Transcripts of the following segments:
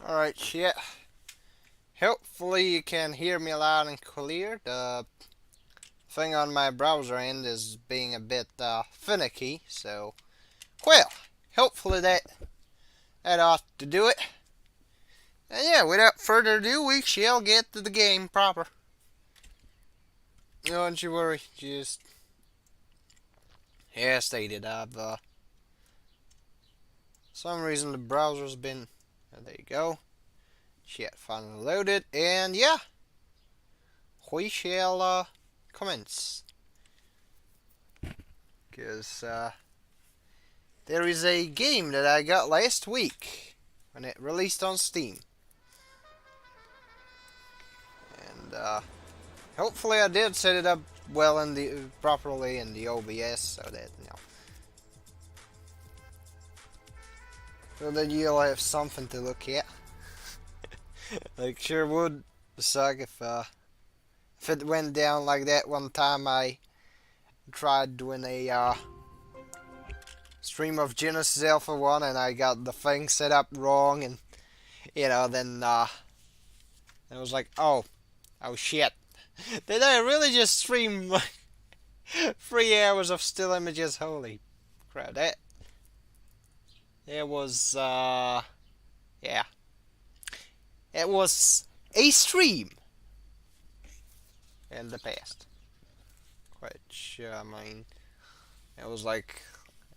Alright, shit. Hopefully you can hear me loud and clear. The thing on my browser end is being a bit finicky, so well, hopefully that ought to do it. And yeah, without further ado, we shall get to the game proper. Don't you worry, just yeah, stated. I've some reason the browser's been there you go. Shit, finally loaded, and yeah, we shall commence. Because there is a game that I got last week when it released on Steam. And hopefully I did set it up well in the properly in the OBS so that you'll have something to look at. Like sure would suck if it went down like that one time I tried doing a stream of Genesis Alpha 1 and I got the thing set up wrong and then it was like oh shit. Did I really just stream 3 hours of still images? Holy crap, that it was yeah. It was a stream in the past. Which I mean it was like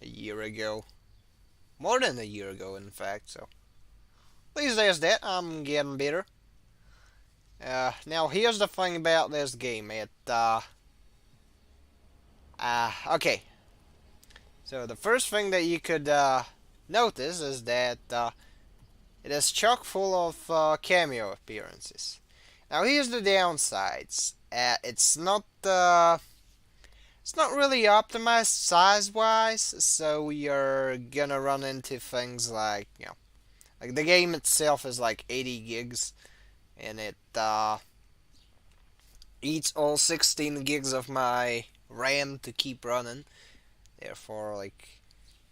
a year ago. More than a year ago in fact, so these days that I'm getting better. Now here's the thing about this game. Okay. So the first thing that you could notice is that it is chock full of cameo appearances. Now here's the downsides. It's not really optimized size-wise, so you're gonna run into things like like the game itself is like 80 gigs, and it eats all 16 gigs of my RAM to keep running. Therefore, like,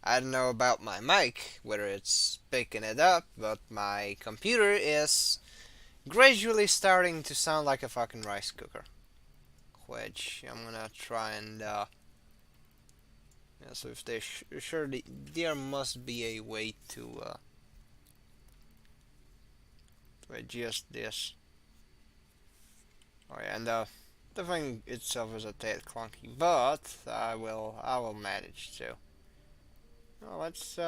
I don't know about my mic, whether it's picking it up, but my computer is gradually starting to sound like a fucking rice cooker. Which I'm gonna try and, yeah, so if they surely, there must be a way to adjust this. Oh yeah, and the thing itself is a tad clunky, but I will manage to. Well, let's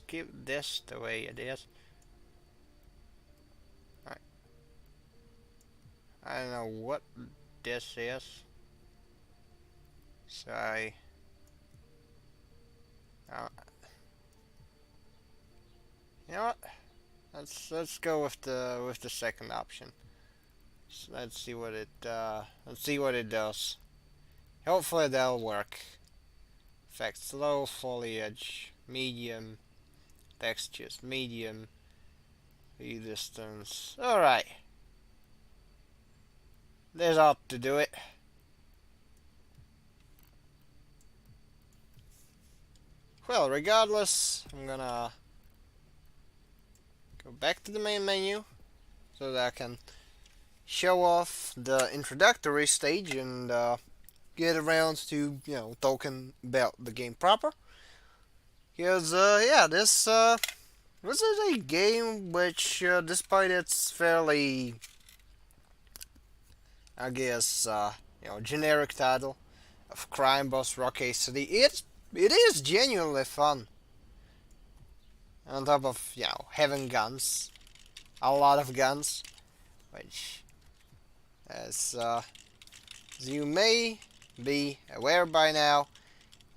keep this the way it is. I don't know what this is, so uh, you know what? Let's go with the second option. So let's see what it does. Hopefully that'll work. Effects low, foliage medium, textures medium, view distance. Alright. This ought to do it. Well, regardless, I'm gonna go back to the main menu so that I can show off the introductory stage and get around to talking about the game proper. Because yeah, this is a game which, despite its fairly, I guess, generic title of Crime Boss Rocky City, it is genuinely fun. On top of having guns, a lot of guns, which as you may be aware by now,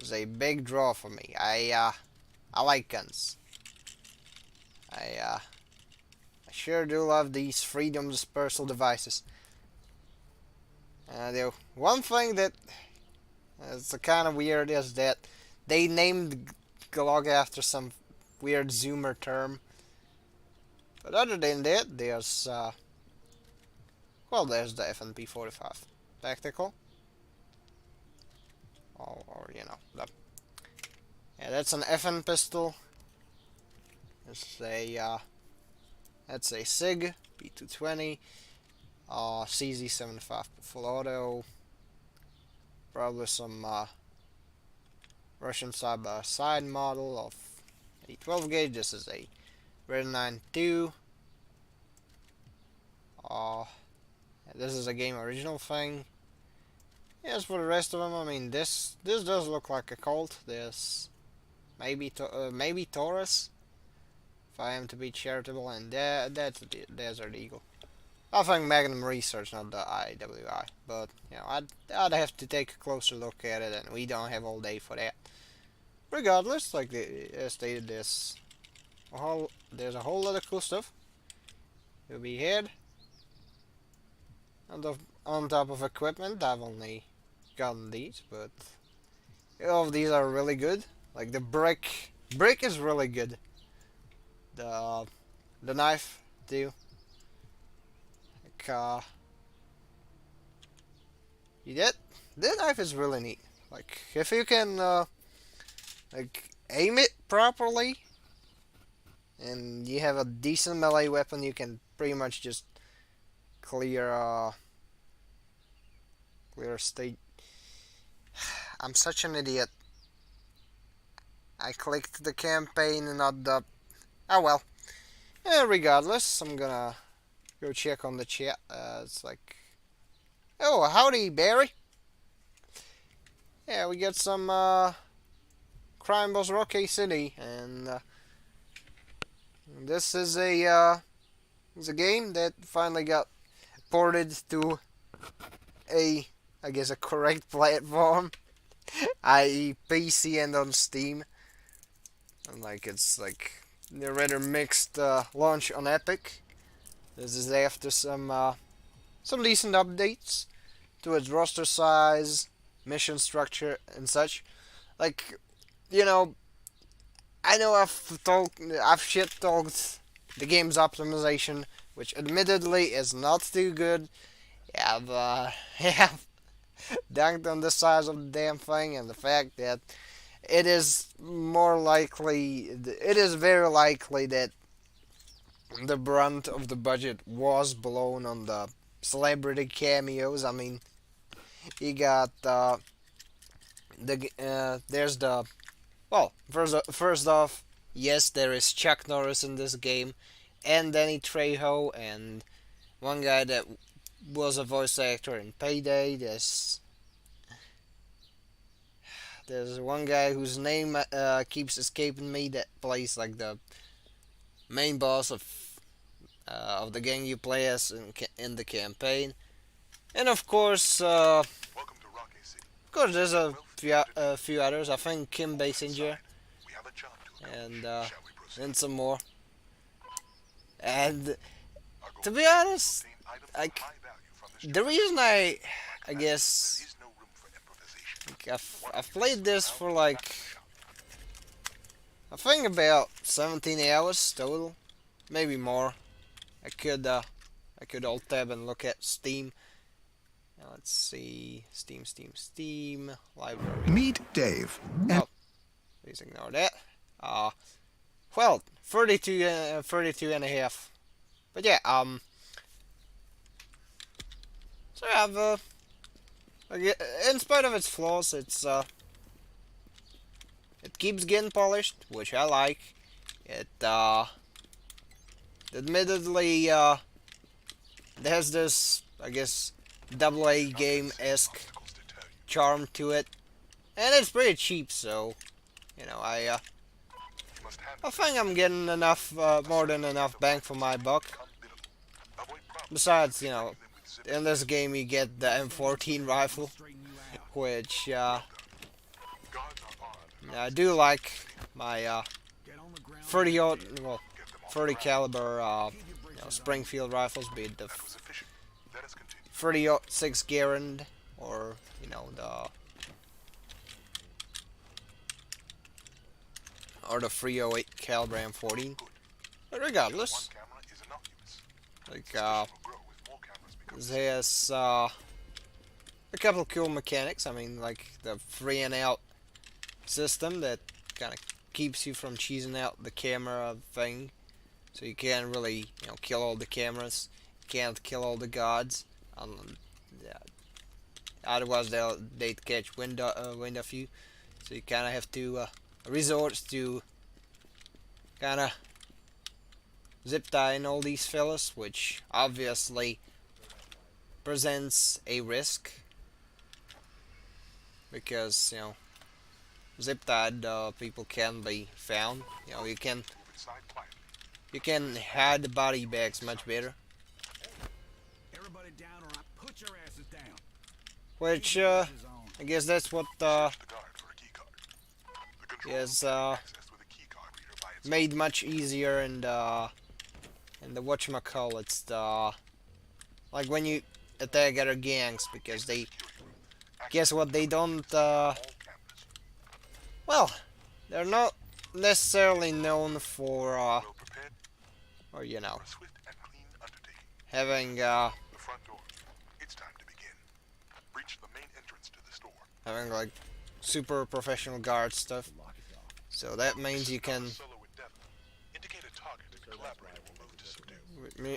is a big draw for me. I like guns. I sure do love these freedom dispersal devices. The one thing that is kind of weird is that they named Glog after some weird Zoomer term. But other than that, there's there's the FNP-45 tactical, or yeah, that's an FN pistol. It's a that's a SIG B220, CZ75 full auto, probably some Russian side-by-side model of a 12 gauge. This is a Red 92. This is a game original thing. As for the rest of them, I mean, this does look like a Colt. This maybe Taurus, if I am to be charitable, and that's a Desert Eagle. I think Magnum Research, not the IWI, but you know, I'd have to take a closer look at it, and we don't have all day for that. Regardless, like as stated, there's a whole lot of cool stuff to be had. On top of equipment, I've only gotten these, but all of these are really good. Like the brick is really good. The knife too. Like that knife is really neat. Like if you can like aim it properly, and you have a decent melee weapon, you can pretty much just clear state. I'm such an idiot. I clicked the campaign and not the... Oh well. Regardless, I'm gonna go check on the chat. It's like... Oh, howdy, Barry. Yeah, we got some Crime Boss Rocky City, and this is a game that finally got ported to a, I guess, a correct platform, i.e. PC and on Steam. And like it's like a rather mixed launch on Epic. This is after some decent updates to its roster size, mission structure, and such. Like, you know, I know I've shit talked the game's optimization, which admittedly is not too good. I've dunked on the size of the damn thing and the fact that it is very likely that the brunt of the budget was blown on the celebrity cameos. I mean, you got there's the... Well, first off, yes, there is Chuck Norris in this game, and Danny Trejo, and one guy that was a voice actor in Payday. There's one guy whose name keeps escaping me that plays like the main boss of the gang you play as in the campaign, and of course, there's a few others. I think Kim Basinger, and some more. And to be honest, like the reason I guess like, I've played this for like I think about 17 hours total, maybe more. I could alt tab and look at Steam. Now let's see, Steam library. Meet Dave. Oh, please ignore that. Well, 32 and a half. But yeah, so yeah, in spite of its flaws, it keeps getting polished, which I like. It admittedly there's this, I guess, AA game-esque charm to it, and it's pretty cheap, so you know, I think I'm getting enough, more than enough bang for my buck. Besides, you know, in this game you get the M14 rifle, which I do like. My 30 caliber Springfield rifles, be it the 30-06 Garand, or you know the 308 caliber M14. But regardless, like this has a couple of cool mechanics. I mean, like the free and out system that kind of keeps you from cheesing out the camera thing. So you can't really, kill all the cameras. You can't kill all the guards. Yeah, otherwise they'd catch wind of you. So you kind of have to resort to kind of zip tying all these fellas, which obviously presents a risk because zip tied people can be found. You can hide the body bags much better. Everybody down or I put your asses down. Which I guess that's what is made much easier in the whatchamacallits, like when you attack other gangs, because they guess what, they don't well, they're not necessarily known for or having having like super professional guard stuff. So that means you can,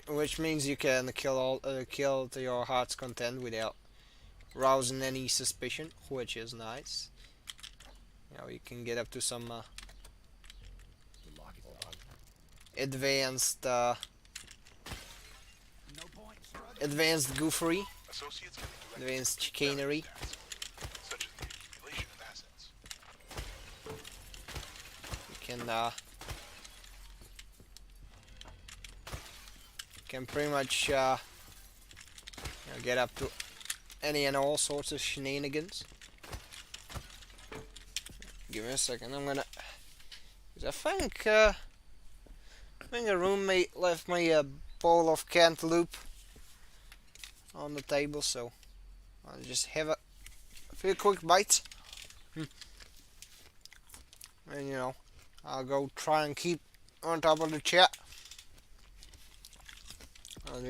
which means you can kill to your heart's content without rousing any suspicion, which is nice. You can get up to some advanced advanced goofery, advanced chicanery. You can pretty much get up to any and all sorts of shenanigans. Give me a second. I'm gonna. 'Cause I think a roommate left me a bowl of cantaloupe on the table, so I'll just have a few quick bites. And I'll go try and keep on top of the chat. And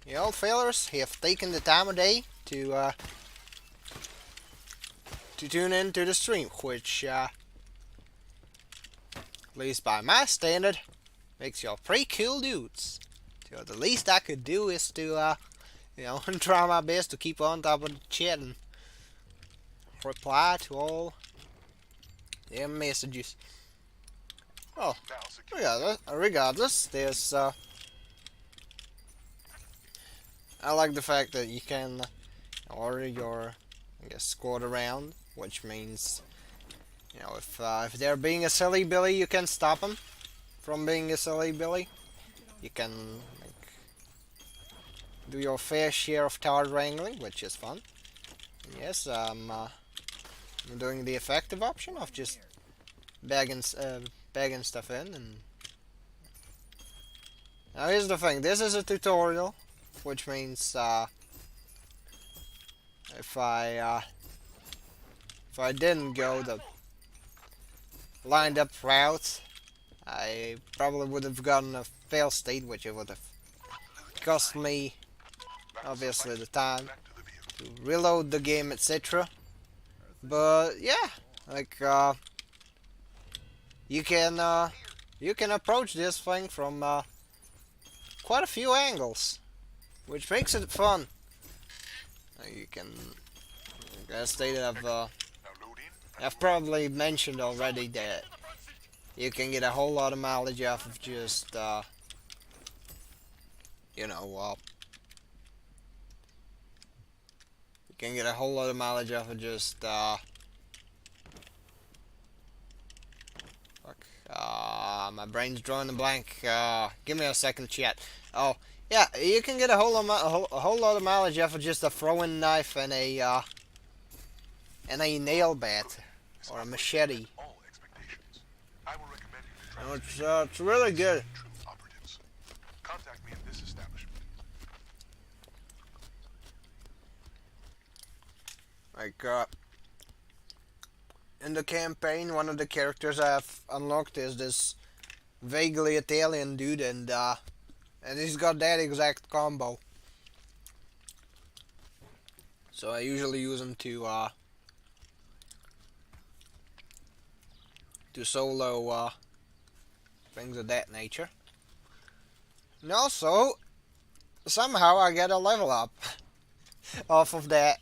the old fellers have taken the time of day to tune in to the stream, which at least by my standard makes y'all pretty cool dudes. So the least I could do is to try my best to keep on top of the chat and reply to all their messages. Oh, regardless, there's I like the fact that you can order your, squad around, which means, if they're being a silly billy, you can stop them from being a silly billy. You can do your fair share of tower wrangling, which is fun. And yes, I'm doing the effective option of just bagging stuff in. And now here's the thing: this is a tutorial, which means if I didn't go the lined up route, I probably would have gotten a fail state, which it would have cost me obviously the time to reload the game, etc. But yeah, you can approach this thing from quite a few angles, which makes it fun. You can, I stated I've probably mentioned already that you can get a whole lot of mileage off of just you can get a whole lot of mileage off of just my brain's drawing a blank. Give me a second, chat. Oh, yeah, you can get a whole lot of mileage off of just a throwing knife and a nail bat or a machete. It's really good. In the campaign, one of the characters I've unlocked is this vaguely Italian dude, and he's got that exact combo. So I usually use him to to solo things of that nature. And also, somehow I get a level up off of that,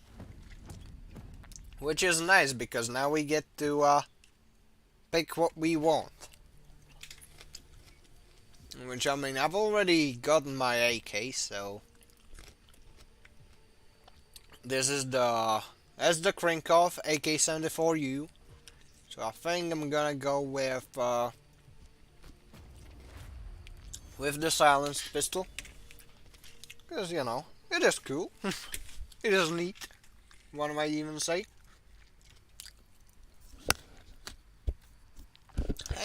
which is nice because now we get to pick what we want. Which, I mean, I've already gotten my AK, so this is the Krinkov AK-74U. So I think I'm gonna go with the silenced pistol, because you know it is cool. It is neat. One might even say.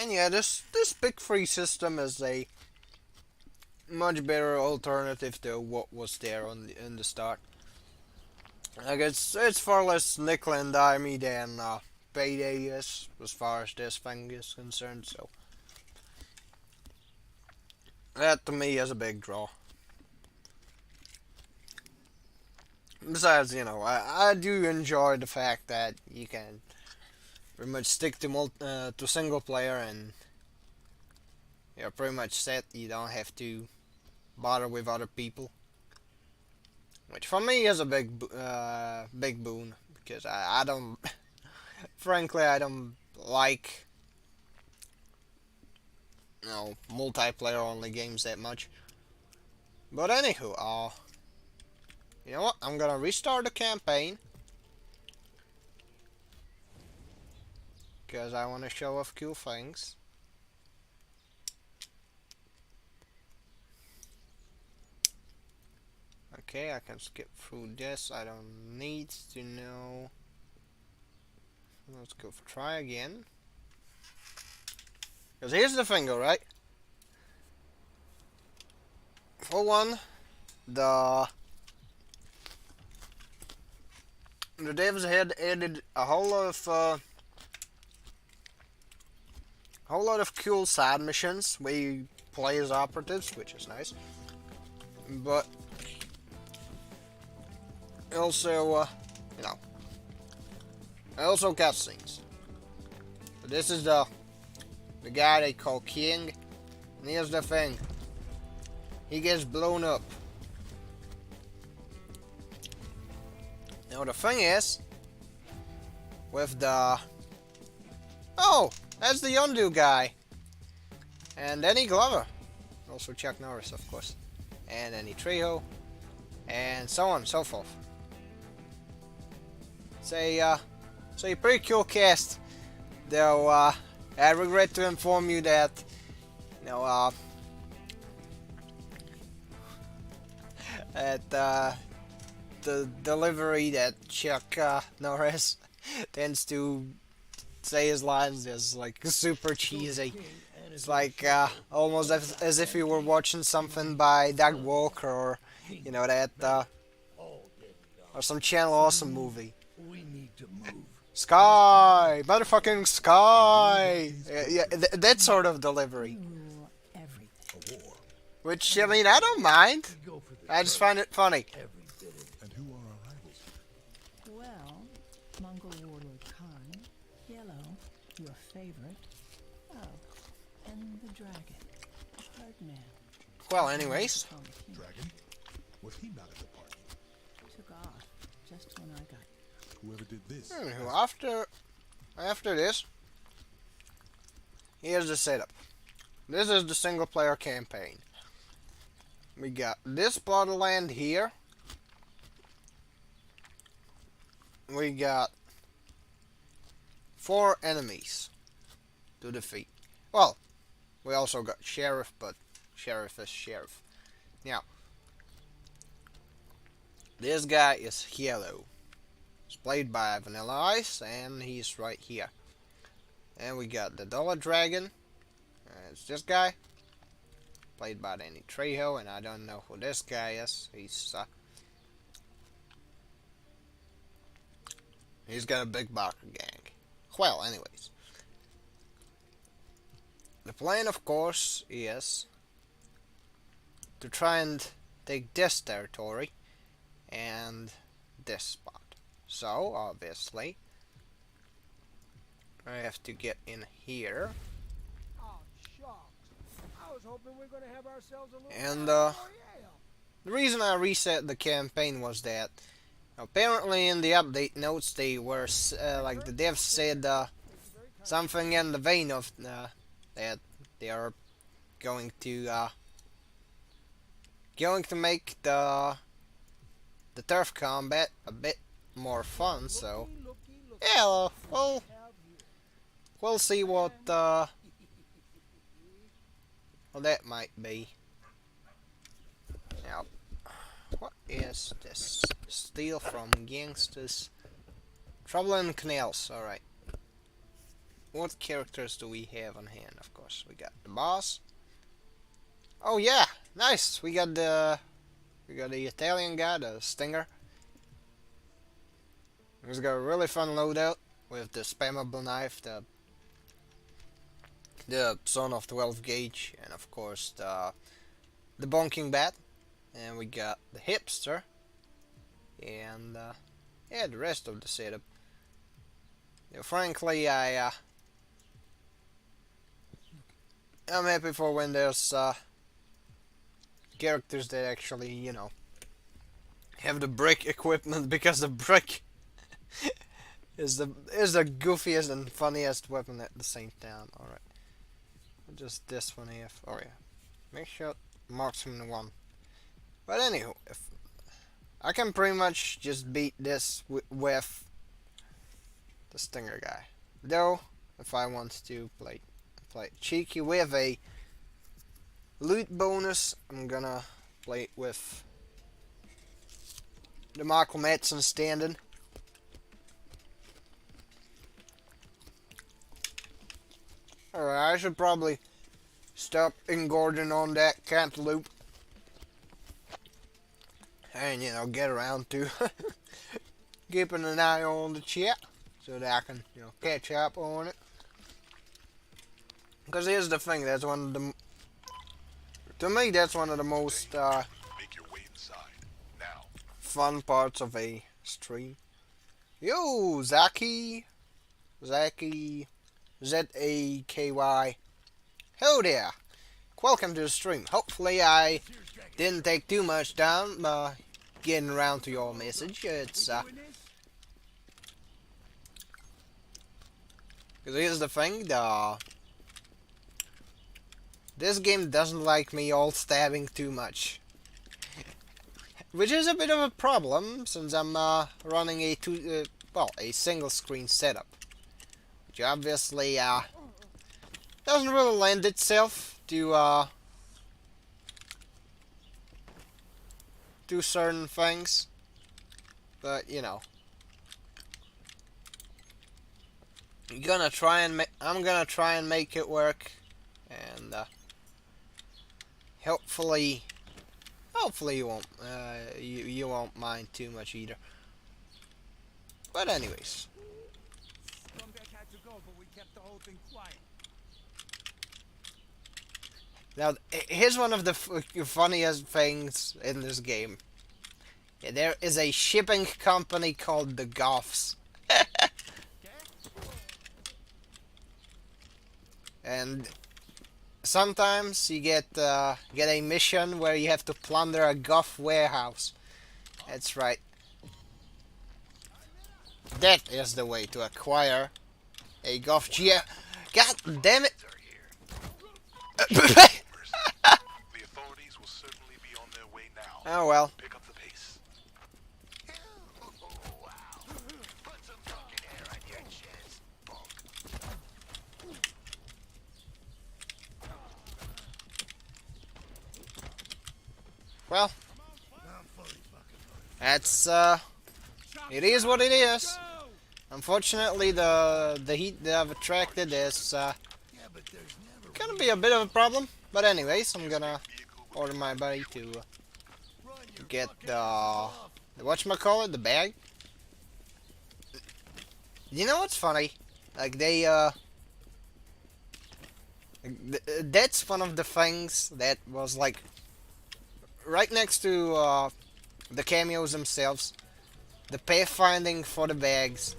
And yeah, this pick free system is a much better alternative to what was there in the start. Like it's far less nickel and dimey than Payday is, as far as this thing is concerned. So that to me is a big draw. Besides, you know, I do enjoy the fact that you can pretty much stick to single player, and you're pretty much set. You don't have to bother with other people, which for me is a big boon, because I don't, frankly, I don't like, you know, multiplayer only games that much. But anywho, you know what? I'm gonna restart the campaign because I want to show off cool things. Okay, I can skip through this. I don't need to know. Let's go for try again. Because here's the thing, alright? For one, the devs had added a whole lot of cool side missions where you play as operatives, which is nice. But also, you know, also cutscenes. So this is the guy they call King, and here's the thing: he gets blown up. Now the thing is, with the that's the Yondu guy, and Danny Glover, also Chuck Norris, of course, and Danny Trejo, and so on and so forth. It's a pretty cool cast, though. I regret to inform you that, you know, at the delivery that Chuck Norris tends to say his lines is like super cheesy. It's like almost as if you were watching something by Doug Walker, or you know, that or some Channel Awesome movie. Sky, motherfucking sky. Yeah, that sort of delivery. Which, I mean, I don't mind. I just find it funny. And who are our rivals? Well, Mongol warlord Khan, Yellow, your favorite. Oh, and the dragon, hard man. Well, anyways. Dragon? Was he not at the party? Took off just when I got. Whoever did this. After this, here's the setup. This is the single player campaign. We got this plot of land here. We got 4 enemies to defeat. Well, we also got Sheriff, but Sheriff is Sheriff. Now, this guy is Yellow. He's played by Vanilla Ice, and he's right here. And we got the Dollar Dragon. It's this guy, played by Danny Trejo, and I don't know who this guy is. He's got a big barker gang. Well, anyways, the plan, of course, is to try and take this territory and this spot. So, obviously, I have to get in here. Oh, shucks. I was hoping we were gonna have ourselves a little And royale. the reason I reset the campaign was that apparently in the update notes they were like the devs said something in the vein of that they are going to make the turf combat a bit more fun. So yeah, we'll see what that might be. Now, what is this? Steal from gangsters. Trouble in canals. All right. What characters do we have on hand? Of course, we got the boss. Oh yeah, nice. We got the Italian guy, the Stinger. He's got a really fun loadout with the spammable knife, the son of 12 gauge, and of course the bonking bat. And we got the hipster, and yeah, the rest of the setup. Yeah, frankly, I'm happy for when there's characters that actually, you know, have the brick equipment, because the brick is the goofiest and funniest weapon at the same time. All right, just this one here. Oh yeah, make sure marksman 1. But anywho, if I can pretty much just beat this with the Stinger guy. Though, if I want to play cheeky with a loot bonus, I'm gonna play it with the Michael Madsen standing. Alright, I should probably stop engorging on that cantaloupe. And, you know, get around to keeping an eye on the chat so that I can, you know, catch up on it. Because here's the thing, that's one of the... To me, that's one of the most Make your way inside now. fun parts of a stream. Yo, Zaki, Z-A-K-Y. Hello there. Welcome to the stream. Hopefully I didn't take too much time getting around to your message. It's because here's the thing, this game doesn't like me all stabbing too much, which is a bit of a problem since I'm running a single screen setup, which obviously doesn't really lend itself to do certain things, but you know, I'm gonna try and make it work, and hopefully you won't you won't mind too much either. But anyways, Scumbag had to go, but we kept the whole thing quiet. now here's one of the funniest things in this game. Yeah, there is a shipping company called the Goths. And sometimes you get a mission where you have to plunder a Goth warehouse. That's right. That is the way to acquire a Goth God damn it! The authorities will certainly be on their way now. Oh well. Pick up the pace. Put some fucking hair on your chest, punk. Well, that's it is what it is. Unfortunately, the heat that I've attracted is gonna be a bit of a problem. But anyways, I'm gonna order my buddy to get the whatchamacallit, the bag. You know what's funny? Like they that's one of the things that was like right next to the cameos themselves, the pathfinding for the bags,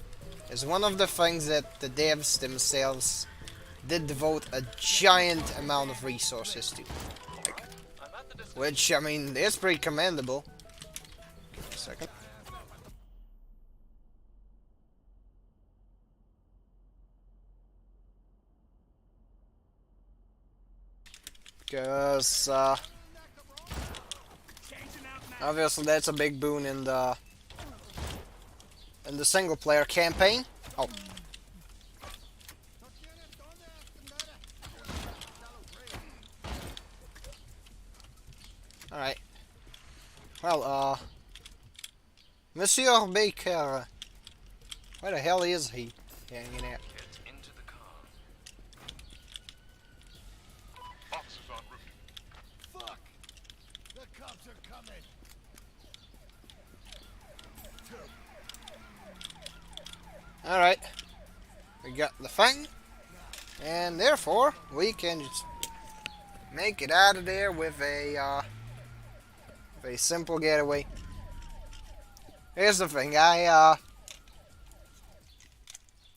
is one of the things that the devs themselves did devote a giant amount of resources to. Like, which, I mean, is pretty commendable. Give me a second. Because, obviously that's a big boon in the single player campaign. Oh. Alright. Well, Monsieur Baker, where the hell is he hanging out? Get into the car. Officers en route. Fuck! The cops are coming. Alright. We got the thing. And therefore, we can just make it out of there with a simple getaway. Here's the thing, I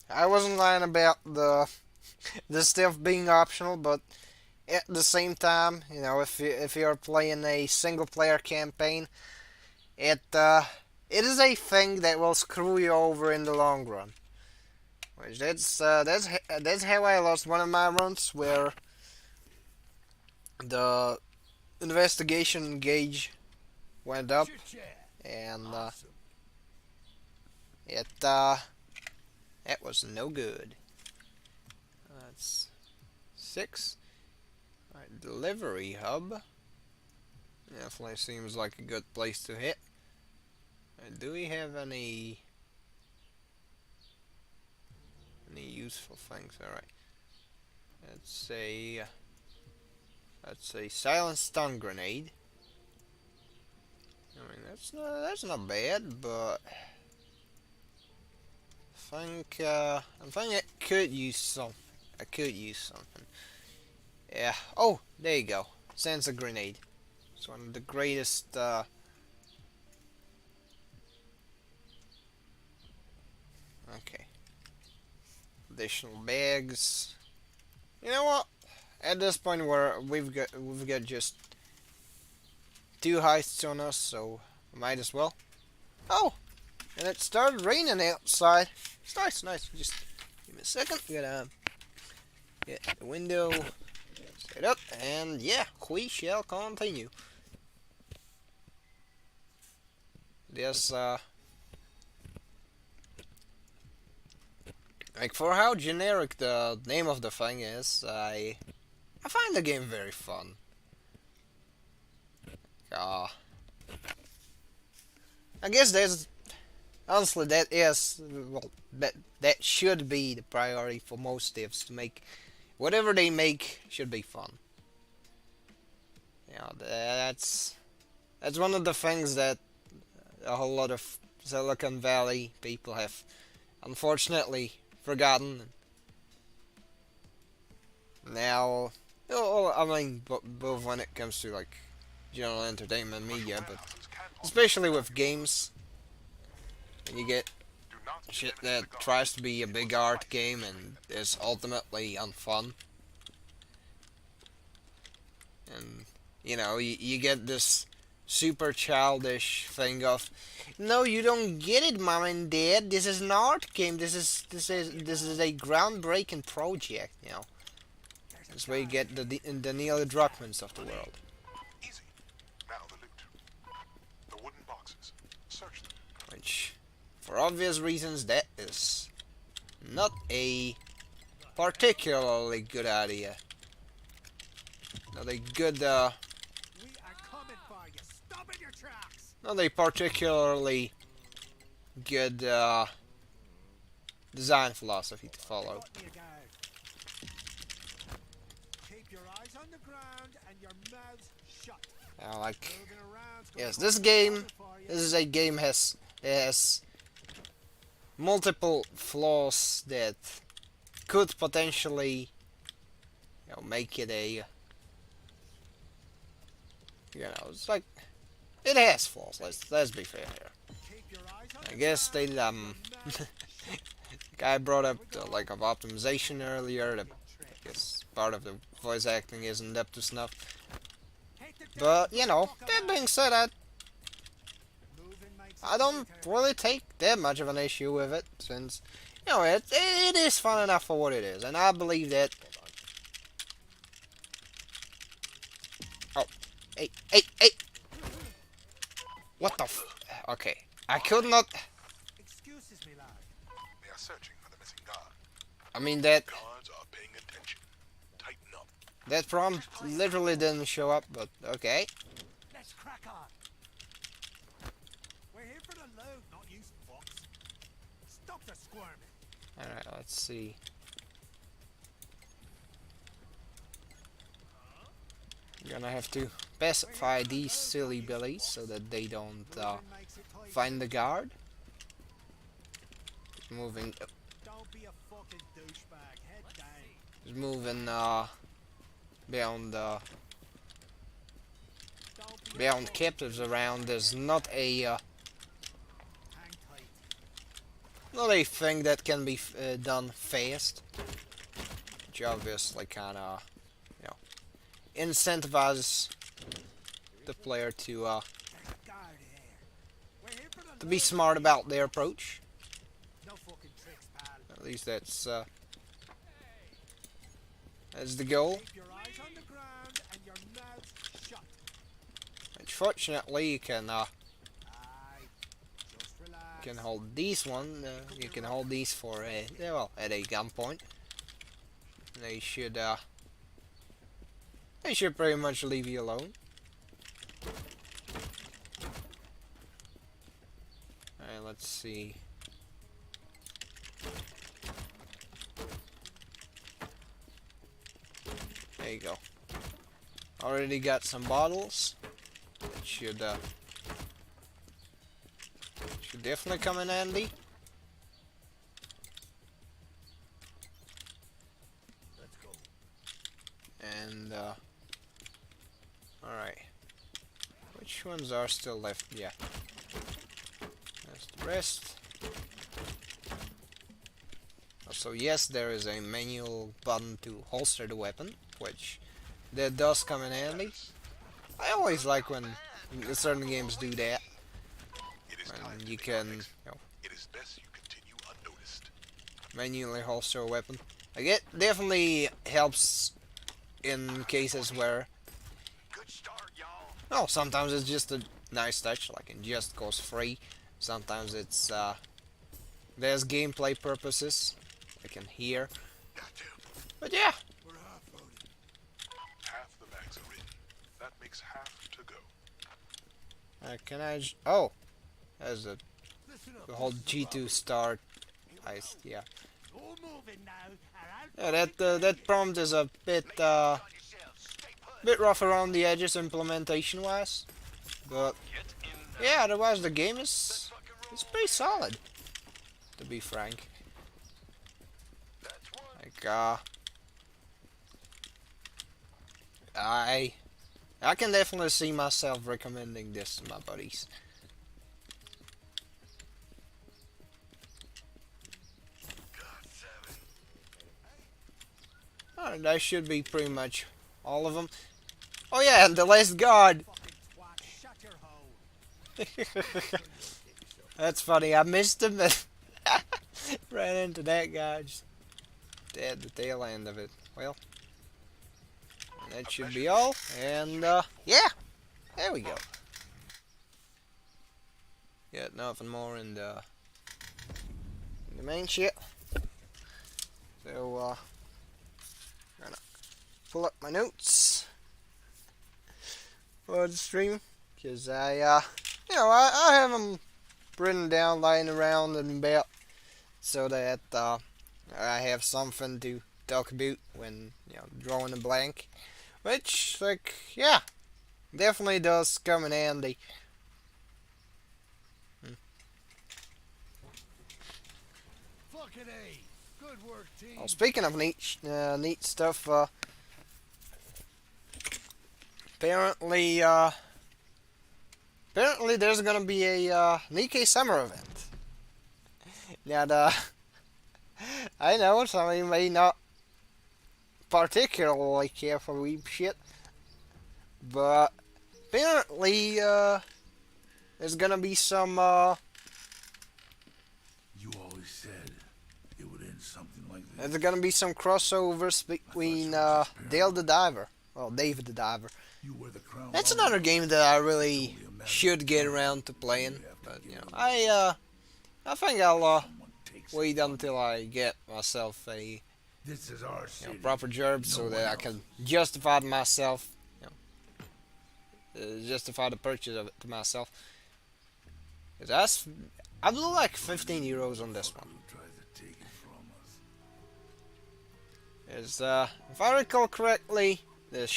wasn't lying about the stuff being optional, but at the same time, you know, if you're playing a single player campaign, it is a thing that will screw you over in the long run. Which that's how I lost one of my runs, where the investigation gauge went up, and that was no good. That's 6. Alright, delivery hub. Definitely seems like a good place to hit. Do we have any useful things? Alright. That's a silent stun grenade. I mean, that's not bad, but I think I could use some. I could use something. Yeah. Oh, there you go. Sensor grenade. It's one of the greatest. Okay. Additional bags. You know what? At this point, we've got just 2 heists on us, so might as well. Oh, and it started raining outside. It's nice. Just give me a second. We gotta get the window set up, and yeah, we shall continue. This like, for how generic the name of the thing is, I find the game very fun. I guess there's honestly that should be the priority for most devs, to make whatever they make should be fun. Yeah, that's one of the things that a whole lot of Silicon Valley people have unfortunately forgotten. Now, I mean, both when it comes to like general entertainment media, but especially with games, when you get shit that tries to be a big art game and is ultimately unfun, and you know, you get this super childish thing of, no, you don't get it, mom and dad. This is an art game. This is a groundbreaking project. You know, that's where you get the Neil Druckmanns of the world. Easy. Now the loot. The wooden boxes. Search them. Which, for obvious reasons, that is not a particularly good idea. Not a good, We are coming for you. Stop in your tracks. not a particularly good design philosophy to follow. Put me a guard. Keep your eyes on the ground and your mouths shut. Like, Moving around's gonna yes, cause this game, trouble for you. this is a game has multiple flaws that could potentially, you know, make it a, you know, it's like, it has flaws. Let's be fair here. Keep your eyes on I the guess ground they and your mouths shut. Guy brought up the lack of optimization earlier. I guess part of the voice acting isn't up to snuff. But, you know, that being said, I don't really take that much of an issue with it, since, you know, it is fun enough for what it is, and I believe that... Oh, hey! What the f... Okay, I could not... Excuses me, lad. They are searching for the missing guard. I mean, that Guards are paying attention. Tighten up. that prompt literally didn't show up, but okay. Let's crack on. We're here for the loot, not you fucks. Stop the squirming. Alright, let's see. I'm gonna have to pacify these silly billies so that they don't find the guard. Just moving, Don't be a fucking douchebag. Head down. just moving beyond Don't be beyond captives around is not a hang tight. not a thing that can be done fast. Which obviously kind of, you know, incentivizes the player to There's a guard here. We're here for the be loot. smart about their approach. No fucking tricks, pal. At least that's the goal. Keep your eyes on the ground and your mouth shut. Which fortunately you can Aye. Just relax. hold these one. You can hold these for a well at a gunpoint. They should pretty much leave you alone. Alright, let's see. There you go. Already got some bottles. It should definitely come in handy. Let's go. And alright. Which ones are still left? Yeah. That's the rest. So yes, there is a manual button to holster the weapon, which that does come in handy. I always like when certain games do that. It is time When to you make our can, next you know, It is best you continue unnoticed. manually holster a weapon. Like, it definitely helps in cases where, Good start, y'all. well, sometimes it's just a nice touch, like it just goes free. Sometimes it's there's gameplay purposes, like in here. Got to. But yeah, We're half loaded. Half the bags are in. That makes half to go. can I? Oh, there's a Listen up. the whole G2 start. Yeah. No moving now, or Yeah, that prompt is a bit rough around the edges implementation wise, but yeah, otherwise the game is it's pretty solid, to be frank. Like I can definitely see myself recommending this to my buddies. Alright, that should be pretty much all of them. Oh yeah, and the last guard. fucking twat, shut your hole. That's funny. I missed him and ran into that guy. Just dead the tail end of it. Well, that should be all. And yeah, there we go. Got nothing more in the main shit. So gonna pull up my notes for the stream, because I have them written down, lying around and about, so that I have something to talk about when, you know, drawing a blank, which, like, yeah, definitely does come in handy. Fucking A. Good work, team. Well, speaking of neat stuff, apparently there's gonna be a Nikkei summer event. Now I know some of you may not particularly care for weeb shit, but apparently, there's gonna be some, You always said it would end something like there's this. gonna be some crossovers between, Dale the Diver, well, David the Diver. You were the crown. That's monarch. another game that I really Only a matter should of get time around to before playing, you have to but, give you know, it I think I'll, Someone takes wait it from until I get myself a, you. This is our you city. know, proper job No so one that I else. can justify to myself, justify the purchase of it to myself. 'Cause I blew like 15 euros on this one. Who tries to take it from us? Is if I recall correctly, this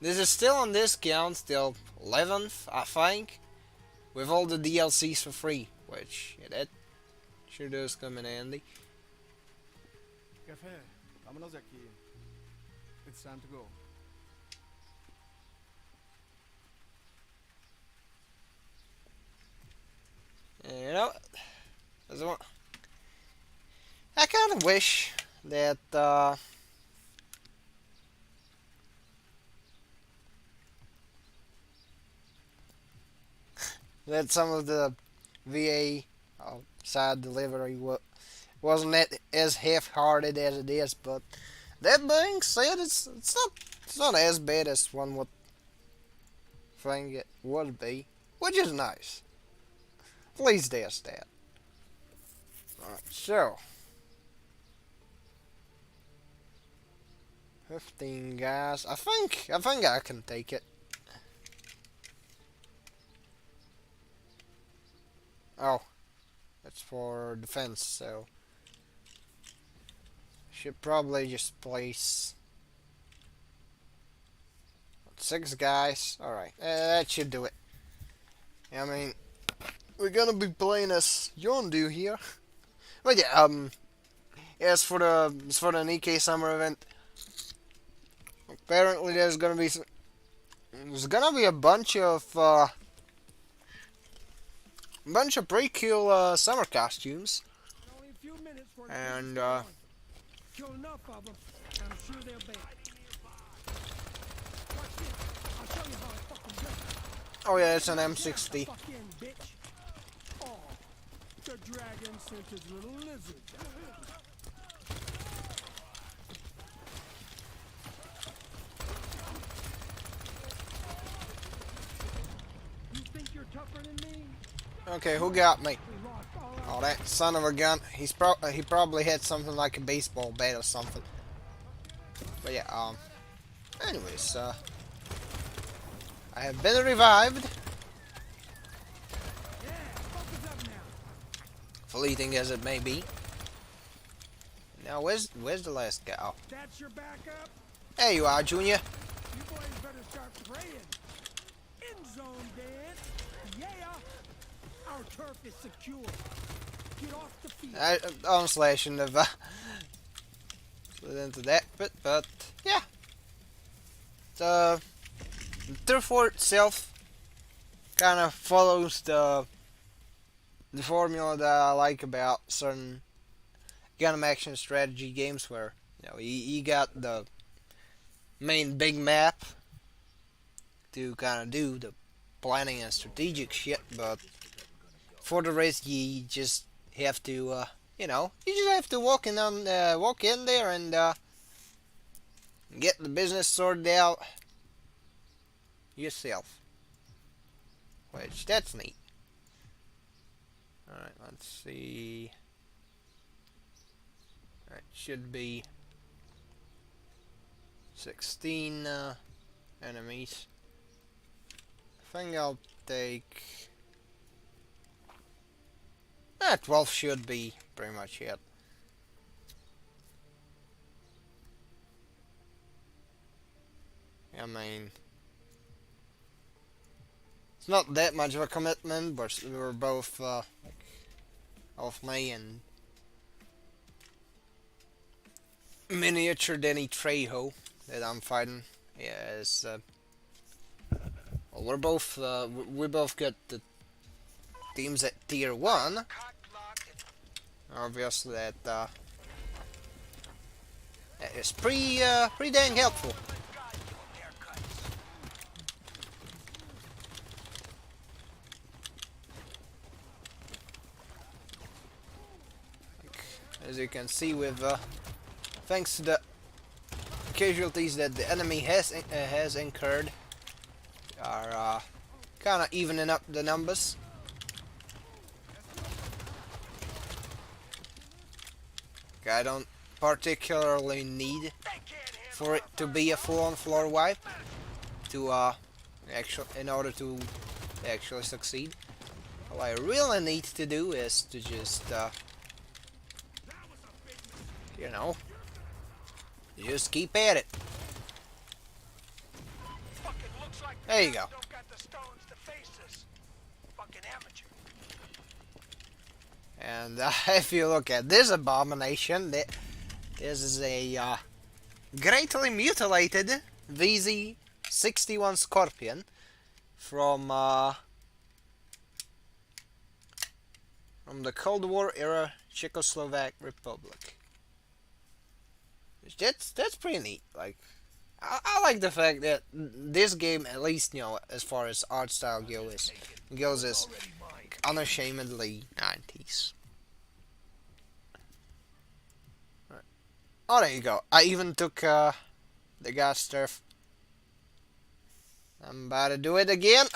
is still on discount till 11th, I think, with all the DLCs for free, which yeah, that sure does come in handy. Café, vámonos de aquí. It's time to go. And, you know, I kind of wish that that some of the VA side delivery wasn't as half-hearted as it is. But that being said, it's not as bad as one would think it would be, which is nice. At least there's that. Alright, so 15 guys. I think I can take it. Oh, that's for defense, so should probably just place 6 guys. Alright, that should do it. I mean, we're gonna be playing as Yondu here. But yeah, as for the Nikkei summer event, apparently there's gonna be a bunch of pretty cool summer costumes. Only a few minutes for it to And, get going. Kill enough of them, and I'm sure they'll bait. Watch this. I'll show you how I fucking do it. Oh yeah, it's an M60. Fuck in, bitch. Oh, the dragon sent his little lizard. You think you're tougher than me? Okay, who got me? We lost all our Oh, that son of a gun. He probably had something like a baseball bat or something. But yeah, anyways, I have been revived, Yeah, focus up now. fleeting as it may be. Now, where's the last guy? Oh, That's your backup. there you are, Junior. You boys better start praying. End zone dance. Yeah. Our turf is secure. Get off the field. Honestly, I shouldn't have slid into that bit, but yeah. The turf war itself kind of follows the formula that I like about certain gun action strategy games, where you got the main big map to kind of do the planning and strategic shit, but for the rest you just have to you just have to walk in there and get the business sorted out yourself, which that's neat. Alright, let's see. Alright, should be 16 enemies. I think I'll take 12 should be pretty much it. I mean, it's not that much of a commitment, but we're both off me and miniature Danny Trejo that I'm fighting. Yeah, it's well, we both got the teams at tier 1. Obviously that is pretty dang helpful. As you can see, with thanks to the casualties that the enemy has incurred, are kind of evening up the numbers. I don't particularly need for it to be a full-on floor wipe to in order to actually succeed. All I really need to do is to just you know, just keep at it. There you go. And if you look at this abomination, this is a greatly mutilated VZ-61 Scorpion from the Cold War era Czechoslovak Republic. That's pretty neat. Like, I like the fact that this game, at least, you know, as far as art style goes is like, unashamedly 90s. Right. Oh, there you go. I even took the gas turf. I'm about to do it again.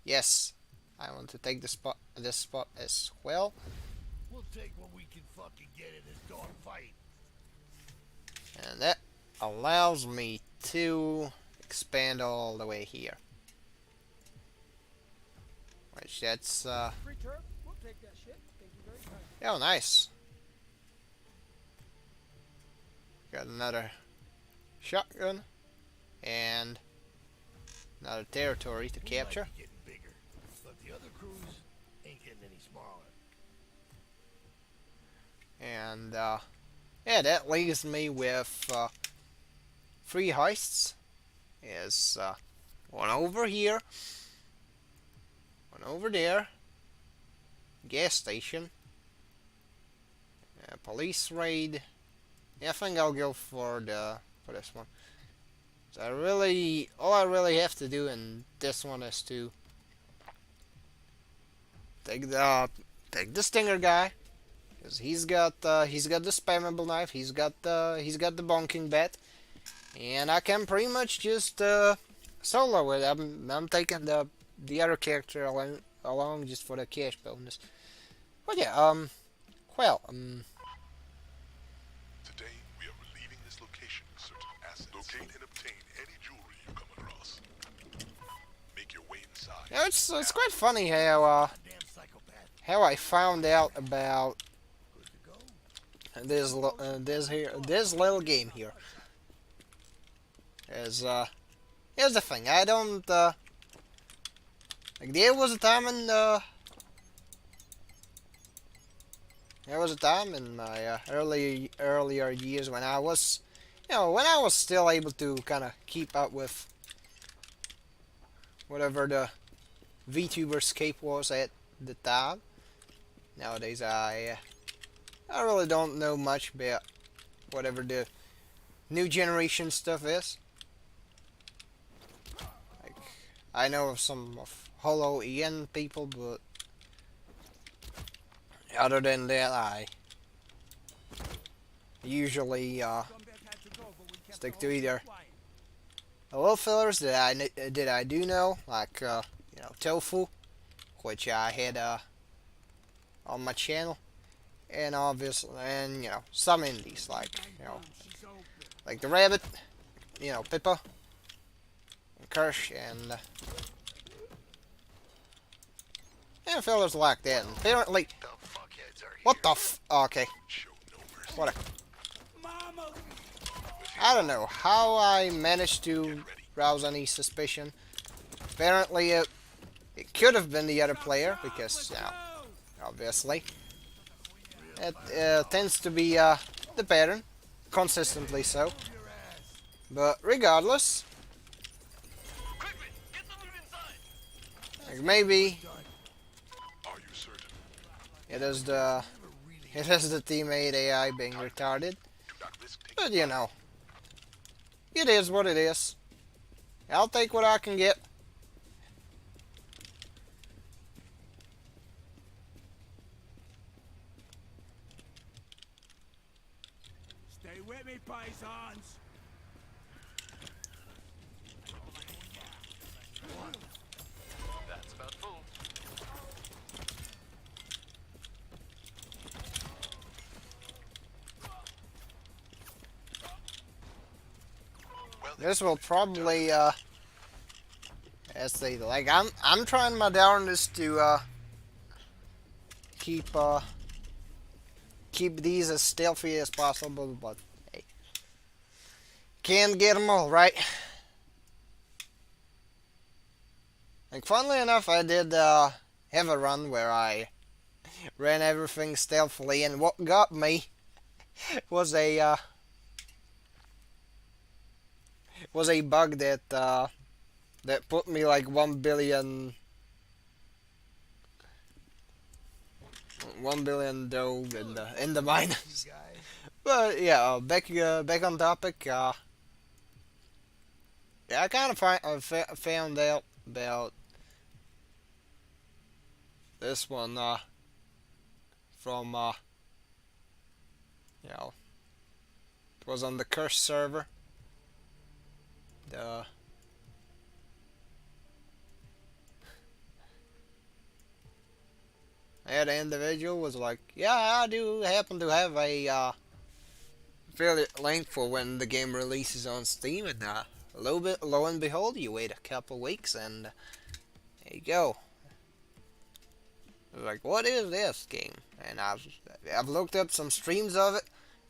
Yes, I want to take this spot as well. We'll take what we can fucking get in this dogfight. And that allows me to expand all the way here. Which that's Free turf? We'll take that shit. Thank you very kindly. oh, nice. Got another shotgun and another territory to capture. Getting bigger, but the other crews ain't getting any smaller. And yeah, that leaves me with 3 heists. Is one over here, one over there, gas station, police raid. Yeah, I think I'll go for this one. So all I really have to do in this one is to take the stinger guy, because he's got the spammable knife, he's got the bonking bat, and I can pretty much just solo it. I'm taking the other character along just for the cash bonus. But yeah, well, Today, we are relieving this location of certain assets. Locate and obtain any jewelry you come across. Make your way inside. yeah, it's quite funny how Damn psychopath. how I found out about Good to go. this little game here. As here's the thing, I don't like there was a time in my earlier years when I was, when I was still able to kind of keep up with whatever the VTuber scape was at the time. Nowadays I really don't know much about whatever the new generation stuff is. Like, I know of some of Holo EN people, but other than that, I usually Scumbag had to go, but we kept stick the to whole either shit quiet. the little fillers that I do know, like Tofu, which I had on my channel, and obviously, and some indies like She's open. like the rabbit, Pippa, and Kirsch, and fillers like that. And apparently, The fuckheads are here. what the okay, Show no mercy. what a Mama! I don't know how I managed to rouse any suspicion. Apparently, it could have been the other player because, obviously, it tends to be the pattern, consistently so. But regardless, like maybe Are you certain? it is the Never really It is the teammate AI being retarded. Do not risk taking But you know, it is what it is. I'll take what I can get. Stay with me, paisans. That's about full. Well, This will probably let's see, like I'm trying my darndest to keep keep these as stealthy as possible, but hey, can't get them all right. Like, funnily enough, I did have a run where I ran everything stealthily, and what got me was a bug that that put me like 1 billion dough in the minus. But yeah, back on topic. Yeah, I kind of found out about this one from you know, it was on the curse server. The yeah, the individual was like, yeah, I do happen to have a affiliate link for when the game releases on Steam, and lo and behold, you wait a couple weeks, and there you go. I was like, what is this game? And I've looked up some streams of it.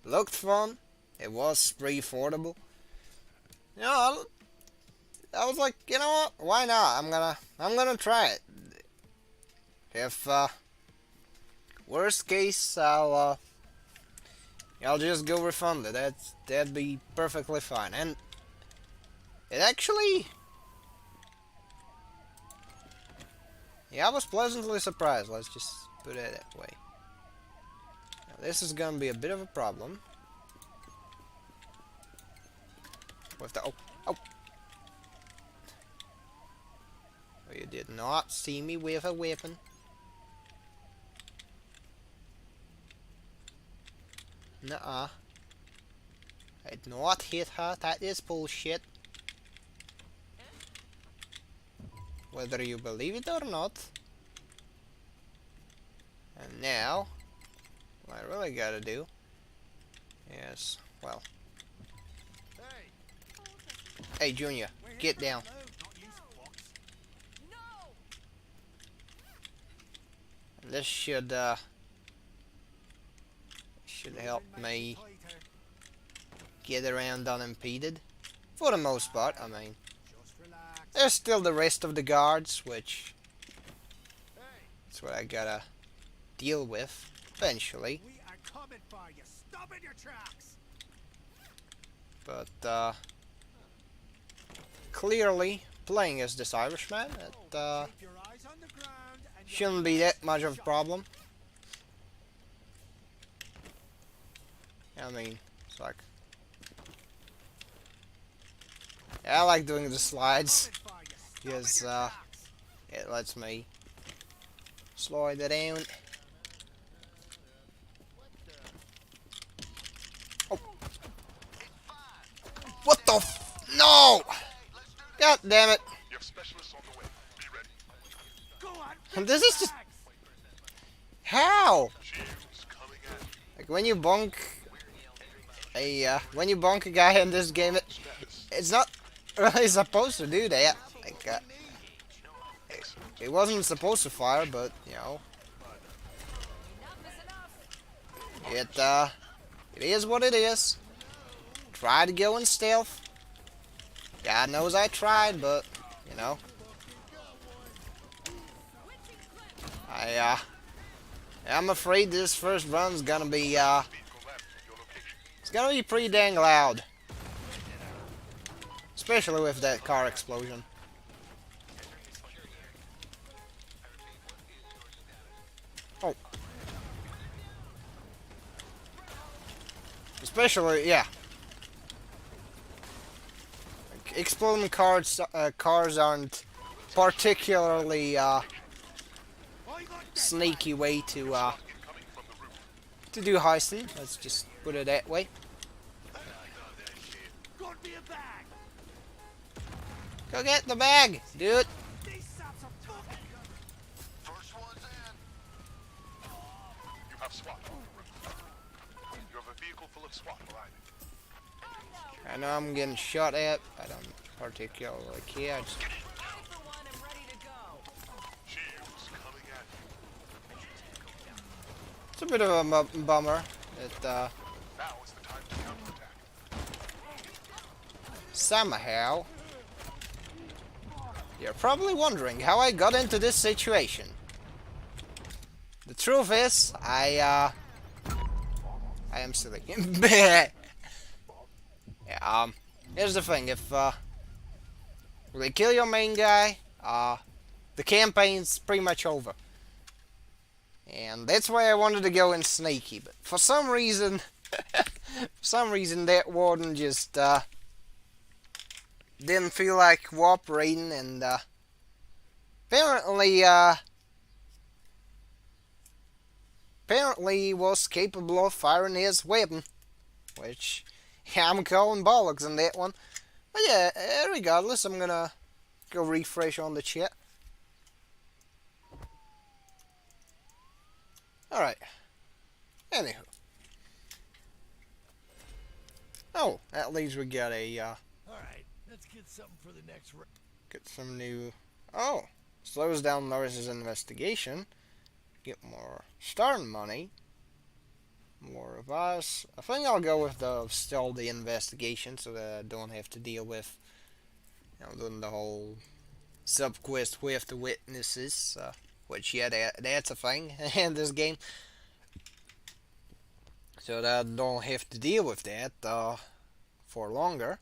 Looked fun. It was pretty affordable. You know, I was like, you know what? Why not? I'm gonna try it. If worst case, I'll just go refund it. That'd be perfectly fine. And it actually, yeah, I was pleasantly surprised. Let's just put it that way. Now, this is gonna be a bit of a problem with the oh. You did not see me with a weapon. Nuh-uh. I did not hit her. That is bullshit. Whether you believe it or not. And now, what I really gotta do is, well... Hey, Junior, get down. This should help me get around unimpeded. For the most part, I mean. There's still the rest of the guards, which that's what I gotta deal with eventually. We are coming for you. Stop in your tracks. But clearly, playing as this Irishman, it Keep your eyes on the ground and shouldn't be that much of a problem. I mean, it's like, yeah, I like doing the slides because it lets me slide it down. Oh. What the no! God damn it! You have specialists on the way. Be ready. Go on. And this is just how? Shields coming at you. Like when you bonk a guy in this game, it's not really supposed to do that. Like it wasn't supposed to fire, but you know, it is what it is. Try to go in stealth. God knows I tried, but you know, I'm afraid this first run's gonna be it's gonna be pretty dang loud, especially with that car explosion. Oh, Especially, yeah. Like, exploding cars aren't particularly sneaky way to do heisting. Let's just put it that way. Got me a bag. Go get the bag, dude. These sons of fucking. First one's in. You have SWAT on the roof. You have a vehicle full of SWAT arriving. I know I'm getting shot at. I don't particularly care. I just Shields coming at you. It's a bit of a bummer that Now is the time to counterattack. somehow you're probably wondering how I got into this situation. The truth is, I am silly. Yeah, here's the thing: if they kill your main guy, the campaign's pretty much over. And that's why I wanted to go in sneaky, but for some reason, that warden just didn't feel like cooperating, and apparently he was capable of firing his weapon, which I'm calling bollocks on that one. But yeah, regardless, I'm gonna go refresh on the chat. Alright. Anywho. Oh, at least we got a, Alright, let's get something for the next round. get some new... Oh! Slows down Norris's investigation. Get more starting money. More of us. I think I'll go with still the investigation so that I don't have to deal with, doing the whole sub-quest with the witnesses. Which, yeah, that's a thing in this game. So that I don't have to deal with that for longer.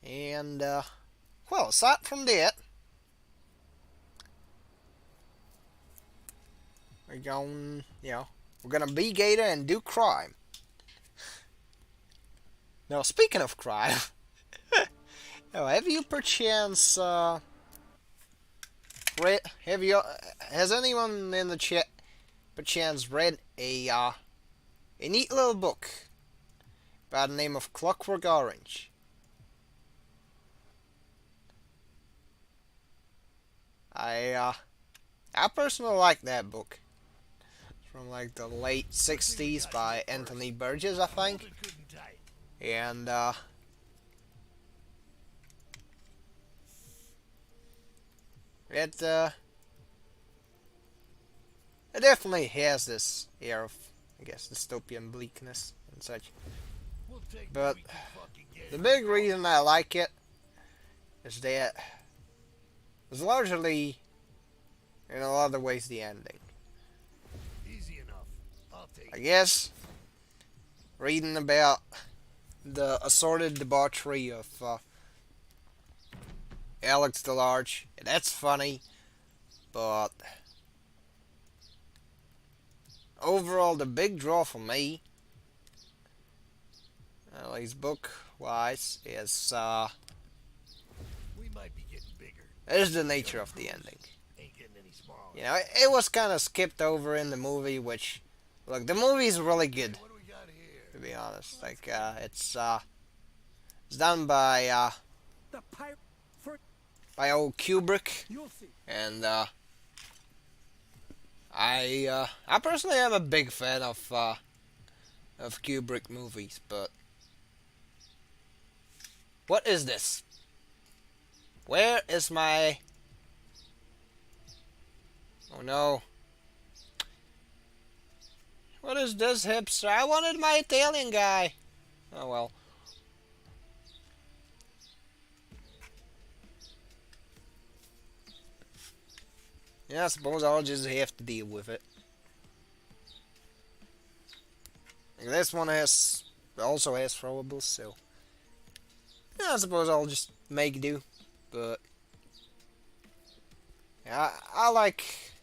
And, well, aside from that, we're going, we're gonna be Gator and do crime. Now, speaking of crime, have you perchance, has anyone in the chat perchance read a neat little book by the name of Clockwork Orange? I personally like that book. It's from like the late 60s by Anthony Burgess, I think. And it definitely has this air of, I guess, dystopian bleakness and such. But the big reason I like it is that it's largely, in a lot of ways, the ending. Easy enough. I'll take I guess reading about the assorted debauchery of Alex the Large, that's funny, but overall the big draw for me, at least book-wise, is We might be getting bigger. is the nature of the ending. Ain't getting any smaller. It was kind of skipped over in the movie, which, look, the movie's really good, What do we got here? to be honest. Like, it's done by The pirate. For old Kubrick, you'll see. and I personally am a big fan of Kubrick movies, but what is this? Where is my... Oh no. What is this, hipster? I wanted my Italian guy. Oh well. Yeah, I suppose I'll just have to deal with it. Like, this one also has throwables, so yeah, I suppose I'll just make do. But yeah, I like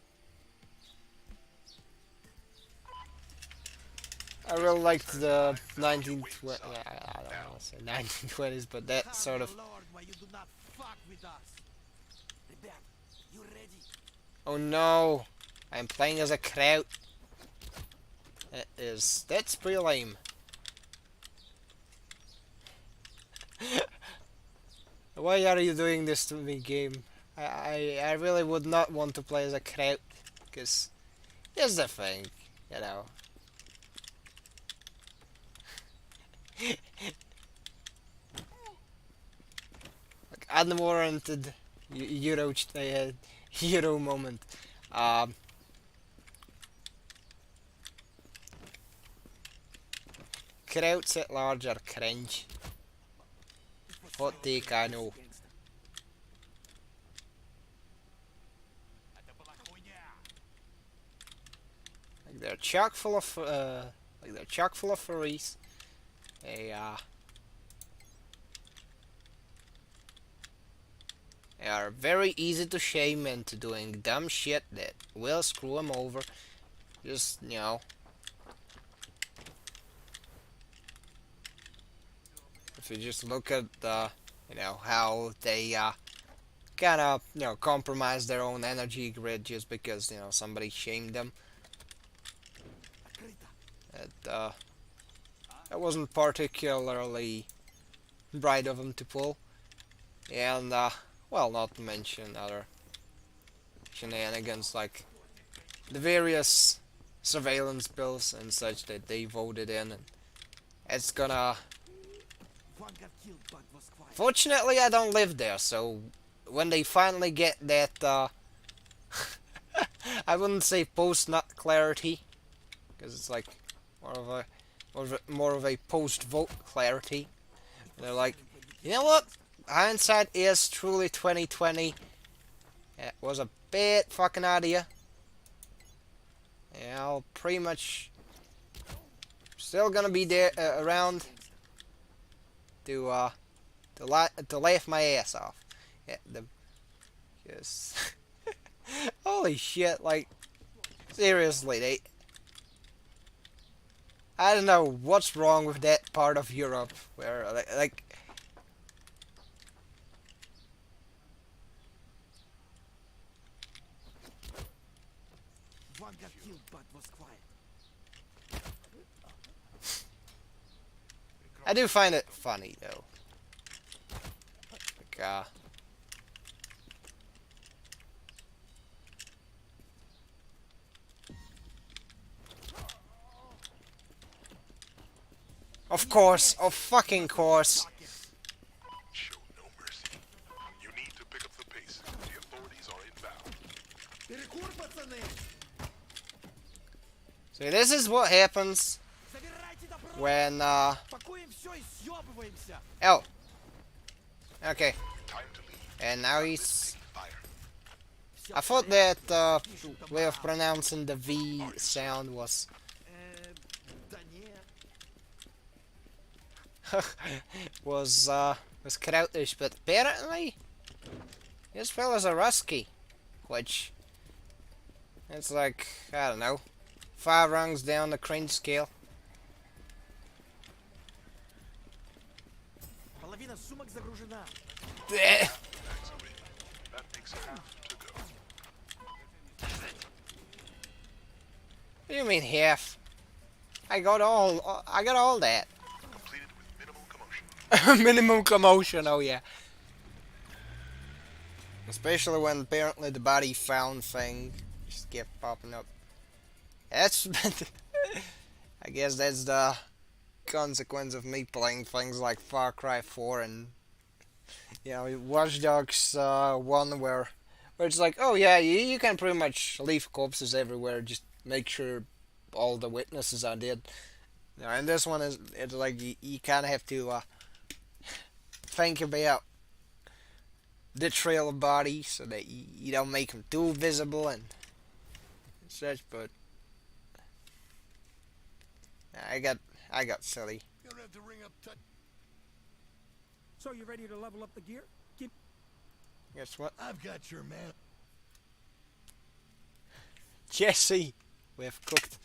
I really liked the 1920. I don't want to say 1920s, but that sort of. Lord, why you do not fuck with us. Rebecca, you ready? Oh no! I'm playing as a kraut. That's pretty lame. Why are you doing this to me, game? I really would not want to play as a kraut, because here's the thing, you know. Like unwarranted Euro moment. Um, Krauts at large are cringe. Hot take, I know. Like they're chock full of furries. They are very easy to shame into doing dumb shit that will screw them over. Just, you know. If you just look at how they kind of, compromise their own energy grid just because, somebody shamed them. That wasn't particularly bright of them to pull. And, well, not to mention other shenanigans like the various surveillance bills and such that they voted in. And it's gonna... One got killed, but was quiet. Fortunately, I don't live there, so when they finally get that, I wouldn't say post-nut clarity, because it's like more of a post-vote clarity. They're like, you know what? Hindsight is truly 2020. It was a bit fucking idea. Yeah, I'll pretty much still gonna be there around to laugh my ass off at them. Just holy shit! Like seriously, I don't know what's wrong with that part of Europe where like One got killed, but was quiet. I do find it funny though. Like of course, of fucking course. Show no mercy. You need to pick up the pace. The authorities are inbound. Перекур, пацаны! So this is what happens Забирайте добро! when Пакуем все и съебываемся! oh, okay, Time to leave. and now he's. Fire. I thought that way of pronouncing the V sound was Да не. was Krautish, but apparently this fella's a Rusky, which it's like, I don't know, 5 rungs down the cringe scale. Половина сумок загружена. Eh, Bags away. That makes half to go. what do you mean half? I got all that. Completed with minimal commotion. Minimum commotion, oh yeah. Especially when apparently the body found thing just kept popping up. That's I guess that's the consequence of me playing things like Far Cry 4 and Watch Dogs 1 where it's like, oh yeah, you can pretty much leave corpses everywhere, just make sure all the witnesses are dead. And this one it's like you kind of have to think about the trail of bodies so that you don't make them too visible and such. But I got silly. Gonna have to ring up So you ready to level up the gear? Keep Guess what? I've got your man. Jesse, we have cooked.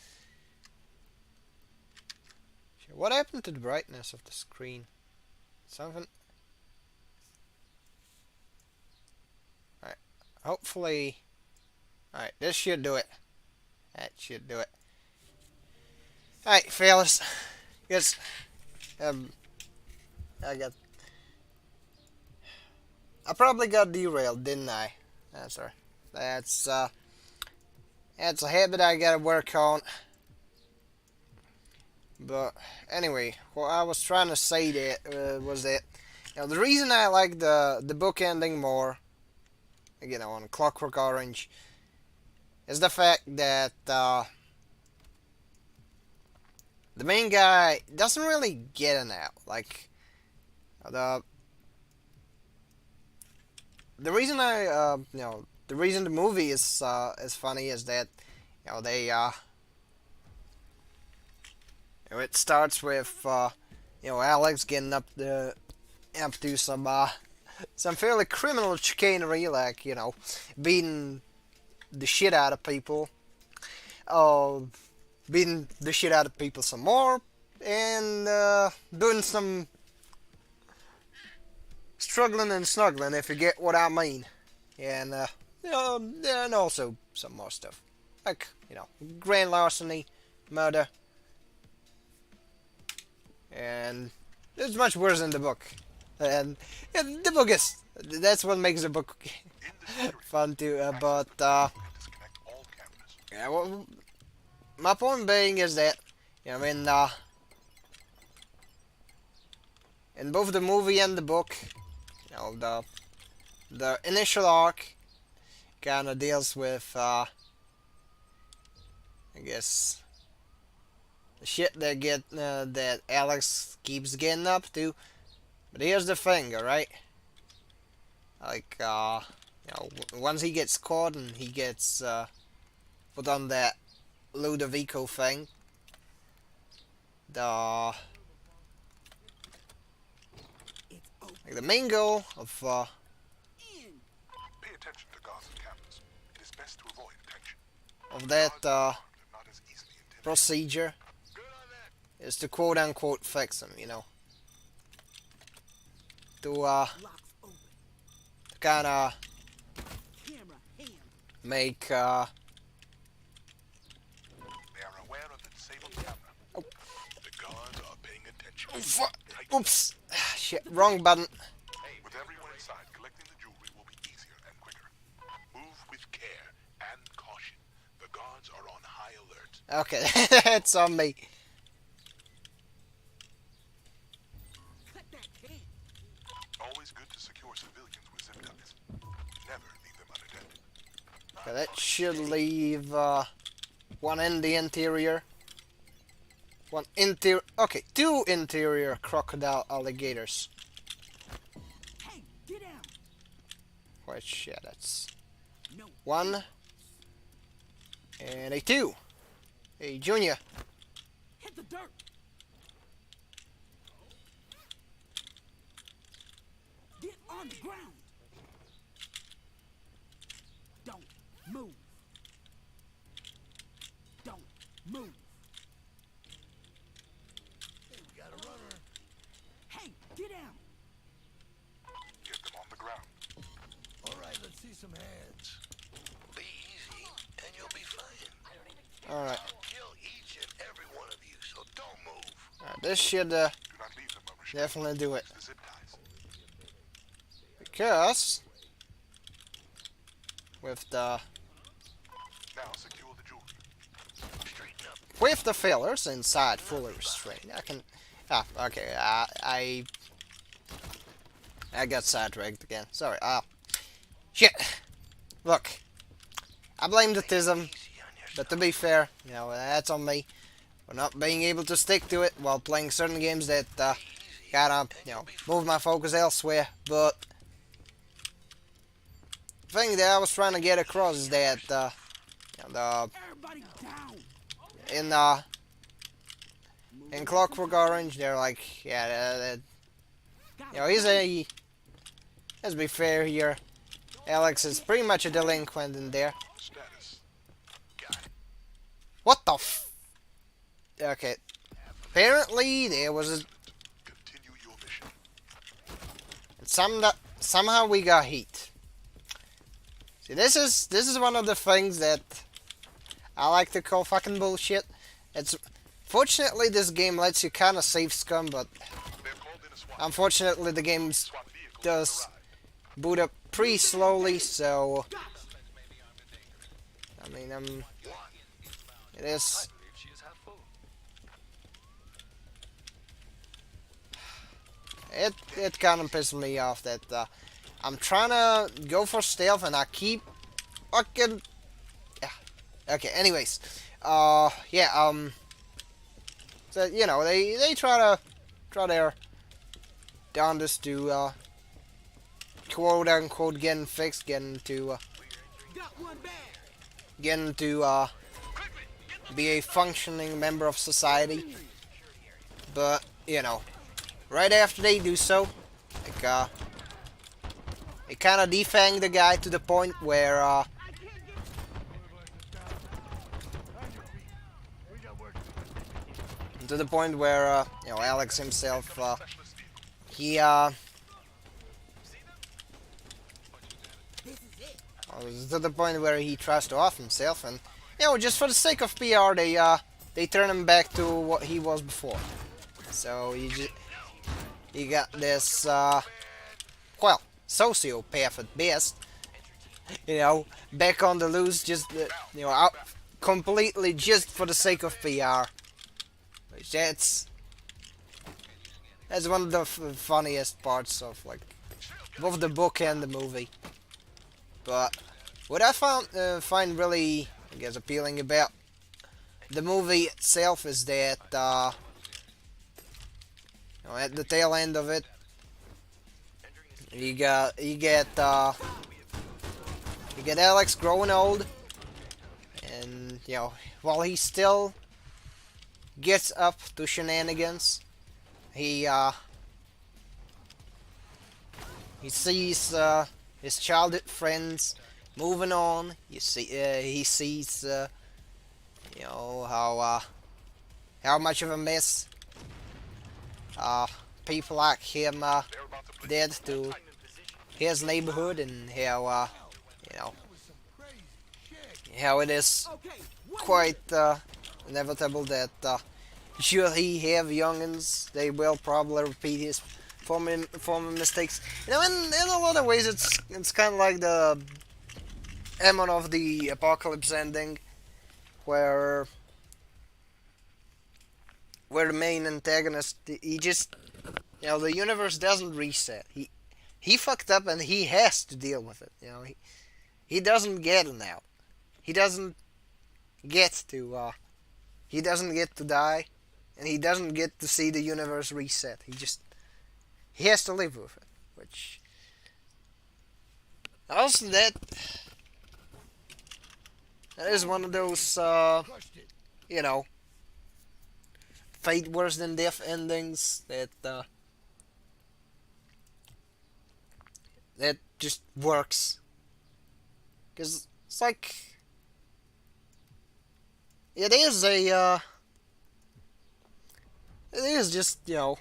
What happened to the brightness of the screen? Something. Alright. Hopefully. Alright, this should do it. That should do it. Alright, fellas. Yes. I probably got derailed, didn't I? That's right. That's a habit I gotta work on. But anyway, what I was trying to say that was that, you know, the reason I like the book ending more, you know, on Clockwork Orange, is the fact that the main guy doesn't really get an out. Like the reason the reason the movie is funny is that, you know, it starts with you know, Alex getting up to some fairly criminal chicanery, like, you know, beating the shit out of people, beating the shit out of people some more, and doing some struggling and snuggling, if you get what I mean, and you know, and also some more stuff, like, you know, grand larceny, murder. And it's much worse in the book. And the book is... That's what makes the book fun too. Disconnect all cameras. Yeah, well, my point being is that, you know, in both the movie and the book, you know, the initial arc kind of deals with, I guess, the shit that Alex keeps getting up to. But here's the thing, alright? Like, you know, once he gets caught and he gets put on that Ludovico thing, like, the main goal of Pay attention to guards and cameras. It is best to avoid attention. that Not as easily intimidated. procedure is to quote unquote fix him, you know. To Locks open. kind of Camera hand. make They are aware of the disabled camera. Oh. The guards are paying attention. oops, shit, wrong button. With everyone inside, collecting the jewelry will be easier and quicker. Move with care and caution. The guards are on high alert. Okay, it's on me. Cut that can. Always good to secure civilians with zip ties. Never leave them unattended. Okay, that should leave one in the interior. Okay, two interior crocodile alligators. Hey, get down. Which, yeah, that's No. one and a two. A junior. Hit the dirt. Get on the ground. Don't move. Don't move. Hey, we got a runner. Hey, get down. Get them on the ground. All right, let's see some hands. Be easy, and you'll be fine. All right. I'll kill each and every one of you, so don't move. This should Do not leave them unrestrained. definitely do it. The zip ties. Because with the Now secure the jewelry. Straighten up. with the fillers inside fully restrained, I can. Ah, okay. I got sidetracked again. Sorry. Shit. Look, I blame the tism, Easy on yourself. but to be fair, you know, that's on me for not being able to stick to it while playing certain games that gotta, you know, move my focus elsewhere. But the thing that I was trying to get across is that you know, Everybody down. in Clockwork Orange, they're like, yeah, you know, let's be fair here, Alex is pretty much a delinquent in there. Status. What the f... Okay, apparently there was a Continue your mission. somehow we got heat. See, this is one of the things that I like to call fucking bullshit. It's fortunately this game lets you kind of save scum, but They've called in a SWAT. unfortunately the game SWAT vehicle does arrived. boot up pretty slowly. So I mean, it is. It kind of pisses me off that I'm trying to go for stealth and I keep fucking. Yeah. Okay. Anyways, yeah. So you know they try their darndest to quote unquote getting fixed, getting to be a functioning member of society, but you know. Right after they do so, like, they kind of defang the guy to the point where, you know, Alex himself, he, to the point where he tries to off himself, and, you know, just for the sake of PR, they turn him back to what he was before. So, you got this, well, sociopath at best, you know, back on the loose, just, you know, out completely just for the sake of PR. Which that's one of the funniest parts of, like, both the book and the movie. But what I find really, I guess, appealing about the movie itself is that, you know, at the tail end of it, you get Alex growing old, and you know, while he still gets up to shenanigans, he sees his childhood friends moving on. He sees you know how much of a mess people like him did to his neighborhood, and how you know how it is quite inevitable that should he have youngins, they will probably repeat his former mistakes. You know, in a lot of ways, it's kind of like the Eamon of the Apocalypse ending, where the main antagonist, he just, you know, the universe doesn't reset. He fucked up and he has to deal with it. You know, he doesn't get an out. He doesn't get to die, and he doesn't get to see the universe reset. He has to live with it. Which also that is one of those you know, fate worse than death endings that that just works, because it's like it is just, you know,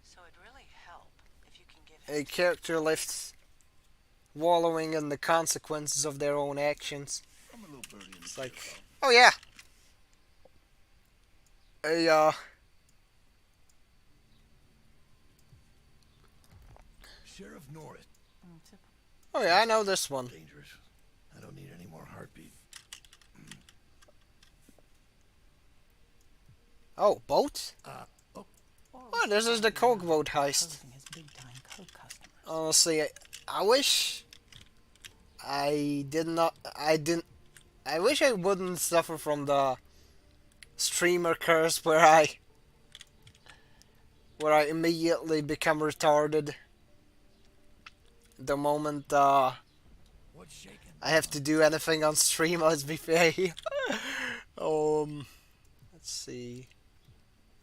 So it'd really help if you can give a character left wallowing in the consequences of their own actions. It's like, oh yeah, Sheriff Norris. oh yeah, I know this one. Dangerous. I don't need any more heartbeat. Oh, boat? Oh, Oh, this is the Coke boat heist. Posing as big-time Coke customers. Honestly, I wish I wish I wouldn't suffer from the streamer curse where I immediately become retarded the moment what's shaking? I have to do anything on stream. Let's be fair. Let's see.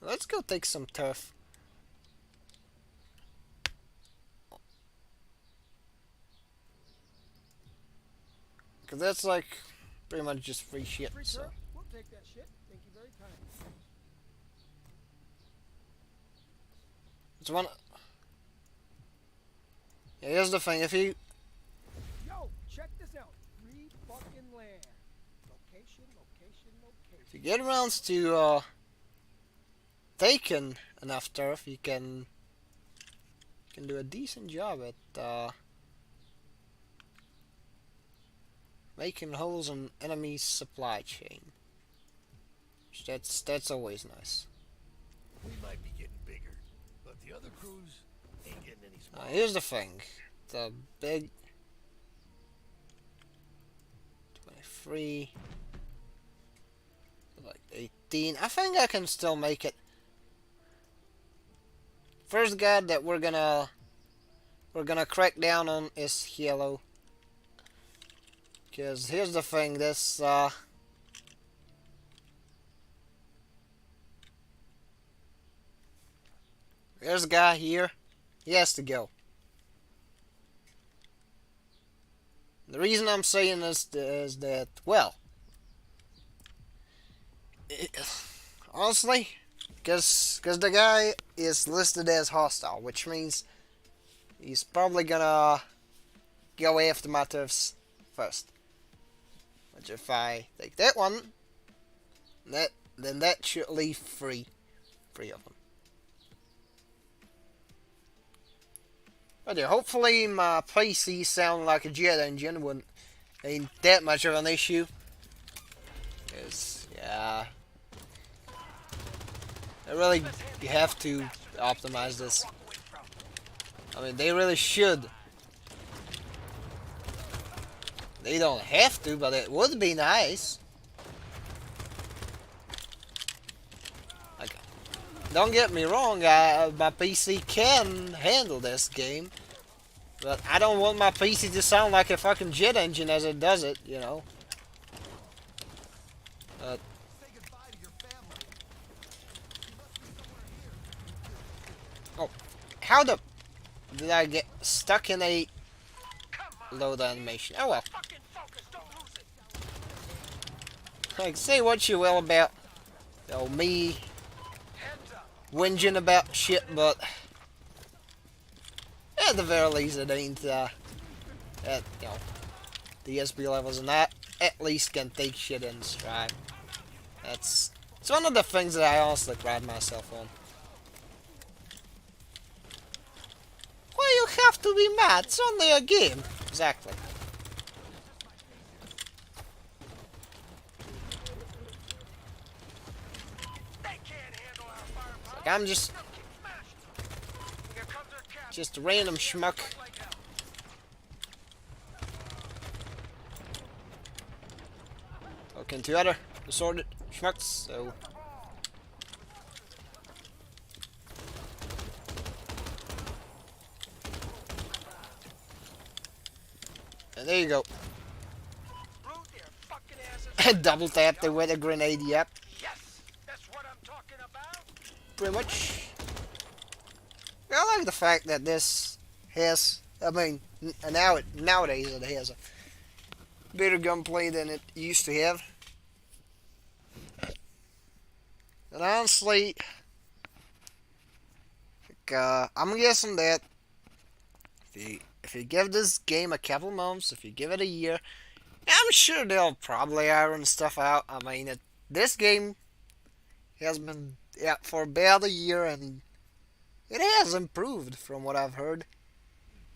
Let's go take some turf. Cause that's like pretty much just free shit. Free So. turf? We'll take that shit. Thank you very kindly. It's one. Yeah, here's the thing. Yo, check this out. Free fucking land. Location, location, If you location. get around to taking enough turf, you can do a decent job at making holes in enemy's supply chain. That's always nice. We might be getting bigger, but the other crews ain't getting any smaller. Here's the thing. The big 23, like 18. I think I can still make it. First guy that we're gonna crack down on is yellow. Cause here's the thing, this there's a guy here. He has to go. The reason I'm saying this is that, well, honestly, because the guy is listed as hostile, which means he's probably gonna go after my turfs first. Which if I take that one, then that should leave three of them. But yeah, hopefully my PC sound like a jet engine ain't that much of an issue. Cause yeah, you have to optimize this. I mean, they really should. They don't have to, but it would be nice. Like, don't get me wrong, my PC can handle this game, but I don't want my PC to sound like a fucking jet engine as it does it, you know. But oh, how the did I get stuck in a load animation? Oh well. Like, say what you will about, you know, me whinging about shit, but at the very least it ain't at, you know, DSP levels, and I at least can take shit in stride. It's one of the things that I honestly pride myself on. Why you have to be mad? It's only a game. Exactly. Like, I'm just a random schmuck. Talking to other assorted schmucks, so and there you go. Double tapped it with a grenade, yep. Yes, that's what I'm talking about. Pretty much. I like the fact that this has, I mean, nowadays it has a better gunplay than it used to have. And honestly, like, I'm guessing that if you give this game a couple months, if you give it a year, I'm sure they'll probably iron stuff out. I mean, this game has been out for about a year, and it has improved from what I've heard.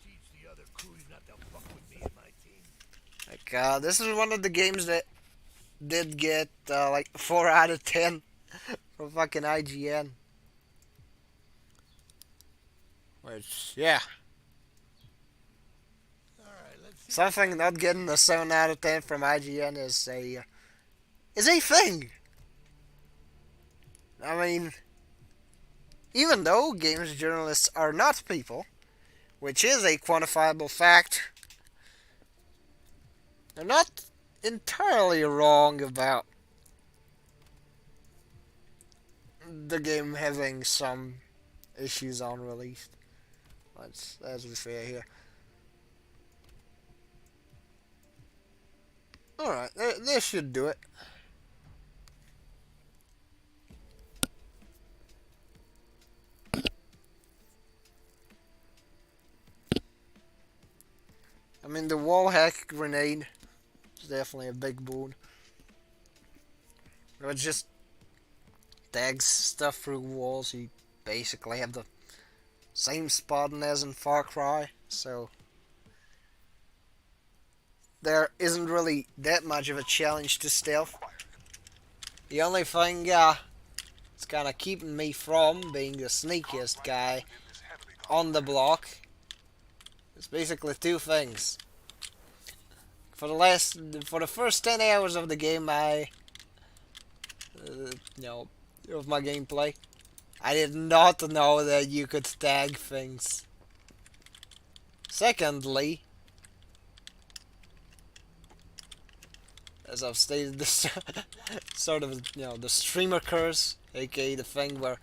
Teach the other crews not to fuck with me and my team. Like, this is one of the games that did get, like, 4 out of 10 from fucking IGN. Which, yeah. Alright, let's see. Something not getting a 7 out of 10 from IGN is a thing. I mean, even though games journalists are not people, which is a quantifiable fact, they're not entirely wrong about the game having some issues on release. Let's be fair here. Alright, this should do it. I mean, the wall hack grenade is definitely a big boon. It just tags stuff through walls. You basically have the same spawning as in Far Cry, so there isn't really that much of a challenge to stealth. The only thing it's kind of keeping me from being the sneakiest guy on the block is basically two things. For the first 10 hours of the game, of my gameplay, I did not know that you could tag things. Secondly, as I've stated, this sort of, the streamer curse, aka the thing where,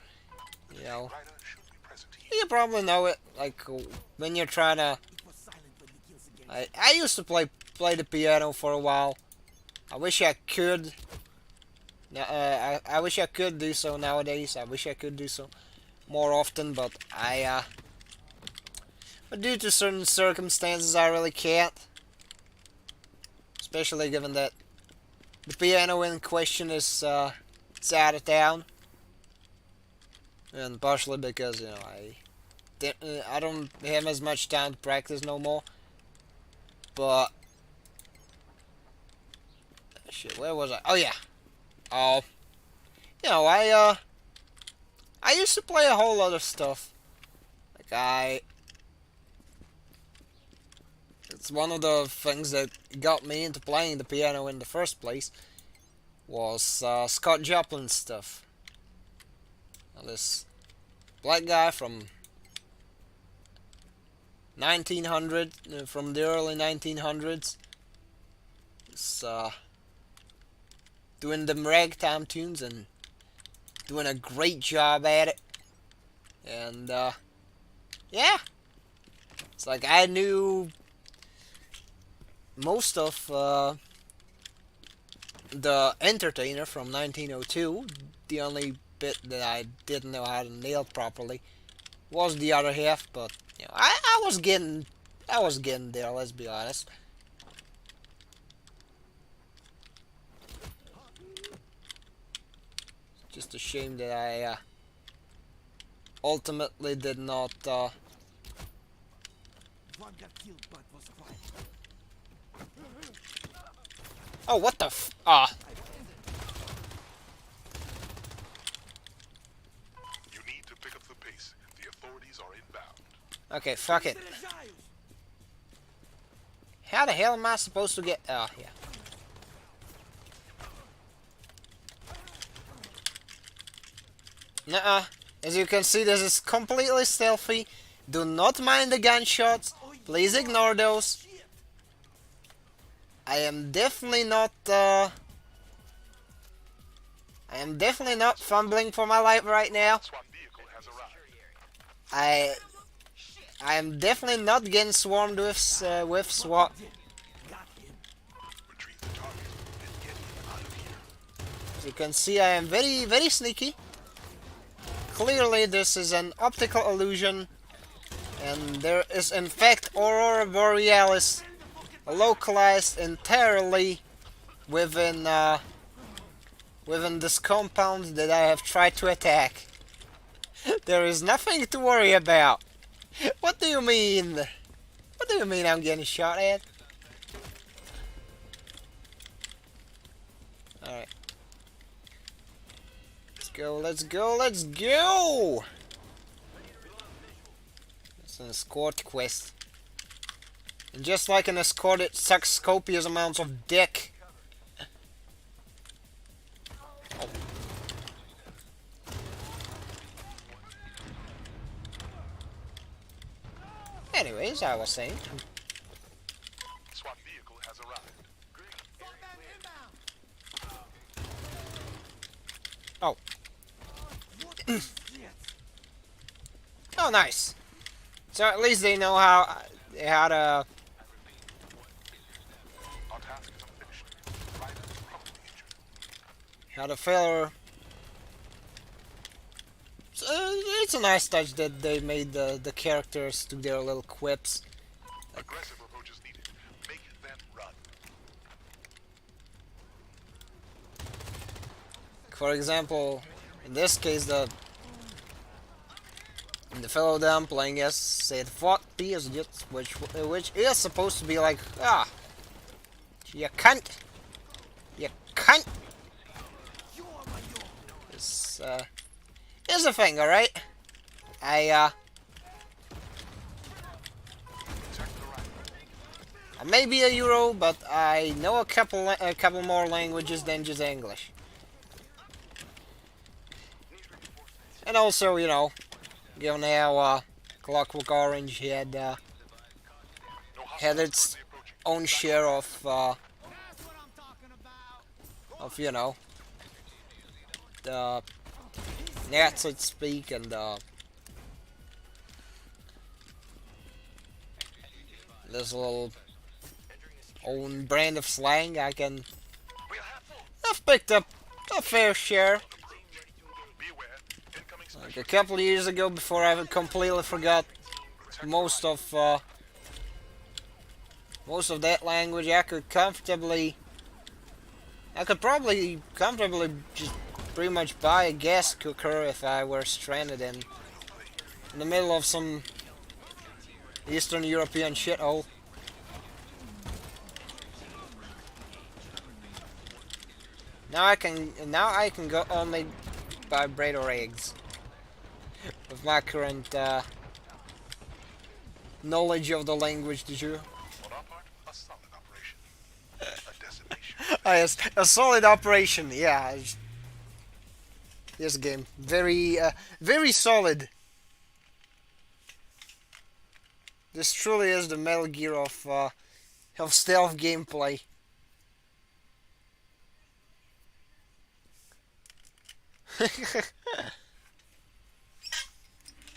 you probably know it, like, when you're trying to, I used to play the piano for a while. I wish I could, I wish I could do so nowadays. I wish I could do so more often, but but due to certain circumstances, I really can't. Especially given that the piano in question is it's out of town, and partially because I don't have as much time to practice no more. But shit, where was I? Oh yeah. I used to play a whole lot of stuff. It's one of the things that got me into playing the piano in the first place was Scott Joplin stuff. Now, this black guy from 1900, from the early 1900s, is doing them ragtime tunes and doing a great job at it. And yeah, it's like I knew most of the Entertainer from 1902. The only bit that I didn't know how to nail properly was the other half, but I was getting there, let's be honest. Just a shame that I ultimately did not oh, what the You need to pick up the pace. The authorities are inbound. okay, fuck it. How the hell am I supposed to get... Oh, yeah. Nuh-uh. As you can see, this is completely stealthy. Do not mind the gunshots. Please ignore those. I am definitely not fumbling for my life right now. SWAT vehicle has arrived. I am definitely not getting swarmed with SWAT. Retrieve the target and get him out of here. As you can see, I am very, very sneaky. Clearly, this is an optical illusion, and there is in fact Aurora Borealis localized entirely within this compound that I have tried to attack. There is nothing to worry about. What do you mean? What do you mean I'm getting shot at? Alright. Let's go, let's go, let's go! It's an escort quest. And just like an escort, it sucks copious amounts of dick. Oh. Anyways, I was saying. SWAT vehicle has arrived. Oh. Oh, nice. So at least they know how to Our task is unfinished. Ryder is probably injured. how to fail. So, it's a nice touch that they made the characters do their little quips. Aggressive approach is needed. For example, in this case, the fellow dumpling has said "fuck peas," which is supposed to be like, ah, you cunt, you cunt. Here's the thing, all right? I may be a Euro, but I know a couple more languages than just English. And also, you know, given how Clockwork Orange had its own share of you know, the nats, so to speak, and this little own brand of slang, I've picked up a fair share. Like a couple of years ago, before I completely forgot most of that language, I could probably comfortably just pretty much buy a gas cooker if I were stranded in the middle of some Eastern European shithole. Now I can go only buy bread or eggs with my current knowledge of the language du jour. On our part, a solid operation. A decimation. Ah, yes, a solid operation. Yeah, this game very solid. This truly is the Metal Gear of stealth gameplay.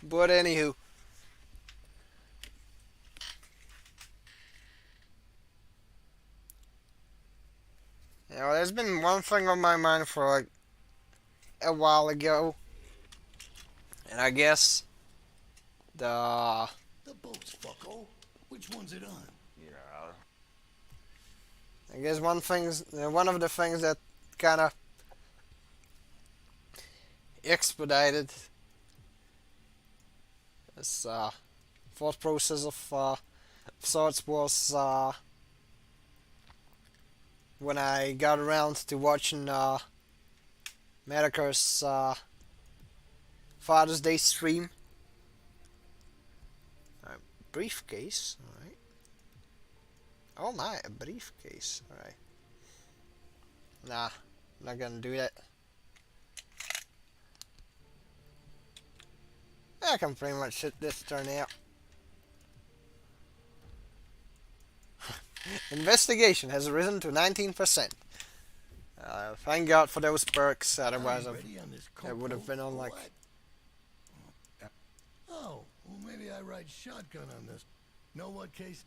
But anywho, you know, there's been one thing on my mind for like a while ago, and I guess the boat's fucko. Which one's it on? one of the things that kind of expedited this thought process of sorts was when I got around to watching Medicare's Father's Day stream. Briefcase, alright. Oh my, a briefcase, alright. Nah, I'm not gonna do that. I can pretty much sit this turn out. Investigation has risen to 19%. Thank God for those perks, otherwise I would have been on like... Oh, well maybe I ride shotgun on this. Know what case?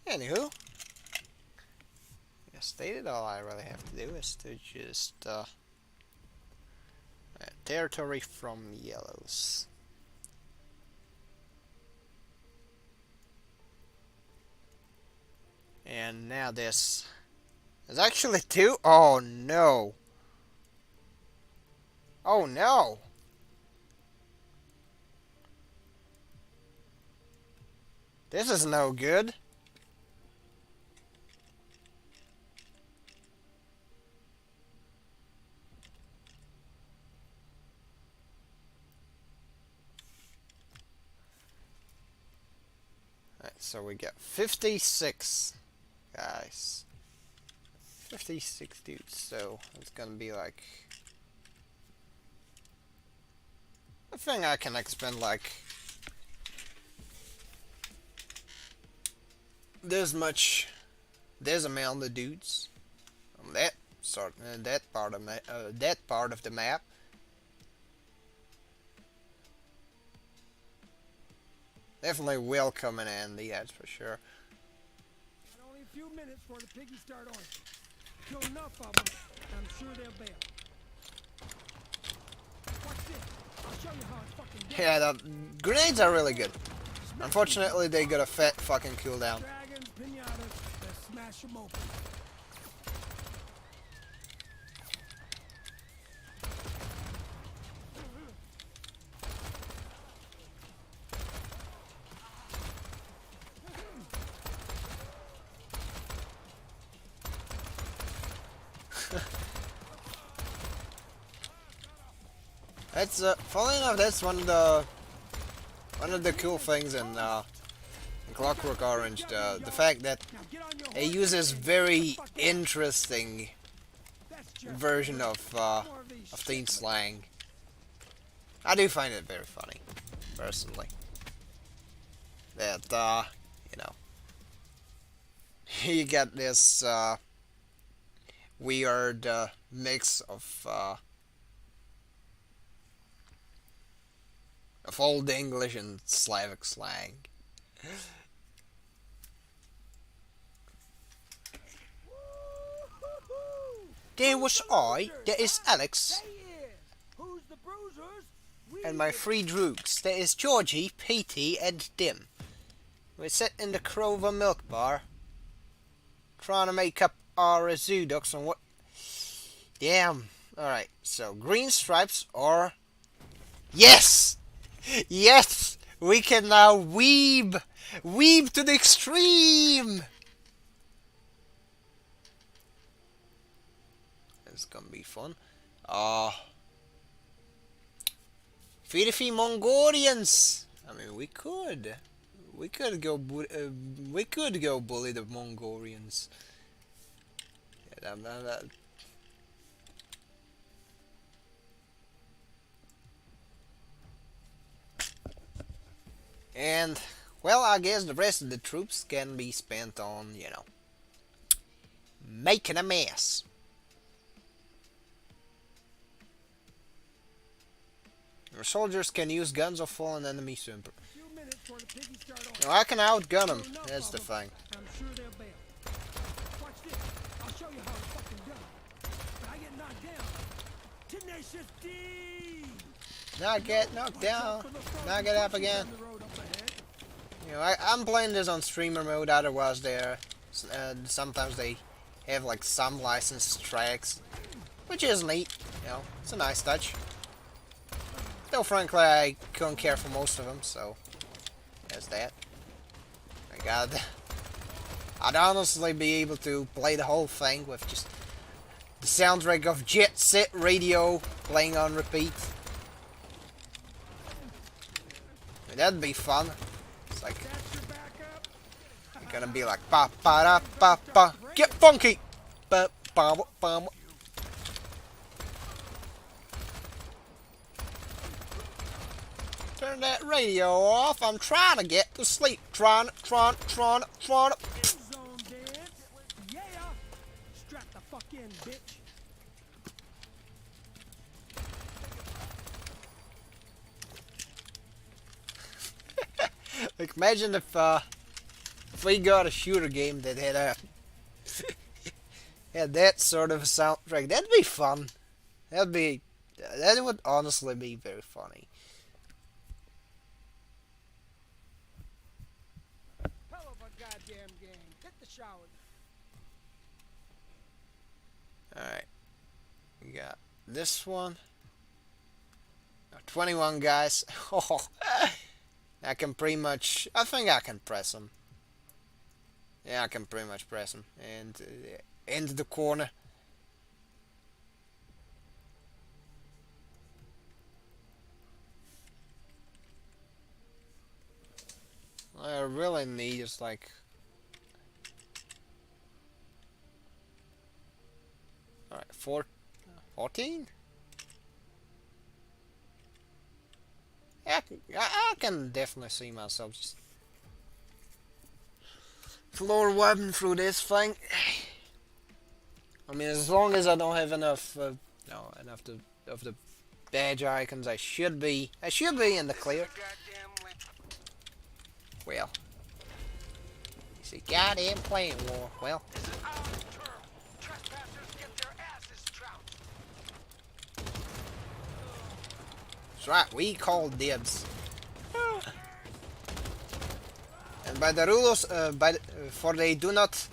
Anywho. I stated all I really have to do is to just... territory from yellows. And now this. There's actually two? Oh no. Oh no. This is no good. Alright, so we got 56 guys. 56 dudes, so it's gonna be like... I think I can expend like... this amount of dudes on that part of the map. Definitely will come in handy, that's for sure. Got only a few minutes before the piggies start on. Kill enough of them, and I'm sure they'll bail. Watch this. I'll show you how it's fucking done. Yeah, the grenades are really good. Unfortunately, they got a fat fucking cooldown. Dragons, pinatas, let's smash them open. That's funny enough, that's one of the cool things in Clockwork Orange. The fact that it uses very interesting version of teen slang. I do find it very funny, personally. That you know, you get this weird mix of Old English and Slavic slang. There was I, there is Alex, Who's the bruisers? We and my three droogs. There is Georgie, Petey, and Dim. We sit in the Crover Milk Bar, trying to make up our zoo ducks on what... Damn. Alright, so green stripes or... Yes! Yes! We can now weeb! Weeb to the extreme! It's gonna be fun. Filthy Mongolians! I mean, we could go bully the Mongolians. Yeah, and, well, I guess the rest of the troops can be spent on, you know, making a mess. Our soldiers can use guns of fallen enemies to improve. Now, I can outgun them, that's the thing. I'm sure they'll bail. Watch this. I'll show you how it's fucking done. When I get knocked down, Tenacious D! Now get knocked down, now get up again. You know, I'm playing this on streamer mode, otherwise sometimes they have like some licensed tracks, which is neat, you know, it's a nice touch. Though frankly I couldn't care for most of them, so there's that. My god. I'd honestly be able to play the whole thing with just the soundtrack of Jet Set Radio playing on repeat. I mean, that'd be fun. It's like you're gonna be like ba ba da ba ba, get funky, ba ba ba. Turn that radio off. I'm trying to get to sleep. Trying. Zone dance. Yeah. Strap the fuck in, bitch. Like, imagine if we got a shooter game that had a had that sort of soundtrack. That'd be fun. That would honestly be very funny. Hell of a goddamn game. Hit the shower. Alright. We got this one. 21 guys. Oh, I can pretty much... I think I can press them. Yeah, I can pretty much press them. And into the corner. What I really need is like... Alright, 14? Yeah, I can definitely see myself just floor wiping through this thing. I mean, as long as I don't have enough, of the badge icons, I should be in the clear. Well, it's a goddamn playing war. Well, that's right. We call dibs. And by the rules, for they do not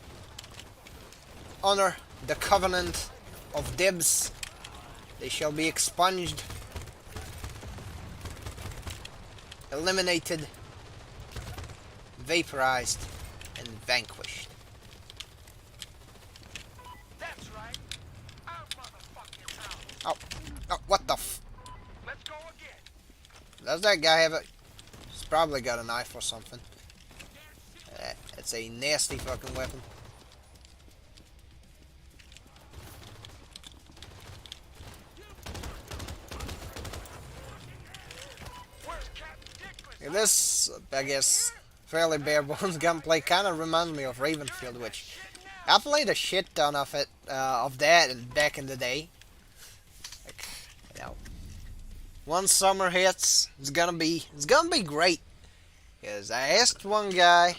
honor the covenant of dibs, they shall be expunged, eliminated, vaporized, and vanquished. That's right. Our motherfucking house. Oh, what the f... Let's go Does that guy have a... He's probably got a knife or something. It's a nasty fucking weapon. This, I guess, fairly bare bones gunplay kind of reminds me of Ravenfield, which I played a shit ton of it, of that back in the day. Like, you know, once summer hits, it's gonna be great. Cause I asked one guy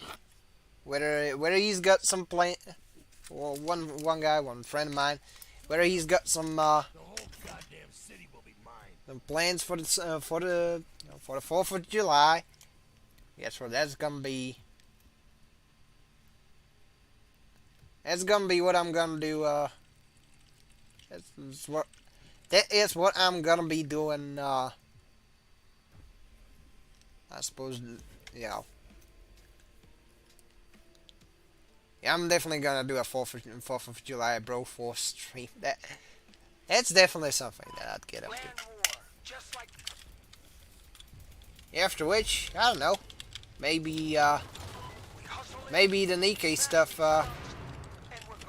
whether he's got some plan, well, one friend of mine, whether he's got some The whole goddamn city will be mine. some plans for the 4th of July. Guess what? That's gonna be what I'm gonna do. That is what I'm gonna be doing. I suppose, you know. Yeah, I'm definitely gonna do a 4th of July Bro Force stream. That's definitely something that I'd get up to. Land war, just like After which, I don't know, maybe the Nikkei stuff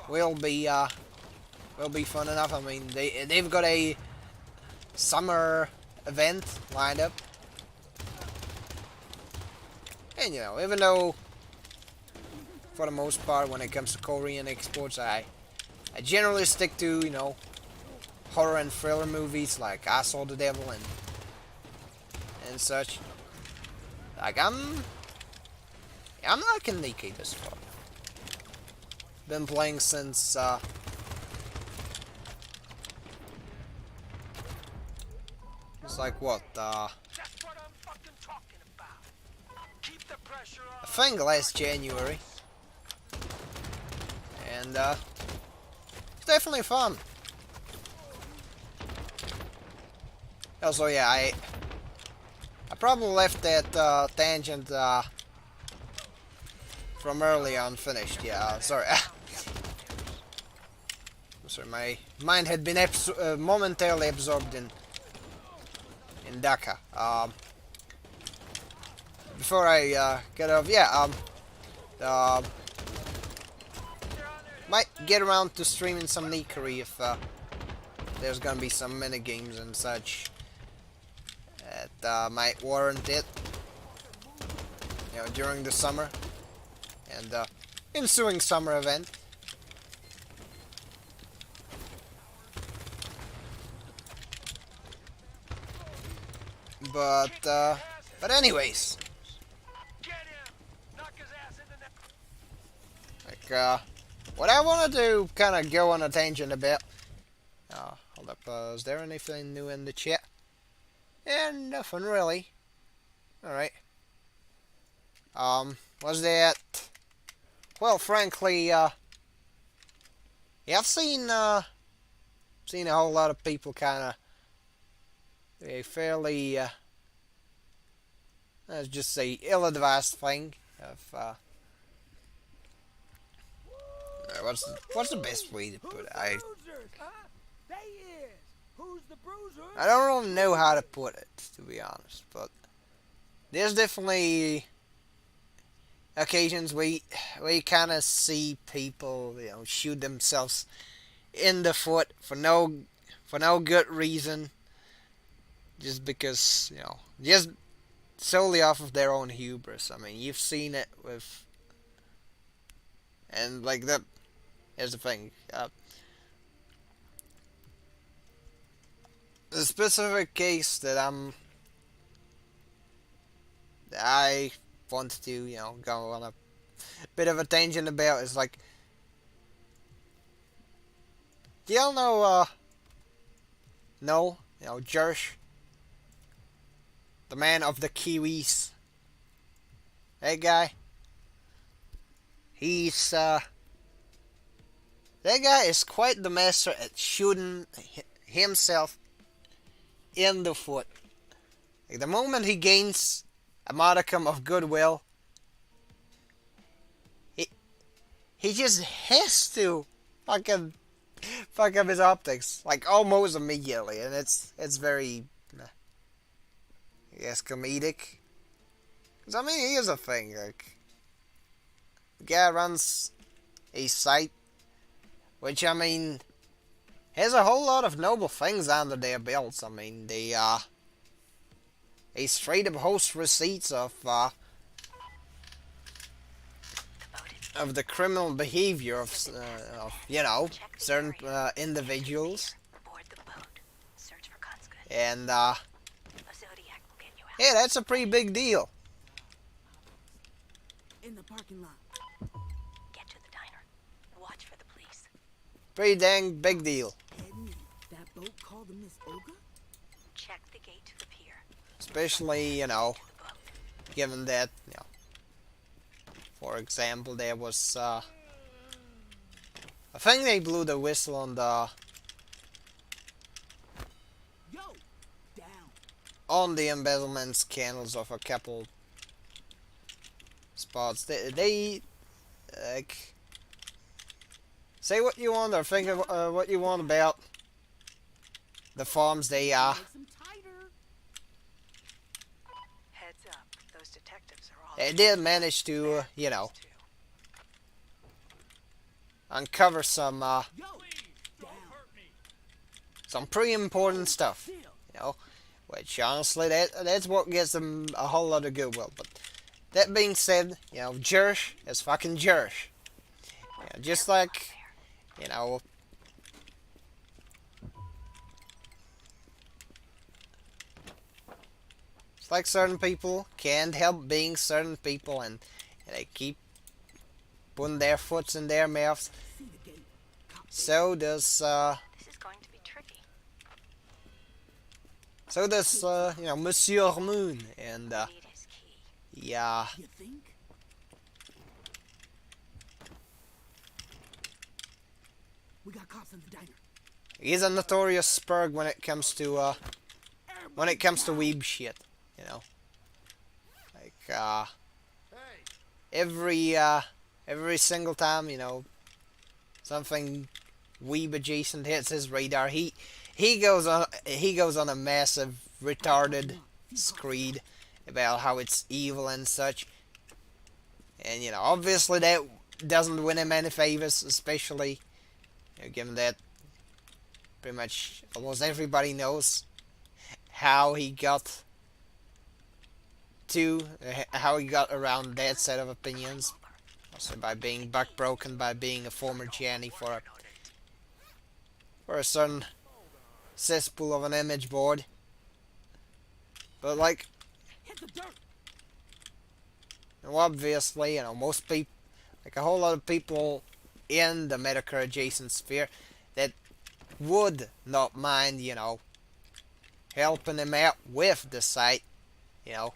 will be fun enough. I mean, they've got a summer event lined up, and you know, even though for the most part when it comes to Korean exports, I generally stick to, you know, horror and thriller movies like I Saw the Devil and such. Like, I'm liking Nikkei this far. Been playing since it's like what, that's what I'm fucking talking about. Keep the pressure on. I think last January. And it's definitely fun. Also, yeah, I probably left that tangent from earlier unfinished. Yeah, sorry. Sorry, my mind had been momentarily absorbed in Dhaka. Before I get off, yeah, might get around to streaming some Nikari if there's gonna be some mini games and such that might warrant it, you know, during the summer and ensuing summer event. But anyways, Get him. Knock his ass in the neck. like what I want to do, kind of go on a tangent a bit. Hold up, is there anything new in the chat? And nothing really. Alright. Was that... Well, frankly, yeah, I've seen a whole lot of people kind of a fairly, let's just say, ill-advised thing of, what's the best way to put it? Bruisers, huh? They is. Who's the bruisers? I don't really know how to put it, to be honest, but there's definitely occasions where you kind of see people, you know, shoot themselves in the foot for no good reason, just because, you know, just solely off of their own hubris. I mean, you've seen it with, and like that. Here's the thing. The specific case that I want to, you know, go on a bit of a tangent about is like, do y'all know, you know, Jersh, the man of the Kiwis, that guy? He's, that guy is quite the master at shooting himself in the foot. Like, the moment he gains a modicum of goodwill, he just has to fucking fuck up his optics, like almost immediately, and it's very I guess, comedic. 'Cause, I mean, here's the thing, like, the guy runs a site, which, I mean, has a whole lot of noble things under their belts. I mean, they straight up host receipts of the criminal behavior of you know, certain individuals, Board the boat. Search for conscripts. and A Zodiac will get you out. yeah, that's a pretty big deal. In the parking lot. Get to the diner. Watch for the police. Pretty dang big deal. Heading in. That boat called the Miss Olga? Check the gate to the pier. Especially, you know, The boat. given that, you know, for example, there was, I think they blew the whistle on Yo! Down. the embezzlement scandals of a couple spots. They like, say what you want or think of, what you want about the farms they Makes 'em tighter. Heads up. Those detectives are all. they did manage to, you know, uncover some Yo! Down. some pretty important stuff, Chill. you know, which honestly that's what gives them a whole lot of goodwill. But that being said, you know, Jersh is fucking Jersh. You know, just like, you know, it's like certain people can't help being certain people, and they keep putting their foots in their mouths. See the gate. Cop So does This is going to be tricky. you know, Monsieur Moon, and Need his key. yeah, You think? We got cops in the diner. he's a notorious spurg when it comes to weeb shit, you know. Like every single time, you know, something weeb adjacent hits his radar, he goes on a massive retarded screed about how it's evil and such. And you know, obviously that doesn't win him any favors, especially, you know, given that pretty much almost everybody knows how he got around that set of opinions. Also by being buck-broken, by being a former Janny for a certain cesspool of an image board. But like, Hit the dirt. well, obviously, you know, most people, like a whole lot of people in the Medicare adjacent sphere that would not mind, you know, helping him out with the site, you know,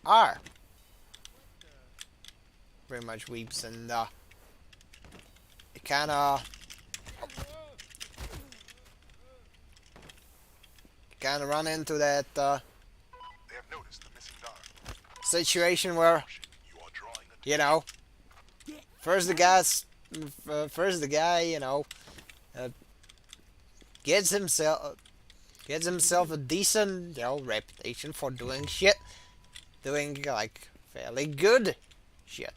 are pretty much weeps, and it kind of run into that They have noticed the missing guard. situation where, You are drawing a you know, first the guy, you know, gets himself a decent, you know, reputation for doing like fairly good shit,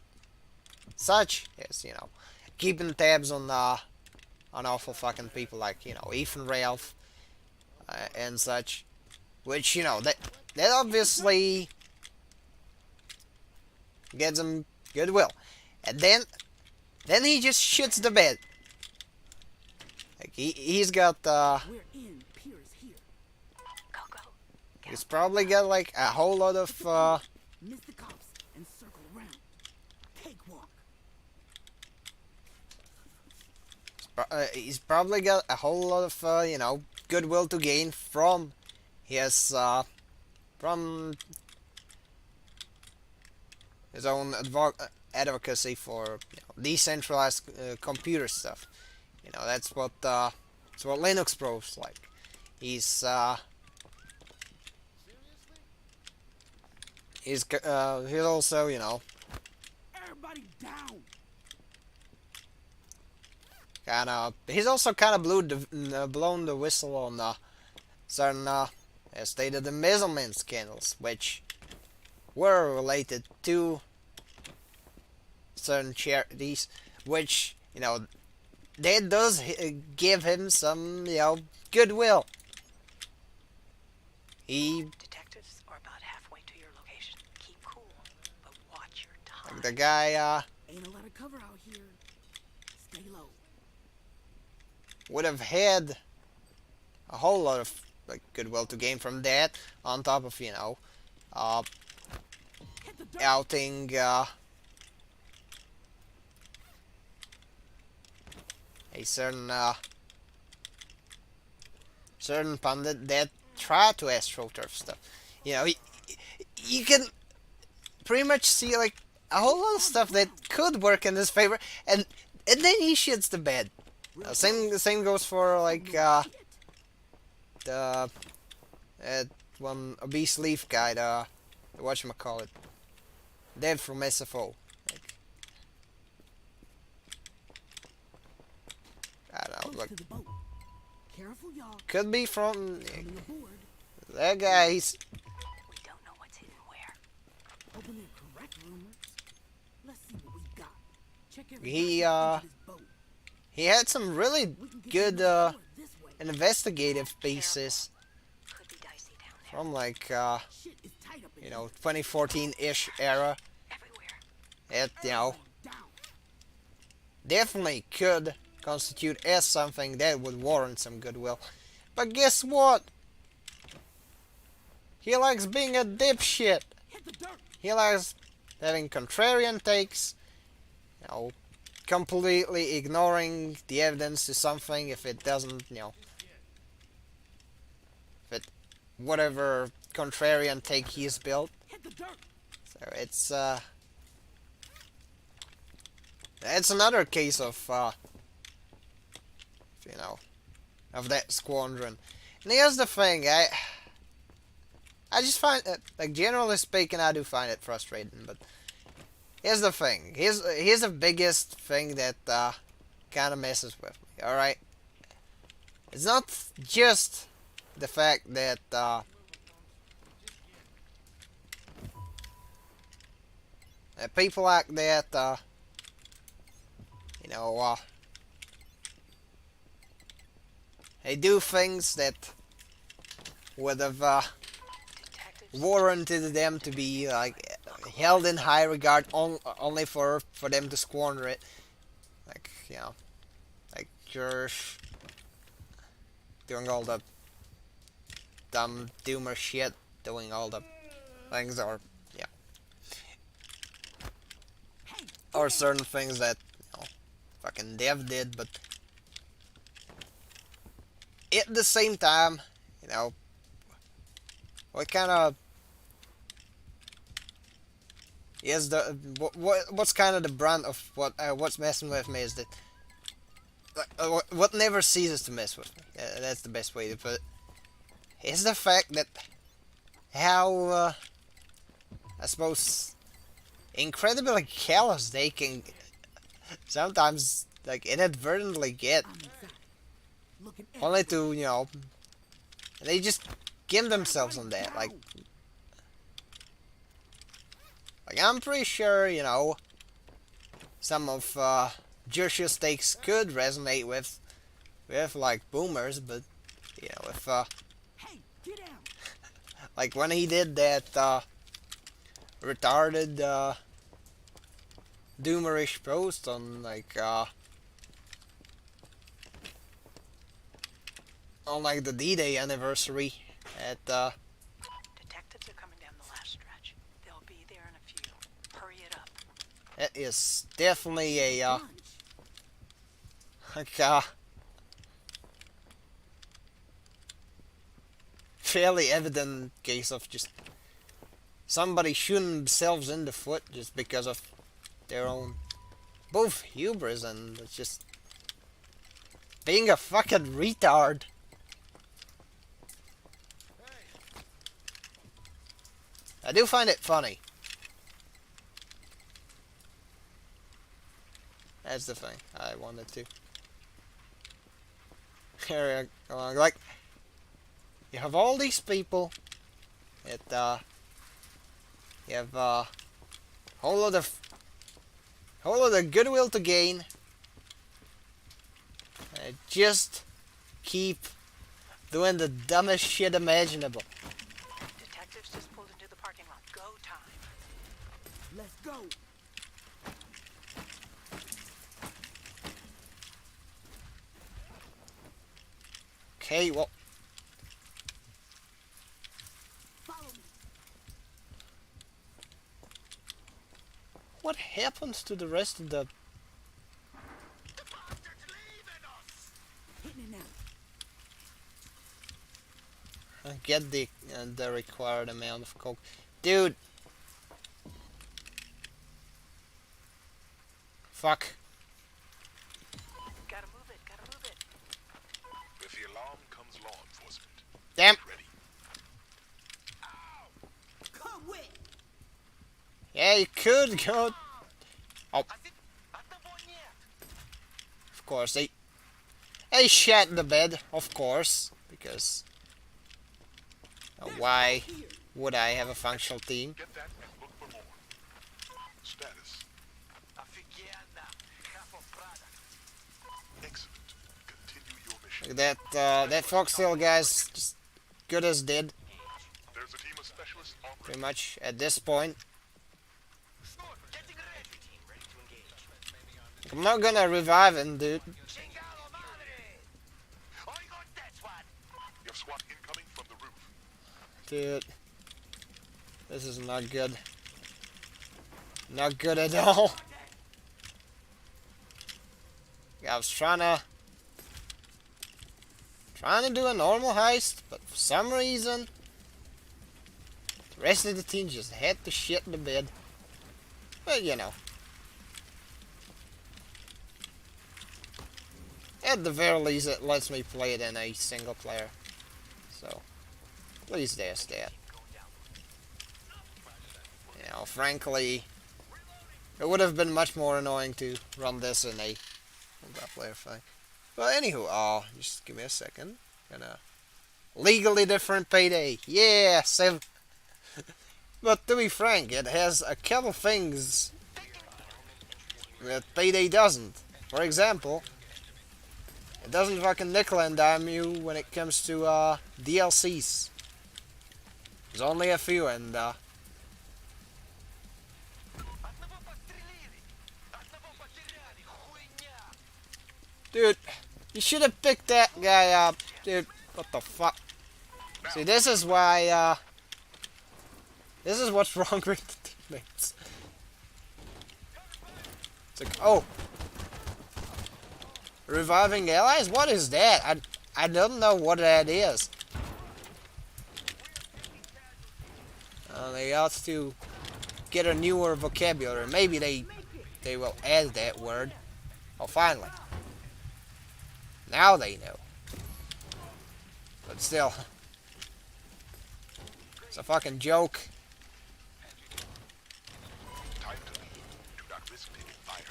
such as, you know, keeping tabs on awful fucking people like, you know, Ethan Ralph and such, which, you know, that obviously gets him goodwill, and then he just shits the bed. Like he's got We're in. Pier's here. Go, go. he's probably got like a whole lot of Miss the cops and circle around. Cakewalk. he's probably got a whole lot of you know, goodwill to gain from his from his own advocacy for, you know, decentralized computer stuff. You know, that's what Linux Pro's like. He's also, you know, Everybody down. he's also kind of blown the whistle on certain as stated the Measurement scandals, which were related to certain charities, which, that does give him some, goodwill. Detectives are about halfway to your location. Keep cool, but watch your time. The guy, Ain't a lot of cover out here. Stay low. would have had a whole lot of goodwill to gain from that, on top of Hit the dirt. outing a certain pundit that tried to astroturf stuff. You can pretty much see a whole lot of stuff that could work in his favor, and then he shits the bed. Same goes for the one obese leaf guy, the whatchamacallit, Dev from SFO. I don't know, Close to the boat. Careful, y'all. could be from Coming aboard. that guy. He's We don't know what's hidden where. Hoping they're correct rumors. Let's see what we got. Check every He, aspect of this boat. he had some really We can get good to the shore this way. investigative pieces Could be dicey down there. from Shit is tight up in here. 2014-ish era. Everywhere. It Down. definitely could constitute as something that would warrant some goodwill. But guess what? He likes being a dipshit. Hit the dirt. He likes having contrarian takes, completely ignoring the evidence to something if it doesn't, if it, whatever contrarian take he's built. Hit the dirt. So it's another case of, of that squadron. And here's the thing, I just find, generally speaking, I do find it frustrating, but here's the thing. Here's the biggest thing that kind of messes with me, alright? It's not just the fact that people like that, they do things that would have Detectives. warranted them to be held in high regard only for them to squander it. You're doing all the dumb doomer shit, doing all the things, or or certain things that fucking Dev did, but at the same time, what kind of is the what's kind of the brunt of what's messing with me is that what never ceases to mess with me. That's the best way to put it. Is the fact that how I suppose incredibly callous they can sometimes inadvertently get, I'm inside. Looking at only to they just give themselves on that. I'm pretty sure some of Joshua's takes could resonate with boomers, but if Hey, get down. when he did that retarded doomerish post on the D-Day anniversary at Detectives are coming down the last stretch. They'll be there in a few. Hurry it up. it is definitely a Lunch. fairly evident case of just somebody shooting themselves in the foot just because of their own both hubris and just being a fucking retard. I do find it funny. That's the thing I wanted to carry along. You have all these people. You have whole lot of goodwill to gain. Just keep doing the dumbest shit imaginable. Detectives just pulled into the parking lot. Go time. Let's go. Okay, well, Follow me. what happens to the rest of the... Hitting it now. Get the required amount of coke. Dude! Fuck. Gotta move it. Gotta move it. With the alarm comes law enforcement. Damn! Ready. Come with. Yeah, you could go... Oh. Of course, they shat the bed, of course, because... why would I have a functional team? Get that and look for more. Status. Excellent. Continue your mission. That foxtail guy's just good as dead, There's a team of specialists en route. pretty much, at this point. I'm not gonna revive him, dude. You have SWAT incoming from the roof. Dude. This is not good. Not good at all. I was trying to do a normal heist, but for some reason the rest of the team just had to shit in the bed. But you know, at the very least it lets me play it in a single player. So at least there's that. You know, frankly, it would have been much more annoying to run this in a multiplayer thing. But anywho, just give me a second. Gonna legally different Payday. Yeah, save. But to be frank, it has a couple things that Payday doesn't. For example, it doesn't fucking nickel and dime you when it comes to DLCs. There's only a few, and dude, you should have picked that guy up, dude. What the fuck? See, this is why, this is what's wrong with the teammates. It's like, oh, reviving allies? What is that? I don't know what that is. They ought to get a newer vocabulary. Maybe they will add that word. Oh, finally. Now they know. But still, it's a fucking joke. Time to leave. Do not risk taking fire.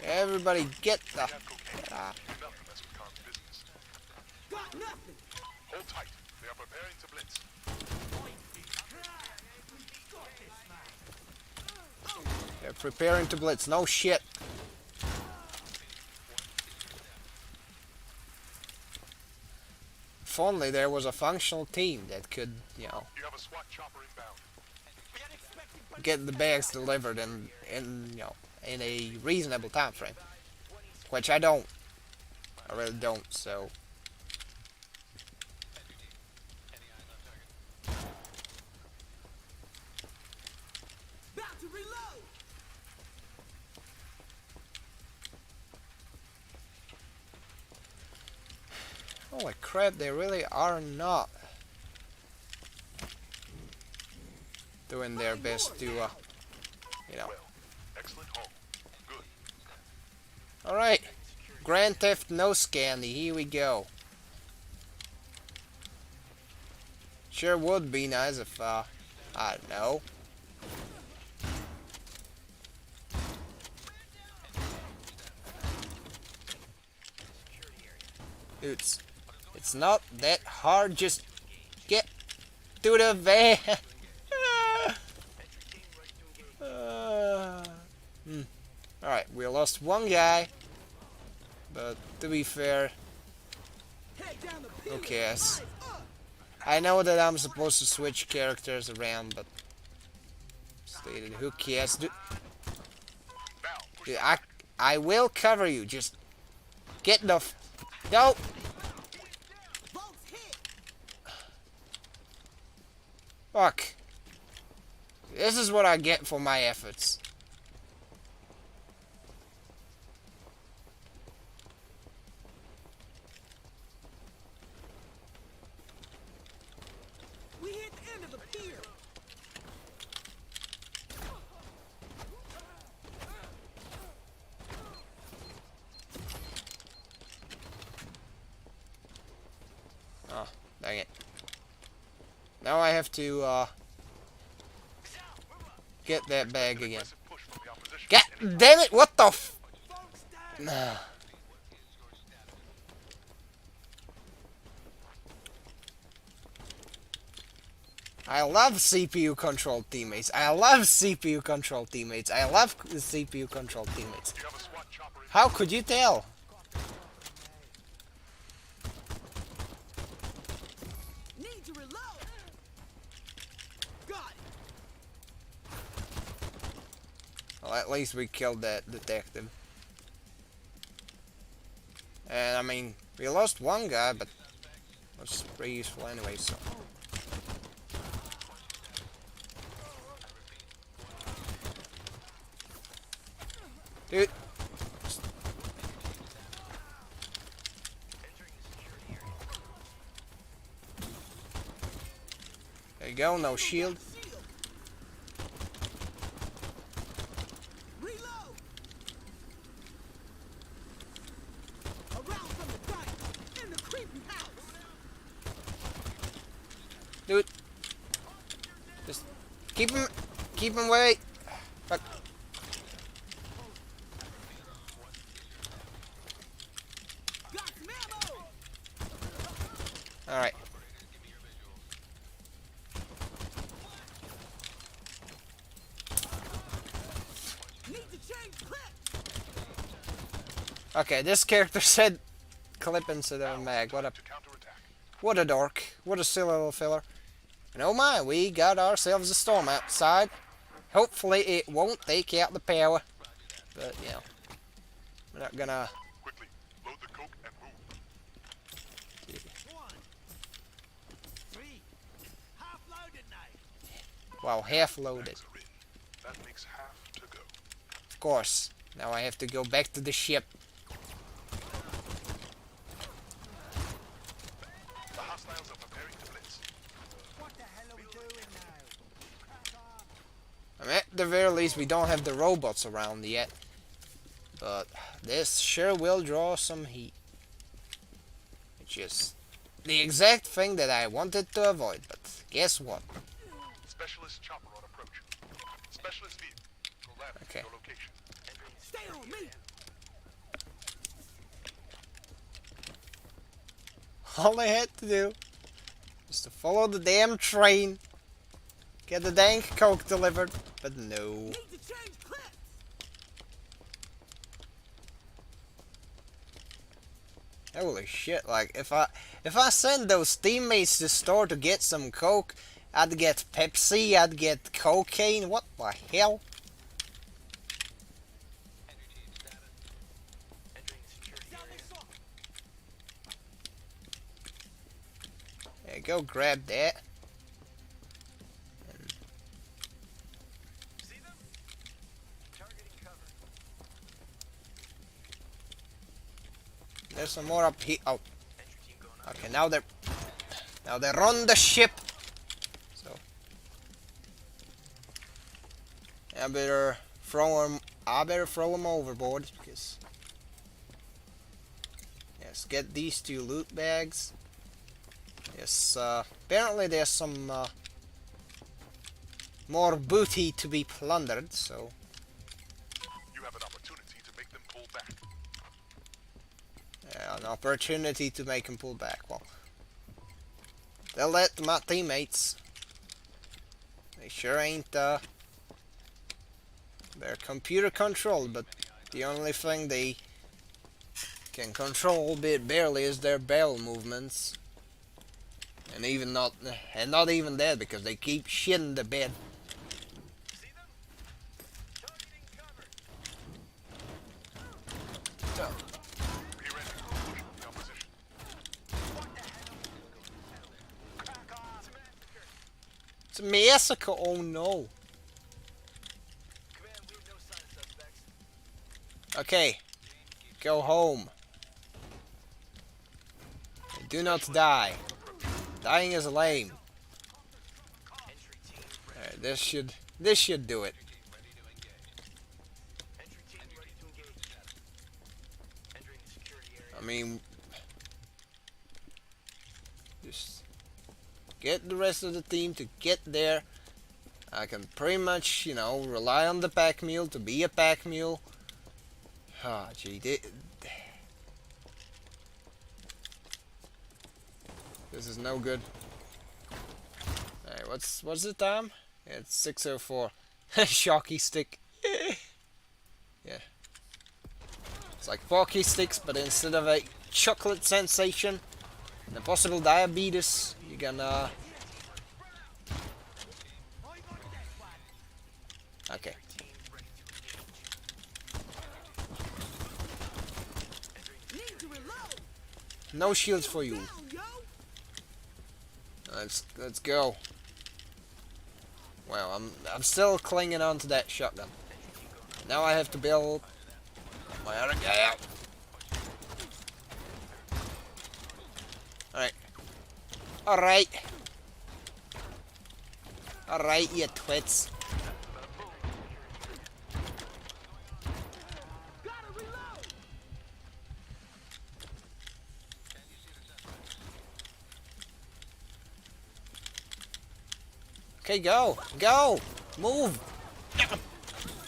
Everybody get the... Have cocaine. Enough to mess with Khan's business. Got nothing. Hold tight. They are preparing to blitz. They're preparing to blitz. No shit. If only there was a functional team that could, you know, You have a SWAT chopper inbound. get the bags delivered in you know, in a reasonable time frame. Which I don't. I really don't, so... About to reload. Holy crap, they really are not doing their best to, you know. Well, excellent home. Good. Alright, Grand Theft No Scandy, here we go. Sure would be nice if, I don't know. Dude, it's not that hard, just Get to the van. Alright, we lost one guy. But to be fair, who cares? I know that I'm supposed to switch characters around, but stated, who cares? Dude, I will cover you. Just get the no. Fuck. This is what I get for my efforts. We hit the end of the pier. Oh, dang it. Now I have to get that bag again. God damn it, what the f... Nah. I love CPU controlled teammates. I love CPU controlled teammates. I love CPU controlled teammates. How could you tell? Need to reload. Got it. Well, at least we killed that detective. And I mean, we lost one guy, but it was pretty useful anyway, so. Dude. There you go, no shield. Reload. Around from the right. In the creepy house. Dude. Just keep him away. Fuck. Got some ammo. Alright. Need to change clip. Okay, this character said clip instead of a mag. What a dork. What a silly little filler. And oh my, we got ourselves a storm outside. Hopefully it won't take out the power. But, you know, we're not gonna... Quickly, load the coke and move. 1, 3, half loaded now. Wow, half loaded. Bags are in. That makes half to go. Of course. Now I have to go back to the ship. The hostiles are preparing to blitz. What the hell are we doing now? Crack on. I mean, at the very least, we don't have the robots around yet. But this sure will draw some heat. Which is the exact thing that I wanted to avoid. But guess what? Specialist chopper on approach. Specialist vehicle. Go left to Okay. your location. Stay on me. All I had to do was to follow the damn train. Get the dang coke delivered. But no. Need to change clips. Holy shit, like if I send those teammates to the store to get some coke, I'd get Pepsi, I'd get cocaine, what the hell? Yeah, go grab that. And there's some more up here. Oh. Okay, now they're on the ship. So I better throw them overboard because yes, get these 2 loot bags. Yes, apparently there's some more booty to be plundered, so You have an opportunity to make them pull back. an opportunity to make them pull back. Well, Tell that to my teammates. They sure ain't, they're computer controlled, but the only thing they can control, bit barely, is their bowel movements. And not even that, because they keep shitting the bed. So, Be ready for a push from the opposition. it's a massacre, oh no. Okay, go home. Do not die. Dying is lame. Alright, this should do it. I mean, just get the rest of the team to get there. I can pretty much, rely on the pack mule to be a pack mule. Ah, gee, this is no good. Alright, what's the time? It's 6:04. Shocky stick. Yeah. It's like Pocky sticks, but instead of a chocolate sensation and a possible diabetes, you're gonna... Okay. No shields for you. Let's go. Well, I'm still clinging on to that shotgun. Now I have to build my other guy up. Alright. Alright. Alright, you twits. Okay, go! Go! Move!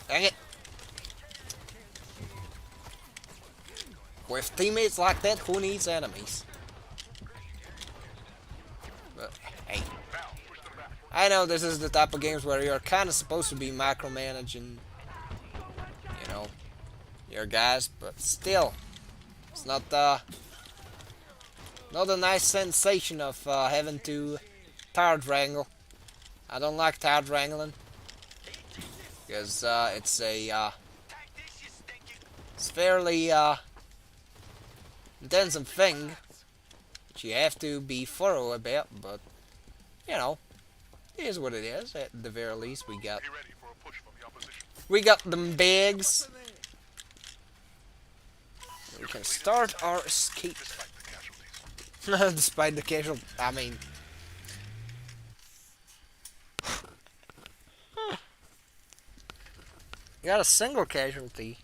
Dang it! With teammates like that, who needs enemies? But, hey. I know this is the type of games where you're kind of supposed to be micromanaging, your guys, but still, it's not a nice sensation of having to tard wrangle. I don't like tard wrangling because it's fairly intensive thing that you have to be thorough about, but it is what it is. At the very least, we got Be ready for a push from the opposition. them bags. We can start our escape. Despite the casualties. Despite the casual, I mean. You got a single casualty.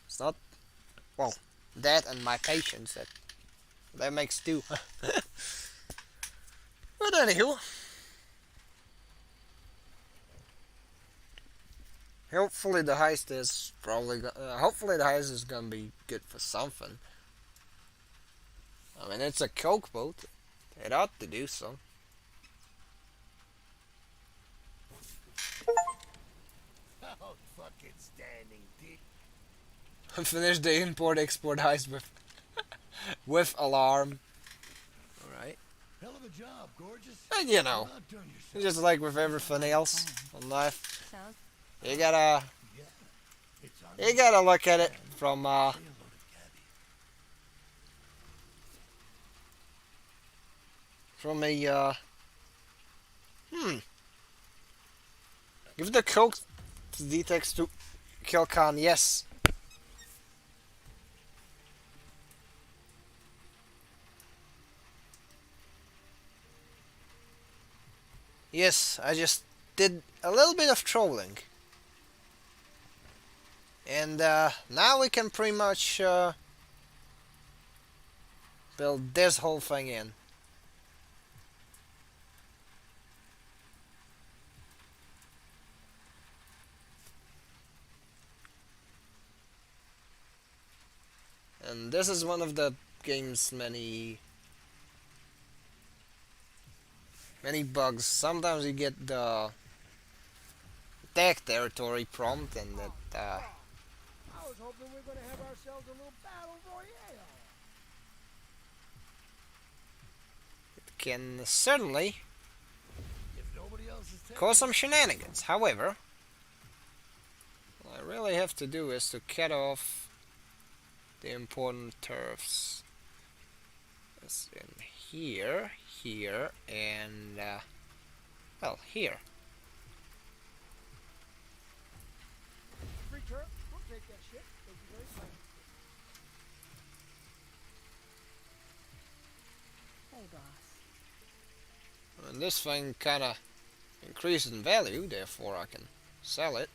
It's not, well, that and my patience. That makes two. But anywho, hopefully the heist is gonna be good for something. I mean, it's a coke boat. It ought to do so. Oh, fucking standing dick. Finish the import-export heist with alarm. Alright. Hell of a job, gorgeous. And Well done yourself. just like with everything else in life, Sounds you gotta It's on look at it from Gabby. a give the coke to D-Tex to kill Khan, yes. Yes, I just did a little bit of trolling. And now we can pretty much build this whole thing in. And this is one of the game's many many bugs. Sometimes you get the attack territory prompt, and that I was hoping we were gonna have ourselves a little battle royale. can certainly If nobody else is taking cause some shenanigans. However, what I really have to do is to cut off the important turfs. It's in here, here, and well, here. Free turf, we'll take that shit. Thank you very much. Hey, boss. And this thing kinda increases in value, therefore I can sell it.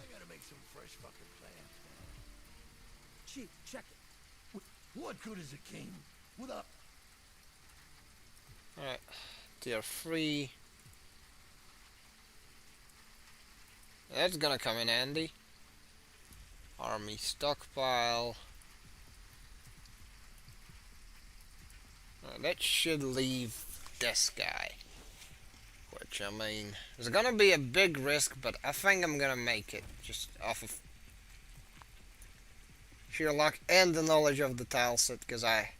I gotta make some fresh fucking plans, man. Chief, check it. What good is a king without... Alright, tier 3. That's gonna come in handy. Army stockpile. That should leave this guy. Which, I mean, it's gonna be a big risk, but I think I'm gonna make it. Just off of sheer luck and the knowledge of the tile set, because I've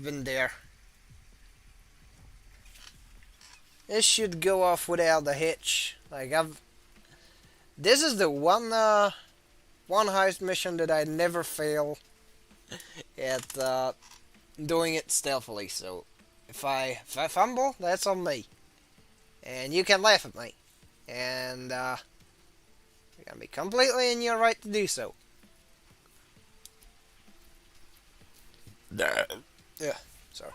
been there. This should go off without a hitch. Like, this is the one heist mission that I never fail at doing it stealthily. So if I fumble, that's on me, and you can laugh at me, and you're gonna be completely in your right to do so. Yeah, sorry.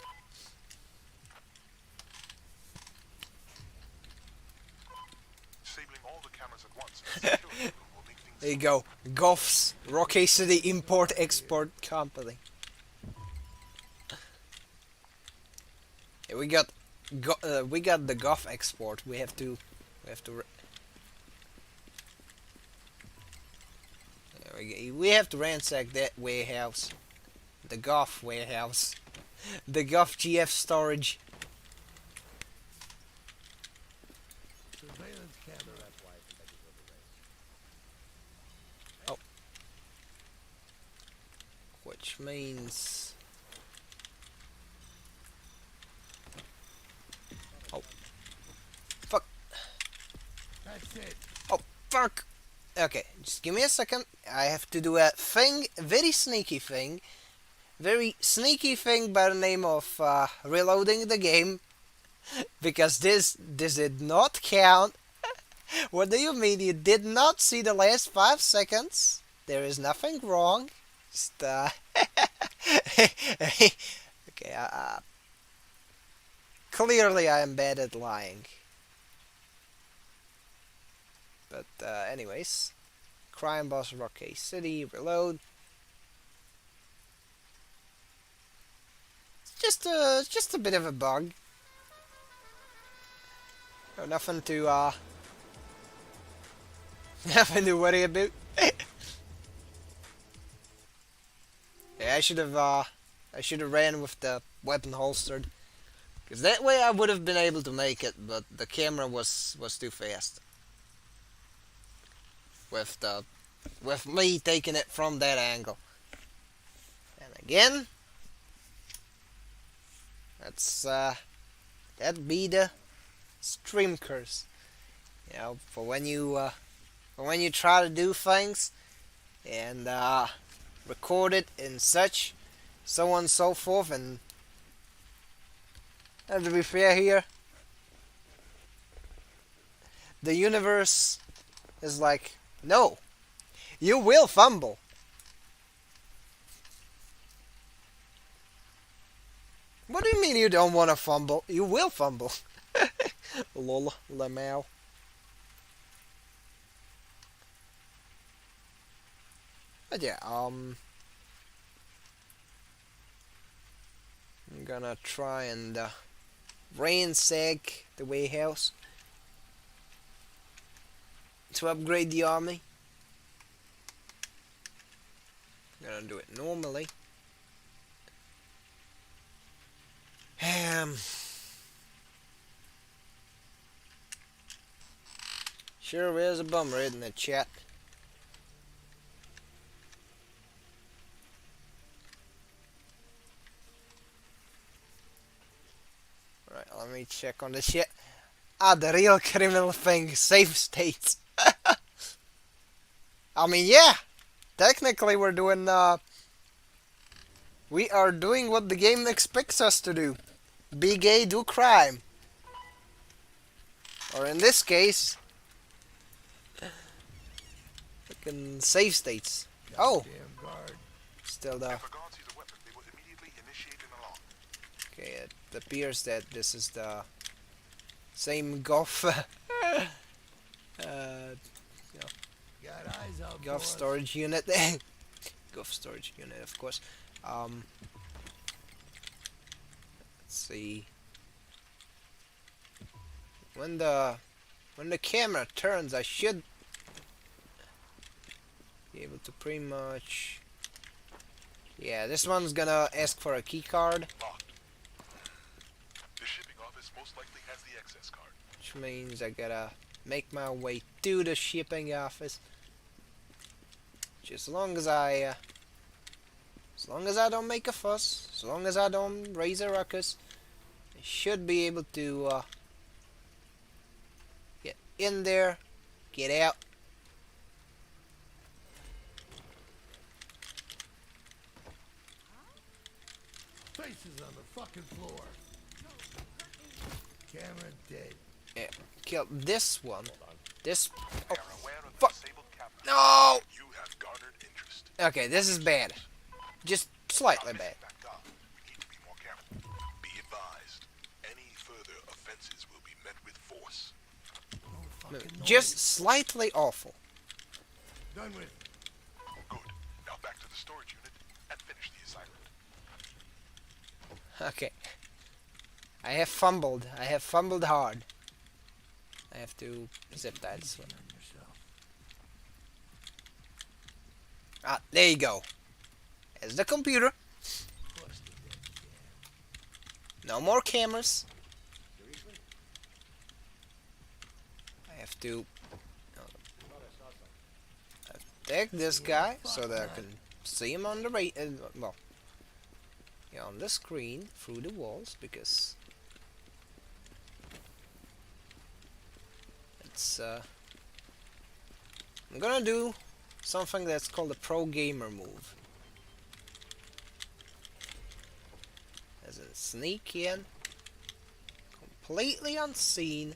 Disabling all the cameras at once and securing them will make things There you go, Goff's Rocky City Import Export Company. Yeah, we got the Goff export. We have to. We have to ransack that warehouse, the Goff warehouse, the Goff GF storage. Surveillance camera. Oh, which means. Oh, fuck. That's it. Oh, fuck. Okay, just give me a second. I have to do a thing, very sneaky thing by the name of reloading the game, because this did not count. What do you mean you did not see the last 5 seconds? There is nothing wrong. Just okay. Clearly I am bad at lying. But anyways, crime boss Rocky City, reload. It's just a bit of a bug. No, nothing to nothing to worry about. Yeah, I should have ran with the weapon holstered, because that way I would have been able to make it, but the camera was too fast. With me taking it from that angle. And again, that'd be the stream curse. You know, for when you try to do things and record it and such, so on and so forth, and to be fair here, the universe is like, no, you will fumble. What do you mean you don't want to fumble? You will fumble. Lol, lamau. But yeah, I'm gonna try and ransack the warehouse to upgrade the army. I'm gonna do it normally. Sure is a bummer, isn't it, chat? Right, let me check on the shit. Ah, the real criminal thing, save states. I mean, yeah, technically we are doing what the game expects us to do. Be gay, do crime. Or in this case, fucking save states. Oh, Damn guard. still the... If the guards see the weapon, they will immediately initiate an alarm. Okay, it appears that this is the same golf, Got eyes out golf for us. storage unit. Golf storage unit, of course. Let's see. When the camera turns, I should be able to pretty much. Yeah, this one's gonna ask for a key card, Locked. The shipping office most likely has the access card. which means I gotta make my way to the shipping office. Just as long as I don't make a fuss, as long as I don't raise a ruckus, I should be able to get in there, get out. Faces on the fucking floor. Camera dead. Yeah, kill this one. This. They are aware of the Fuck. disabled camera. No. You have garnered interest. Okay, this is bad. Just slightly Our bad. mission backed up. We need to be more careful. Be advised, any further offenses will be met with force. No fucking noise. Just slightly awful. Done with. Good. Now back to the storage unit and finish the assignment. Okay. I have fumbled. I have fumbled hard. I have to zip that. So. On yourself. Ah, there you go. There's the computer. Busted that jam. No more cameras. I have to take this guy so that I can see him on the on the screen through the walls, because it's I'm gonna do something that's called a pro gamer move. As in sneak in completely unseen.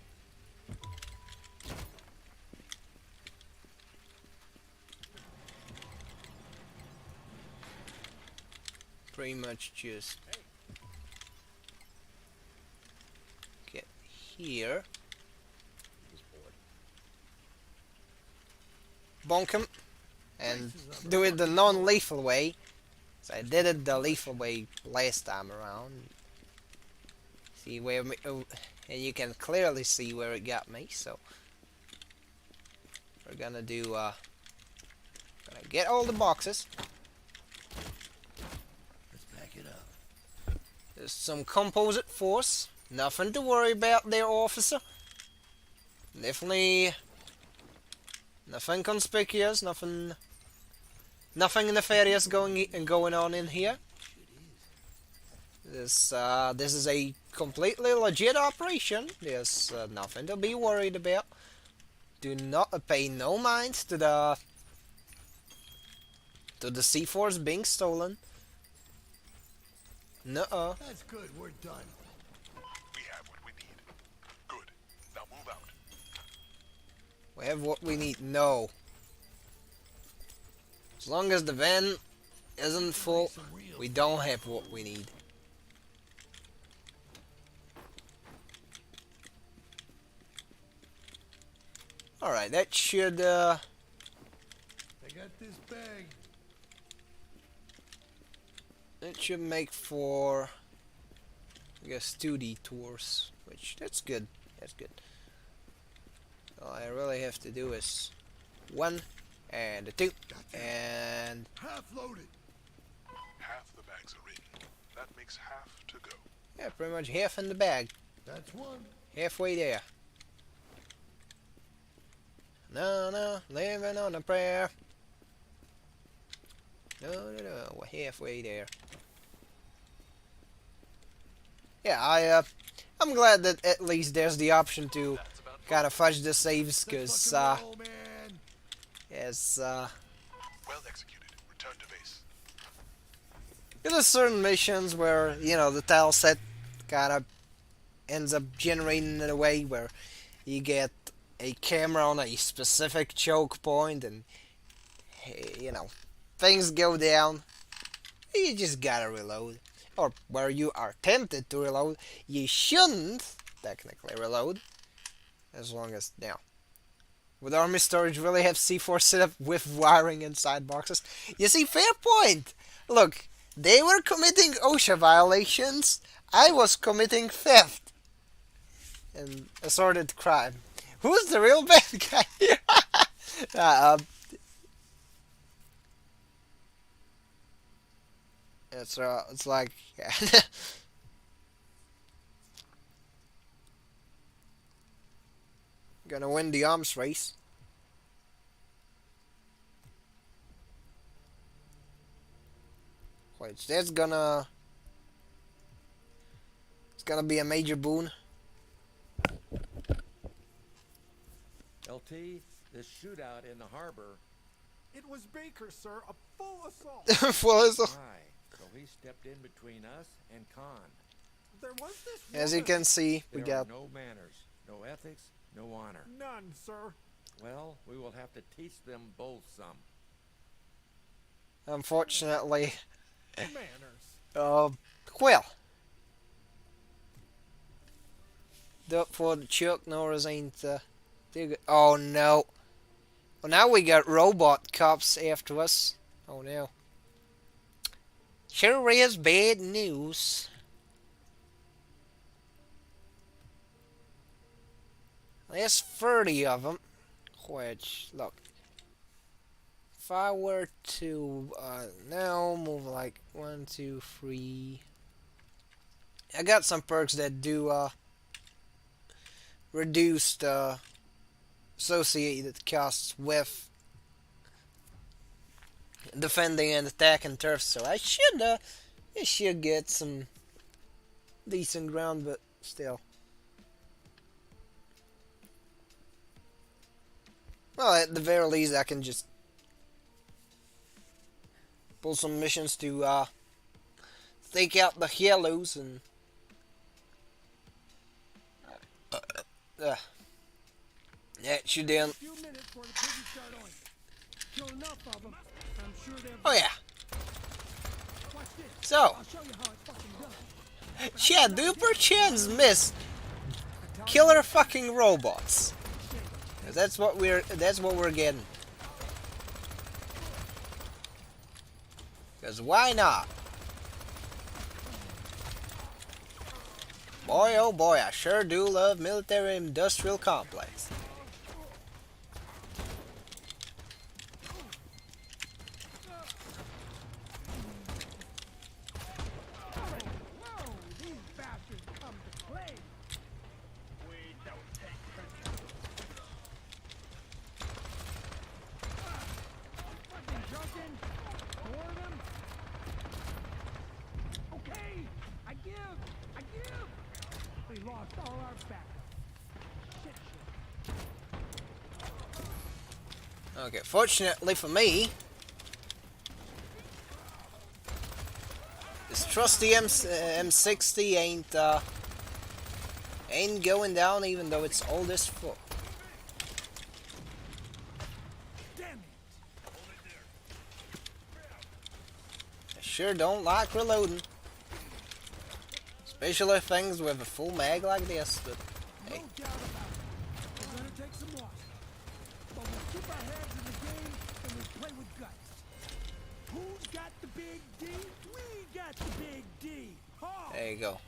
Pretty much just get here, bonk him, and do it the non-lethal way. So I did it the lethal way last time around. See where and you can clearly see where it got me. So we're gonna do gonna get all the boxes. Let's back it up. There's some composite force. Nothing to worry about there, officer. Definitely nothing conspicuous, nothing nefarious going on in here. This is a completely legit operation. There's nothing to be worried about. Do not pay no mind to the C4s being stolen. Nuh-uh. That's good. We're done. We have what we need. Good. Now move out. We have what we need. No. As long as the van isn't full, we don't have what we need. Alright, that should, I got this bag. that should make for, I guess, 2D tours, which, that's good. That's good. All I really have to do is 1 and a 2 and Half loaded. Half the bags are in. That makes half to go. Yeah, pretty much half in the bag. That's one. Halfway there. No, living on a prayer. No, we're halfway there. Yeah, I'm glad that at least there's the option to kind of fudge the saves, cause Roll, man. it's Well executed. Return to base. there's certain missions where the tile set kind of ends up generating in a way where you get a camera on a specific choke point, and things go down. You just gotta reload. Or where you are tempted to reload, you shouldn't technically reload. As long as, would army storage really have C4 set up with wiring inside boxes? You see, fair point! Look, they were committing OSHA violations, I was committing theft. And assorted crime. Who's the real bad guy? It's like, yeah. Gonna win the arms race. Which it's gonna be a major boon. LT, this shootout in the harbor. It was Baker, sir. A full assault. Why? So he stepped in between us and Khan. There was this As you can see, we There are got no manners, no ethics, no honor. none, sir. Well, we will have to teach them both some. unfortunately, Manners. well, for the Chuck Norris ain't too good. Oh no! Well, now we got robot cops after us. Oh no! Sure is bad news. There's 30 of them. Which, look, if I were to now move like 1, 2, 3. I got some perks that do reduced associated costs with defending and attacking turf, so I should get some decent ground, but still. Well, at the very least, I can just pull some missions to take out the yellows and that should then. Few minutes for the pigeons start on. Kill enough of them. I'm sure they'll. Oh yeah. Watch this. So, I'll show you how it's fucking done. yeah, do you perchance miss killer fucking robots? 'Cause that's what we're getting. Cause why not? Boy, oh boy, I sure do love military-industrial complex. Whoa, these bastards come to play. We don't take prisoners. Fucking joking? Boredom? Okay, I give. We lost all our backup. Shit. Okay, fortunately for me, this trusty M60 ain't going down, even though it's old as fuck. Damn it. I sure don't like reloading. Especially things with a full mag like this, but No hey. doubt about it. We're gonna take some losses. But we'll keep our heads in the game and we'll play with guts. Who's got the big D? We got the big D. Oh. There you go.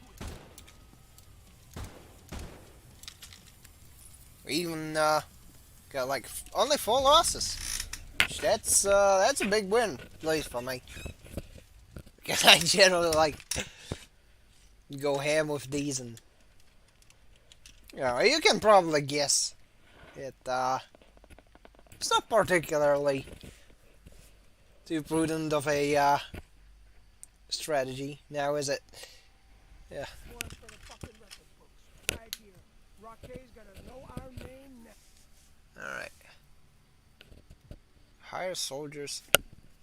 We even got like only 4 losses. That's a big win, at least for me. Because I generally like go ham with these, and you can probably guess it. It's not particularly too prudent of a strategy now, is it? Yeah. One for the fucking record books. Right here. Rocket's gonna know our name now. Alright. Hire soldiers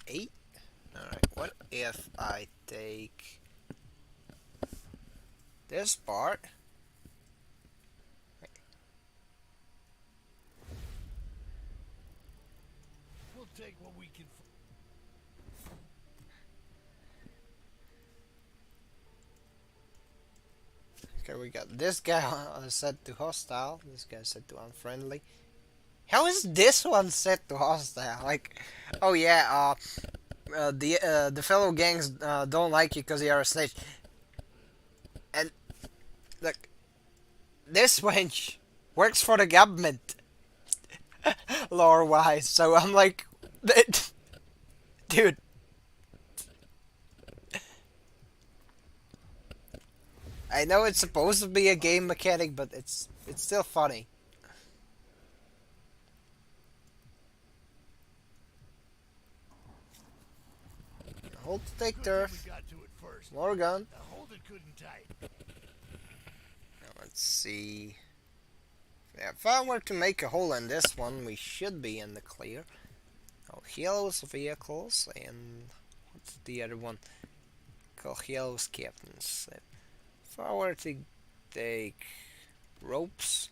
8? Alright, what if I take this part? We'll take what we can. Okay, we got this guy set to hostile, this guy set to unfriendly. How is this one set to hostile? Like, oh yeah, the fellow gangs don't like you because you are a snitch. And look, this wench works for the government, lore-wise. So I'm like, dude. I know it's supposed to be a game mechanic, but it's still funny. Hold to take turf. We got to it first. More gun. Now hold it good and tight. Now let's see. Yeah, if I were to make a hole in this one, we should be in the clear. Oh, Halo's vehicles, and what's the other one? Called Halo's captains. If I were to take ropes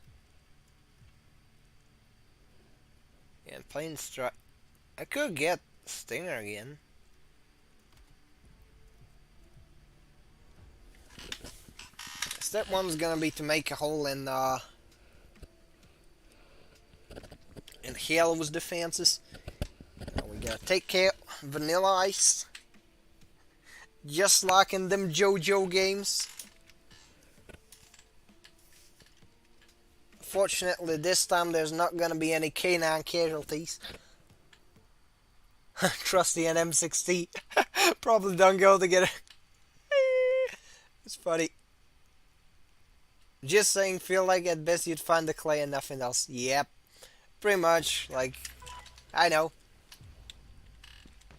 and plane strike, I could get Stinger again. Step one's gonna be to make a hole in Halo's defenses. Now we gotta take care of Vanilla Ice, just like in them JoJo games. Fortunately, this time there's not gonna be any canine casualties. Trusty and M60 probably don't go together. It's funny. Just saying, feel like at best you'd find the clay and nothing else. Yep. Pretty much, like, I know.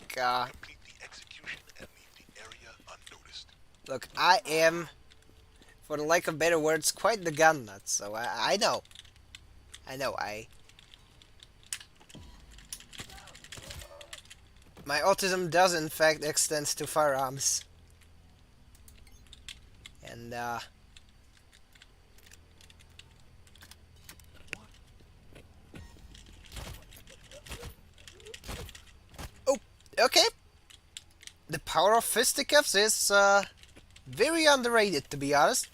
Complete the execution and leave the area unnoticed. Look, I am, for the lack of better words, quite the gun nut, so I know. My autism does in fact extend to firearms. And, oh, okay. The power of fisticuffs is, very underrated, to be honest.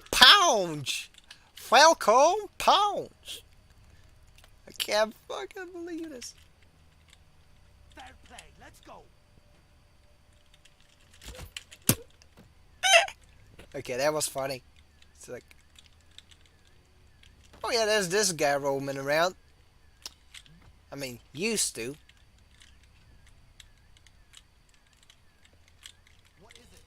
Pounce! Falcon Pounce! I can't fucking believe this. Fair play. Let's go. Okay, that was funny. It's like, oh yeah, there's this guy roaming around. I mean, used to. What is it?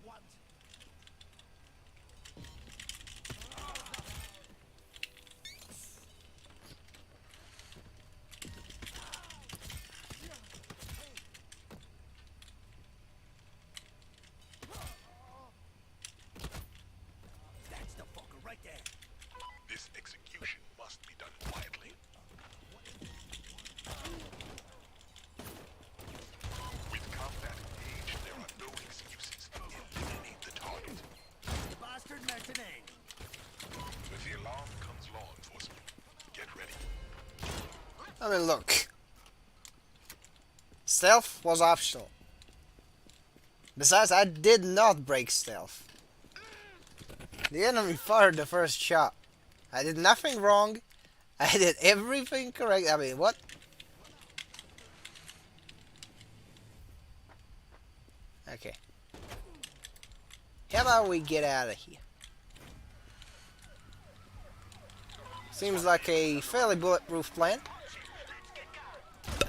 What? That's the fucker right there. This execution must be done quietly. With combat engaged, there are no excuses. Eliminate the target. The bastard mercenary. With the alarm comes law enforcement. Get ready. I mean, look. Stealth was optional. Besides, I did not break stealth. The enemy fired the first shot. I did nothing wrong. I did everything correct. I mean, what? Okay. How about we get out of here? Seems like a fairly bulletproof plan. Though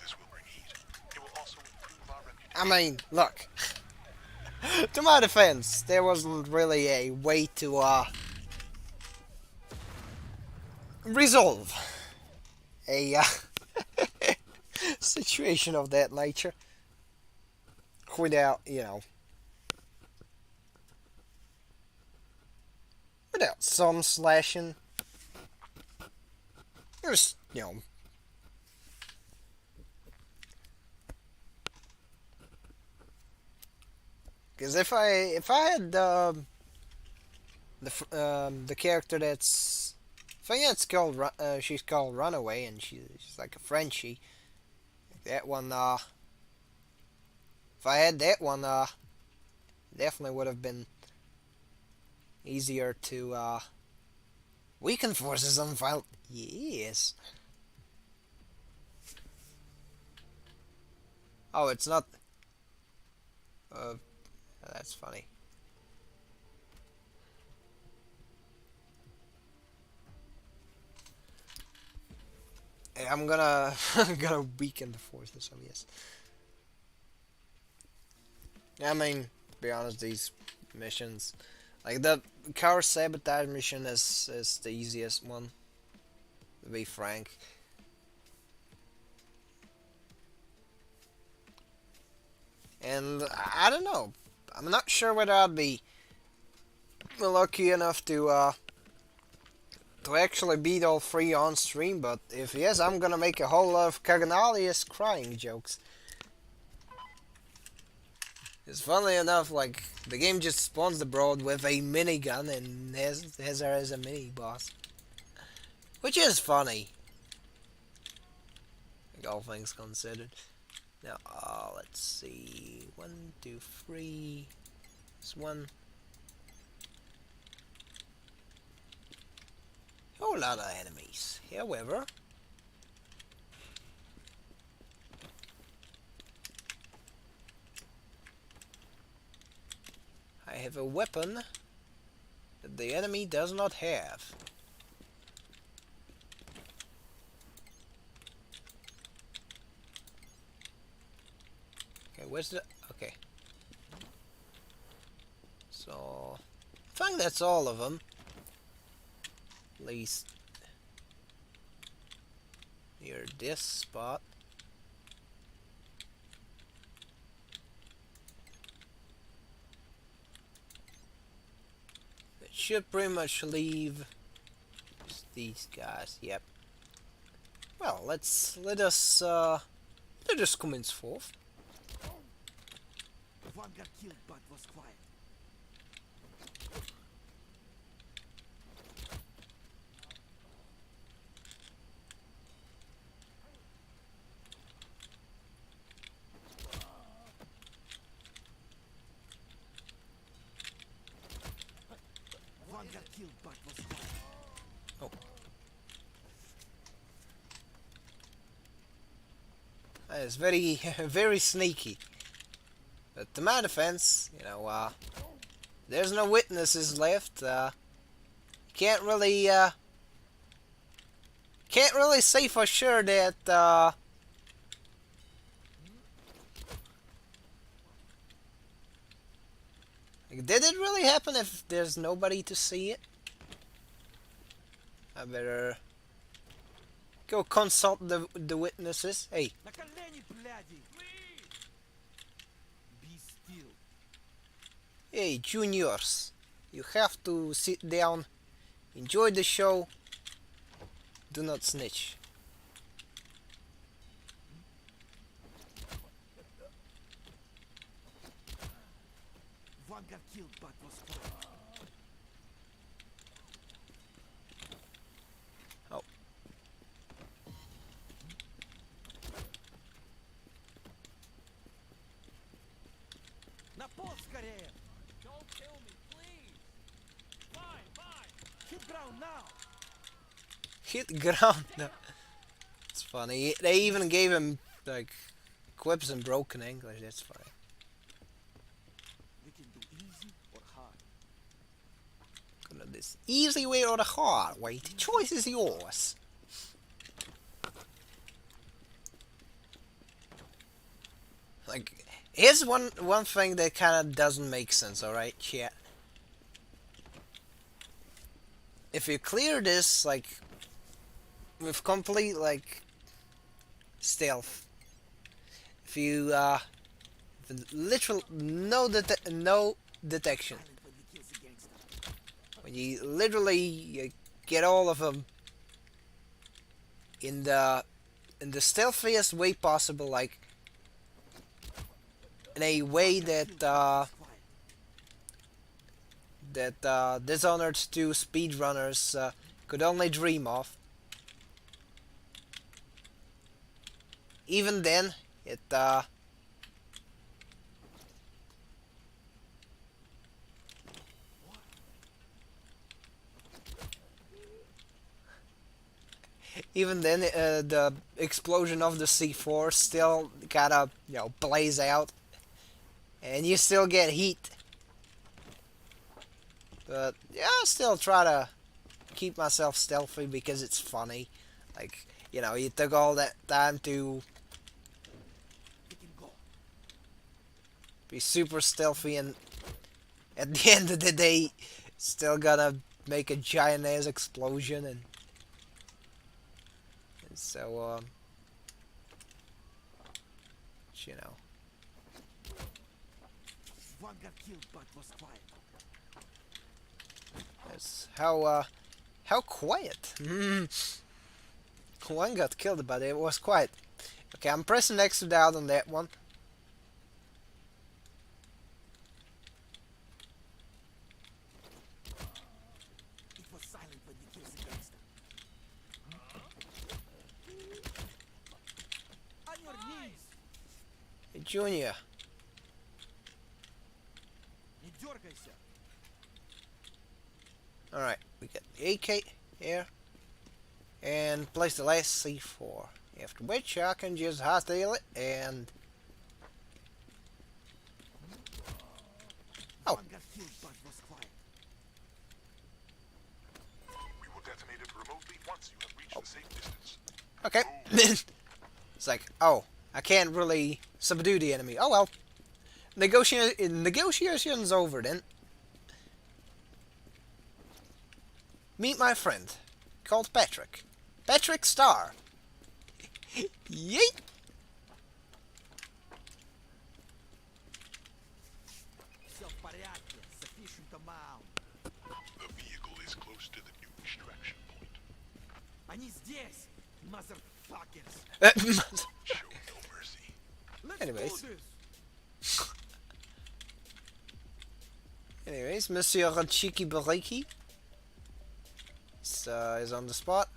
this will bring heat, it will also improve our reputation. I mean, look. To my defense, there wasn't really a way to resolve a situation of that nature without, without some slashing. Just, because if I had the character that's, I think it's called she's called Runaway, and she's like a Frenchie. That one, if I had that one, definitely would have been easier to weaken forces on file. Yes. Oh, it's not. That's funny. Hey, I'm gonna gonna weaken the forces, so yes. I mean, to be honest, these missions, like the car sabotage mission, is the easiest one. To be frank. And I don't know. I'm not sure whether I'd be lucky enough to actually beat all three on stream, but if yes, I'm gonna make a whole lot of Caganalius crying jokes. It's funnily enough, like, the game just spawns the broad with a minigun and has her as a mini boss. Which is funny. Like, all things considered. Now, let's see. 1, 2, 3. This one. Whole lot of enemies. However, I have a weapon that the enemy does not have. Okay, where's the... Okay. So, I think that's all of them. At least near this spot. It should pretty much leave just these guys. Yep. Well, let us commence forth. One got killed, but was quiet. One got killed, but was quiet. Oh. That is very, very sneaky. But to my defense, there's no witnesses left. Can't really say for sure that like, did it really happen if there's nobody to see it? I better go consult the witnesses. Hey. На колени, бляди! Be still. Hey, juniors, you have to sit down, enjoy the show, do not snitch. One got killed, but was quiet. Oh. На пол скорее! Don't kill me, please! Fine, fine! Hit ground now! Hit ground now. It's funny. They even gave him like quips in broken English. That's funny. We can do easy or hard. Gonna this easy way or the hard way. The choice is yours. Like, here's one thing that kind of doesn't make sense. All right, chat. If you clear this like with complete like stealth, if you literal no detection, Silent when he kills a gangster. when you literally get all of them in the stealthiest way possible, like in a way that Dishonored 2 speedrunners could only dream of. Even then, it even then the explosion of the C4 still gotta blaze out, and you still get heat. But yeah, I still try to keep myself stealthy because it's funny. Like, you took all that time to We can go. be super stealthy, and at the end of the day, still gonna make a giant ass explosion, and so you know. One got killed but was quiet. That's how quiet. One got killed, but it was quiet. Okay, I'm pressing X out on that one. It was silent when he kills a gangster. On your knees. Hey, Junior. Не дергайся. Alright, we got the AK here. And place the last C4. After which I can just hostile it and... Oh. One got killed but was quiet. We will detonate it remotely once you have reached the safe distance. Okay. It's like, oh, I can't really subdue the enemy. Oh well. Negotiation's over then. Meet my friend, called Patrick. Patrick Star. Yeet! Все в порядке. Sufficient amount. The vehicle is close to the new extraction point. Они здесь, motherfuckers. Show no mercy. Let's Anyways. do this. Anyways, Monsieur Chiki Bariki is on the spot.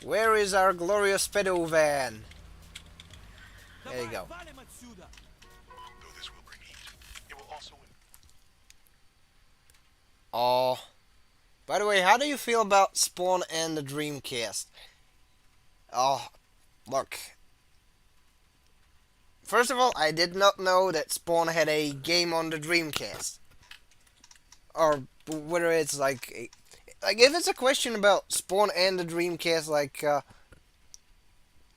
Where is our glorious pedo van? There you go. Валим отсюда. Though this will bring heat, it will also... Oh. By the way, how do you feel about Spawn and the Dreamcast? Oh, look. First of all, I did not know that Spawn had a game on the Dreamcast. Or whether it's like if it's a question about Spawn and the Dreamcast, like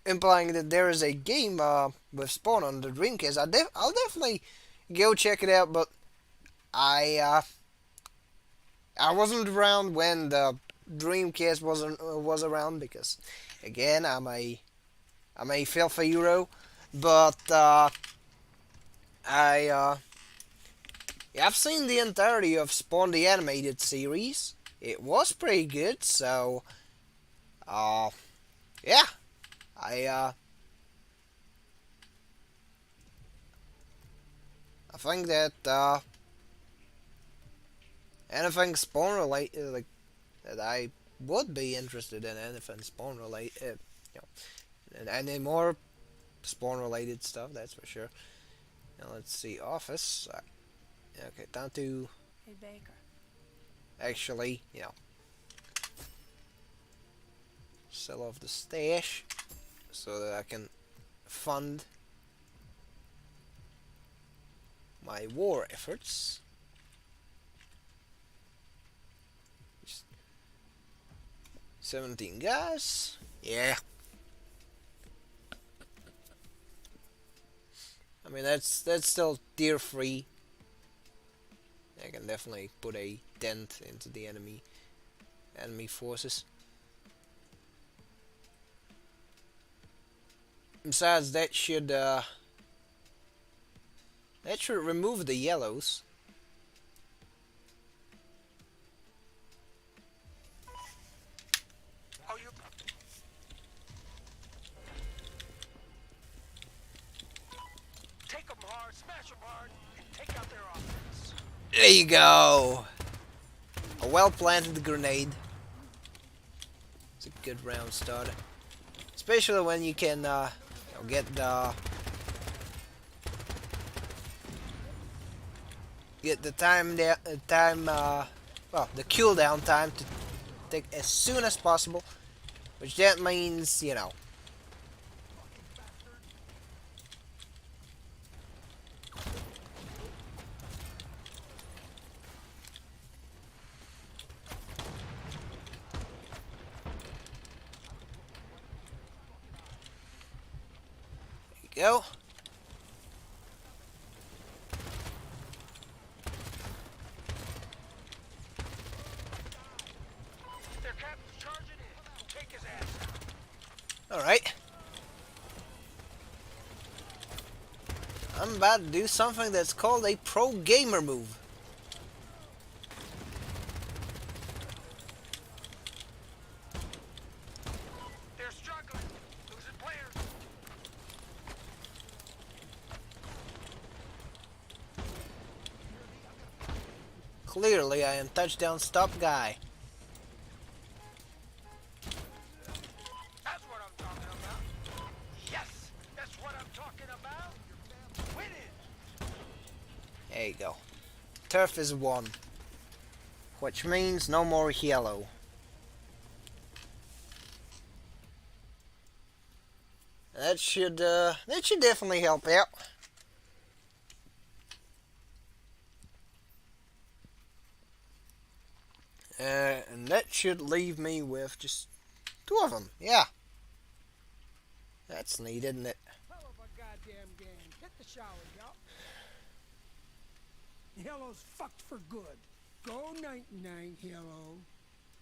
implying that there is a game with Spawn on the Dreamcast, I'll definitely go check it out. But I wasn't around when the Dreamcast was around because, again, I'm a filthy Euro. But I've seen the entirety of Spawn the animated series. It was pretty good, so yeah, I think that anything Spawn related, like that, I would be interested in anything Spawn related, and any more Spawn related stuff, that's for sure. Now let's see, office. Okay, down to Hey, Baker. actually, sell off the stash so that I can fund my war efforts. Just 17 guys. Yeah. I mean that's still tier 3. I can definitely put a dent into the enemy forces. Besides, that should remove the yellows. Oh, you... Take them hard, smash them hard, and take out their offense. There you go. A well-planted grenade. It's a good round starter, especially when you can get the the cooldown time to take as soon as possible, which that means, you know, go. Their captain's charging in. Take his ass out. Alright. I'm about to do something that's called a pro gamer move. They're struggling. Losing players. Clearly, I am touchdown stop guy. That's what I'm talking about. Yes, that's what I'm talking about. Winning. There you go. Turf is 1, which means no more yellow. That should definitely help out. And that should leave me with just 2 of them. Yeah. That's neat, isn't it? Hell of a goddamn game. Hit the shower, y'all. Yellow's fucked for good. Go night-night, Yellow.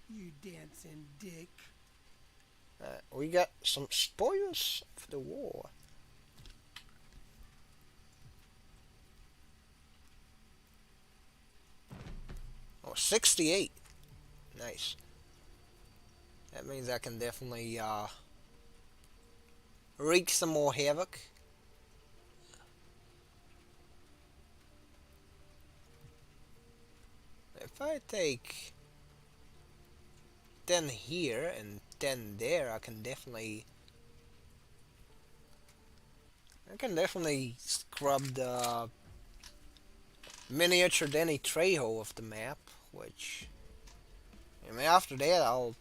You dancing dick. We got some spoils for the war. Oh, 68. Nice. That means I can definitely wreak some more havoc. If I take 10 here and 10 there, I can definitely scrub the miniature Danny Trejo off the map, which, I mean, after that I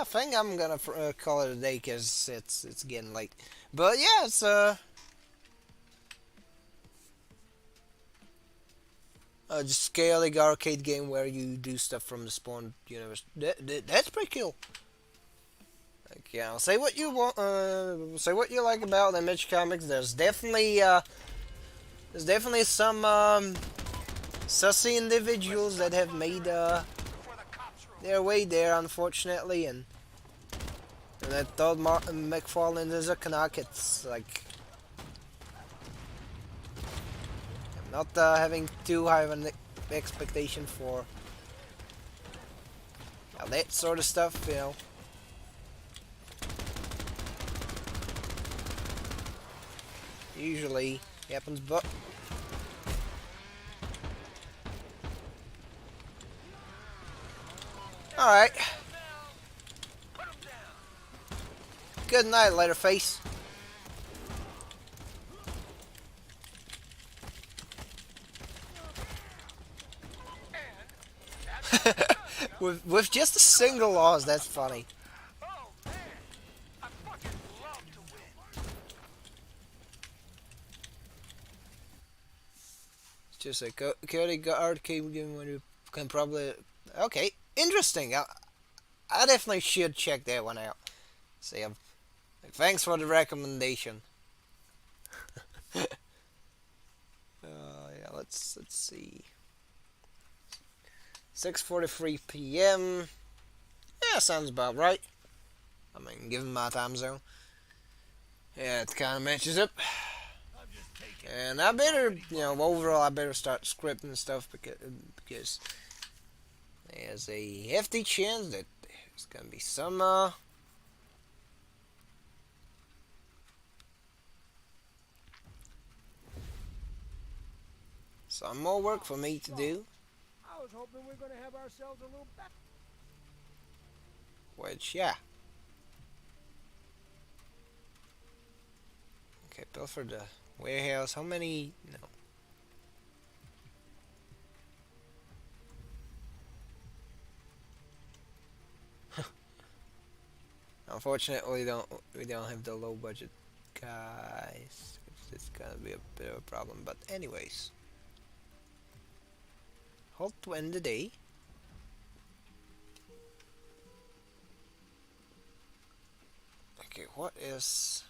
think I'm gonna call it a day, because it's getting late. But yeah, it's just scaling arcade game where you do stuff from the spawn universe. That's pretty cool. Like, you know, say what you want, say what you like about Image Comics. There's definitely some sussy individuals that have made their way there, unfortunately, and I thought McFarlane is a Canuck. It's like, I'm not having too high of an expectation for that sort of stuff, you know. Usually happens, but alright. Good night, Letterface. with just a single loss, that's funny. Oh man, I fucking love to win. Just a chaotic arcade game when you can probably. Okay, interesting. I definitely should check that one out. See, thanks for the recommendation. Yeah, let's see. 6:43 p.m. Yeah, sounds about right. I mean, given my time zone. Yeah, it kind of matches up. And I better, overall, I better start scripting stuff because there's a hefty chance that there's gonna be some more work for me to do. I was hoping we are gonna have ourselves a little back. Which, yeah. Okay, bill for the warehouse. How many? No. Unfortunately, we don't have the low budget guys. It's gonna be a bit of a problem. But anyways, halt to end the day. Okay, what is?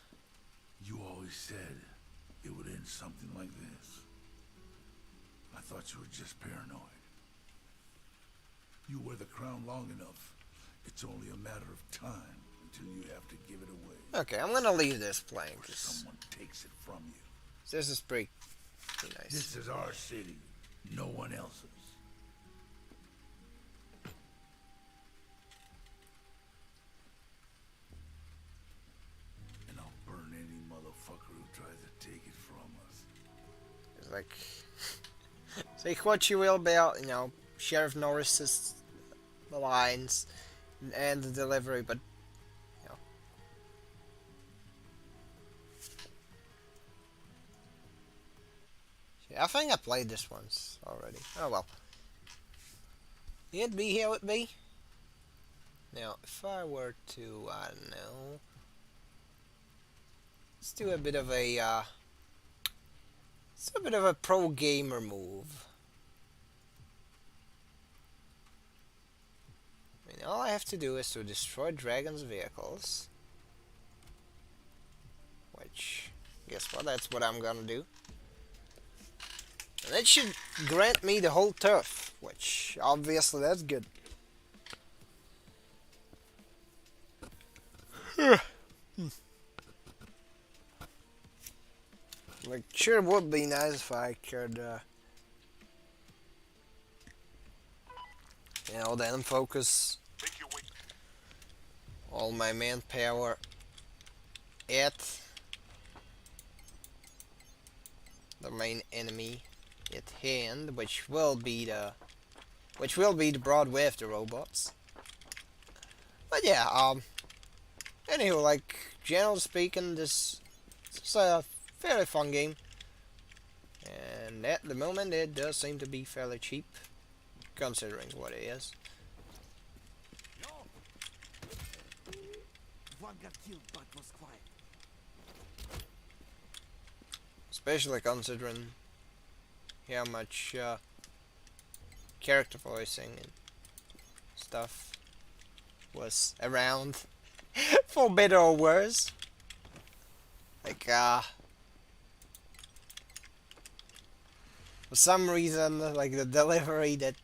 You always said it would end something like this. I thought you were just paranoid. You wear the crown long enough. It's only a matter of time until you have to give it away. Okay, I'm gonna leave this playing. Or someone takes it from you. This is pretty nice. This is our city, no one else's. And I'll burn any motherfucker who tries to take it from us. It's like, say what you will about, Sheriff Norris's lines and the delivery, but I think I played this once already. Oh well. It be how it be. Now, if I were to, I don't know, let's do a bit of a pro gamer move. I mean, all I have to do is to destroy Dragon's vehicles. Which, guess what? That's what I'm gonna do. And that should grant me the whole turf, which obviously that's good. Like, sure would be nice if I could, then focus all my manpower at the main enemy at hand, which will be the Broadway of the robots. But yeah, anywho, like, generally speaking, this is a fairly fun game, and at the moment it does seem to be fairly cheap, considering what it is. One got killed, but was quiet. Especially considering how much character voicing and stuff was around for better or worse. Like, for some reason, like the delivery that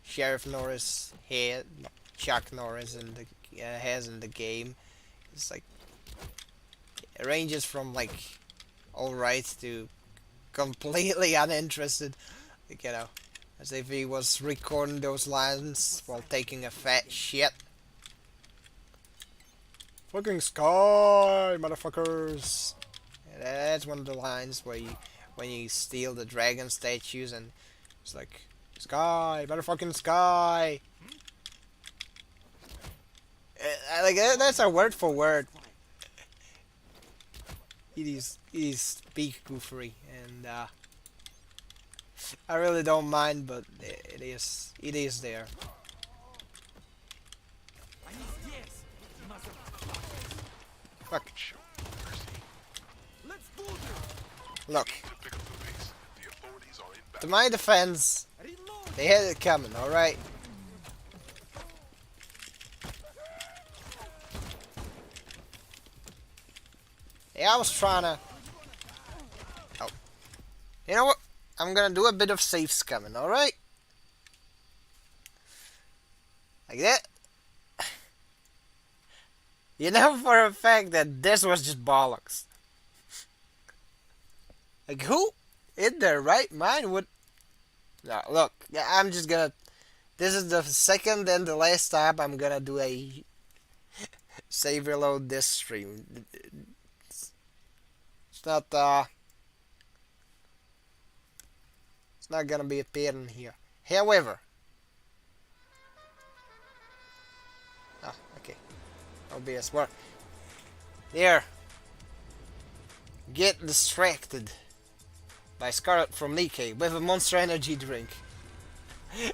Sheriff Norris had, Chuck Norris has in the game, it's like, it ranges from like alright to completely uninterested, like, as if he was recording those lines while taking a fat shit. Fucking sky, motherfuckers! Yeah, that's one of the lines where when you steal the dragon statues, and it's like, sky, motherfucking sky! Like, that's a word for word. It is speak goofery, and I really don't mind, but it is there. I need yes, mother. Fuck. Show mercy. Let's do this. Look, To pick up the pace. The authorities are to inbound. my defense, Reload. they had it coming, alright? Yeah, I was trying to... Oh. You know what? I'm gonna do a bit of safe scumming, alright? Like that. You know for a fact that this was just bollocks. Like, who in their right mind would... No, look, I'm just gonna... This is the second and the last time I'm gonna do a save reload this stream. It's not, it's not gonna be a pattern here. However... Oh, okay. OBS work. There. Get distracted by Scarlet from Nikkei with a Monster Energy drink.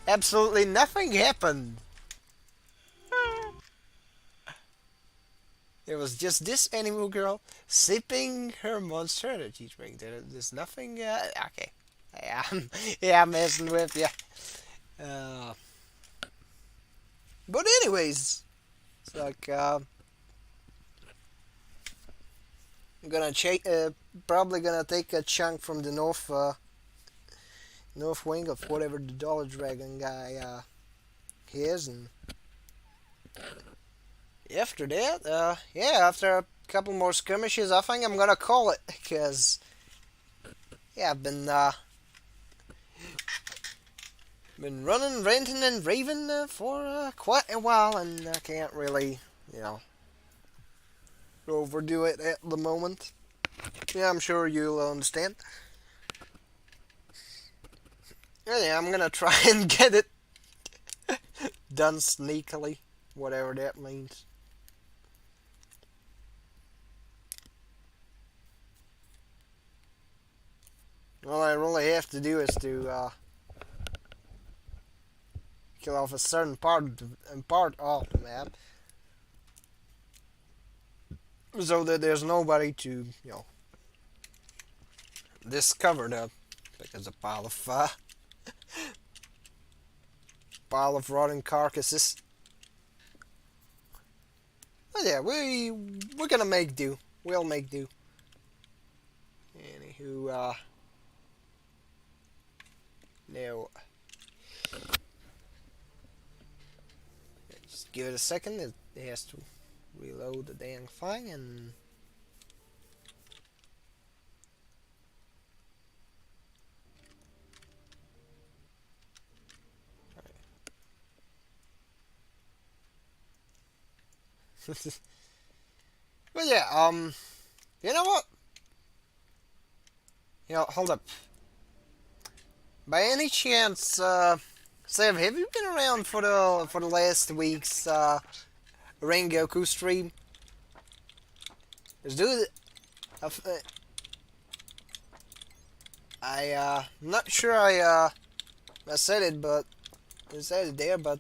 Absolutely nothing happened. It was just this animal girl sipping her Monster Energy drink. There's nothing. Okay. Yeah, I'm messing with you. But anyways, it's like I'm gonna probably gonna take a chunk from the north wing of whatever the Dollar Dragon guy is, and after that, yeah, after a couple more skirmishes, I think I'm gonna call it, because yeah, I've been running, ranting, and raving for quite a while, and I can't really, you know, overdo it at the moment. Yeah, I'm sure you'll understand. Yeah, I'm gonna try and get it done sneakily, whatever that means. All I really have to do is to kill off a certain part of the map, so that there's nobody to, you know, discover that, because a pile of rotting carcasses. But yeah, we're gonna make do. We'll make do. Anywho, now just give it a second. It has to reload the dang thing, and but yeah, you know what? You know, hold up. By any chance, Sam, have you been around for the last week's Rengoku stream? Let's do it. I'm not sure I said it, but I said it there, but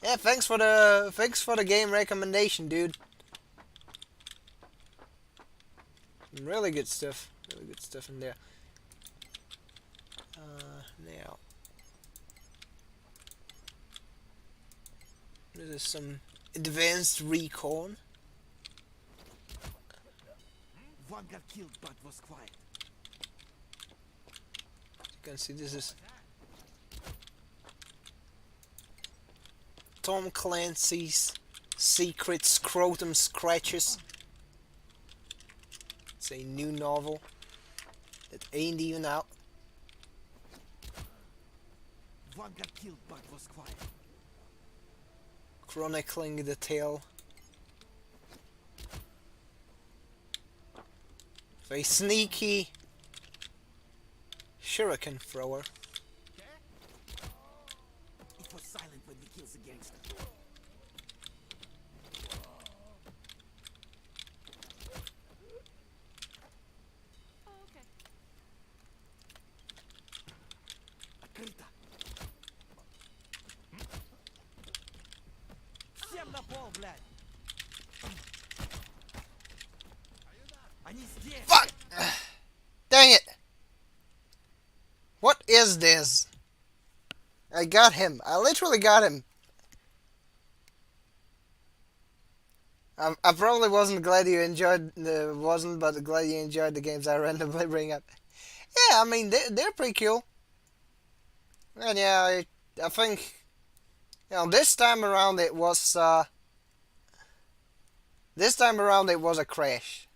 yeah, thanks for the game recommendation, dude. Really good stuff. Really good stuff in there. Now, this is some advanced recon. One got killed, but was quiet. As you can see, this is Tom Clancy's Secret Scrotum Scratches. It's a new novel that ain't even out. One got killed, but was quiet. Chronicling the tale of a sneaky shuriken thrower. It was silent when he kills a gangster. блядь. Они здесь. Fuck! Dang it! What is this? I got him. I literally got him. I probably wasn't glad you enjoyed but glad you enjoyed the games I randomly bring up. Yeah, I mean they're pretty cool. And yeah, I think this time around it was a crash.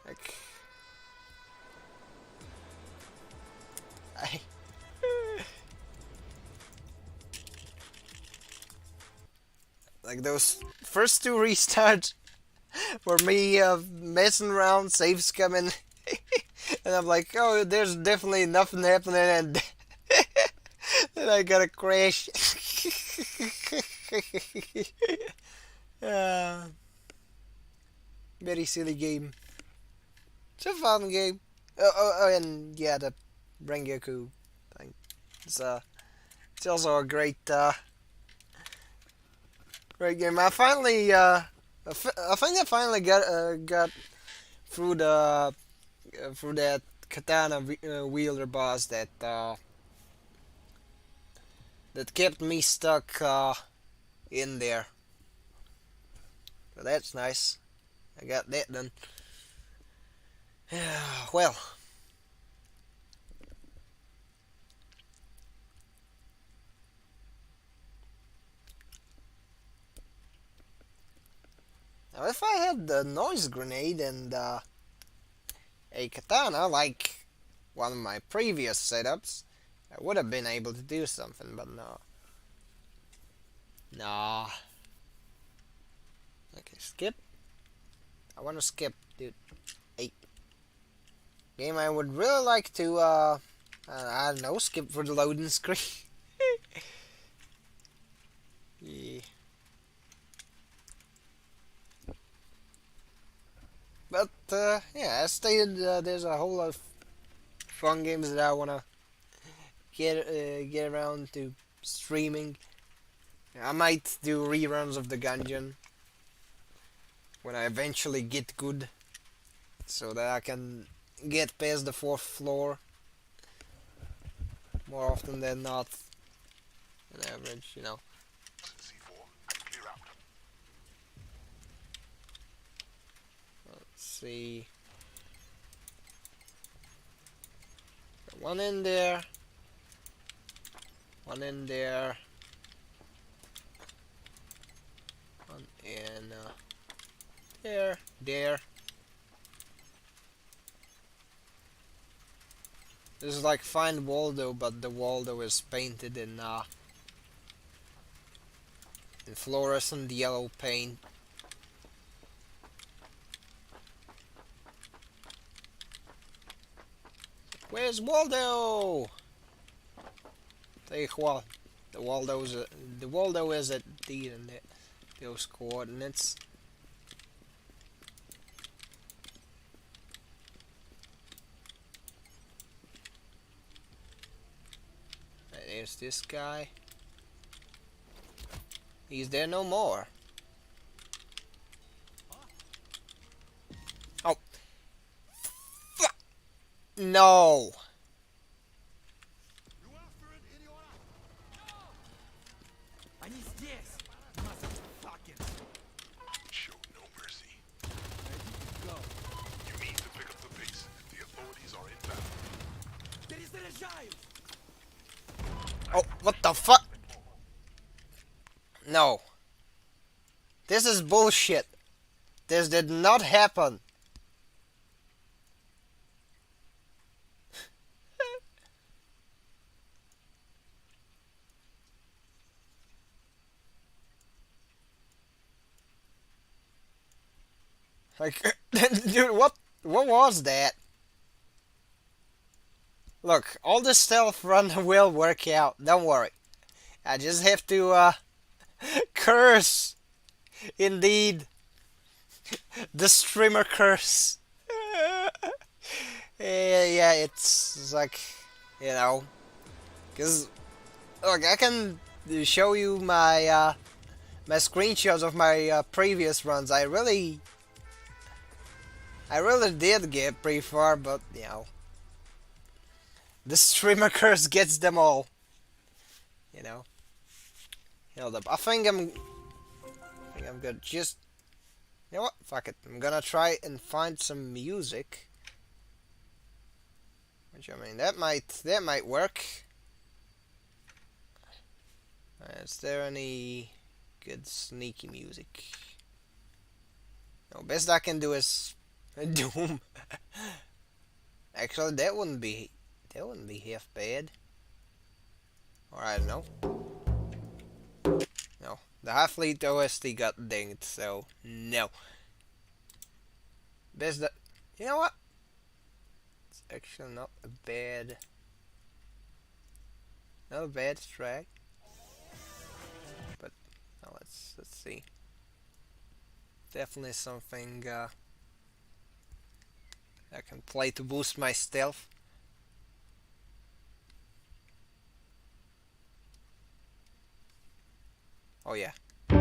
Like, I like those first two restarts were me messing around, saves coming, and I'm like, oh, there's definitely nothing happening, and then I got a crash. uh, Very silly game. It's a fun game. And yeah, the Rengoku thing. It's also a great game. I finally I think I finally got through the through that katana wielder boss that kept me stuck in there. So that's nice. I got that done. Well. Now if I had the noise grenade and a katana like one of my previous setups, I would have been able to do something, but no. Nah. Okay, skip. I want to skip, dude. Hey. Game I would really like to, I don't know, skip for the loading screen. Yeah. But, yeah, as stated, there's a whole lot of fun games that I want to get around to streaming. I might do reruns of the Gungeon when I eventually get good, so that I can get past the 4th floor more often than not, on average, you know. C4 and clear out. Let's see. Got one in there. One in there. One in there. There. This is like Find Waldo, but the Waldo is painted in fluorescent yellow paint. Where's Waldo? Tell you what, the Waldo is at those coordinates. There's this guy. He's there no more. Oh. Fuck. No. Они здесь. Motherfuckers. Show no mercy. Go. You need to pick up the pace. The authorities are inbound. Перезаряжаюсь. Oh, what the fuck? No. This is bullshit. This did not happen. Like, dude, what was that? Look, all the stealth run will work out. Don't worry. I just have to curse. Indeed, the streamer curse. Yeah, it's like, you know, because look, I can show you my my screenshots of my previous runs. I really did get pretty far, but you know, the streamer curse gets them all. You know. Hold up. I think I'm good. Just, you know what? Fuck it. I'm gonna try and find some music. Which, I mean, that might work. Is there any good sneaky music? No, best I can do is Doom. Actually, that wouldn't be half bad. Or I don't know. No, the Half-Fleet OST got dinged, so no. Best that, you know what? It's actually not a bad track. But now let's see. Definitely something I can play to boost my stealth. Oh yeah. Oh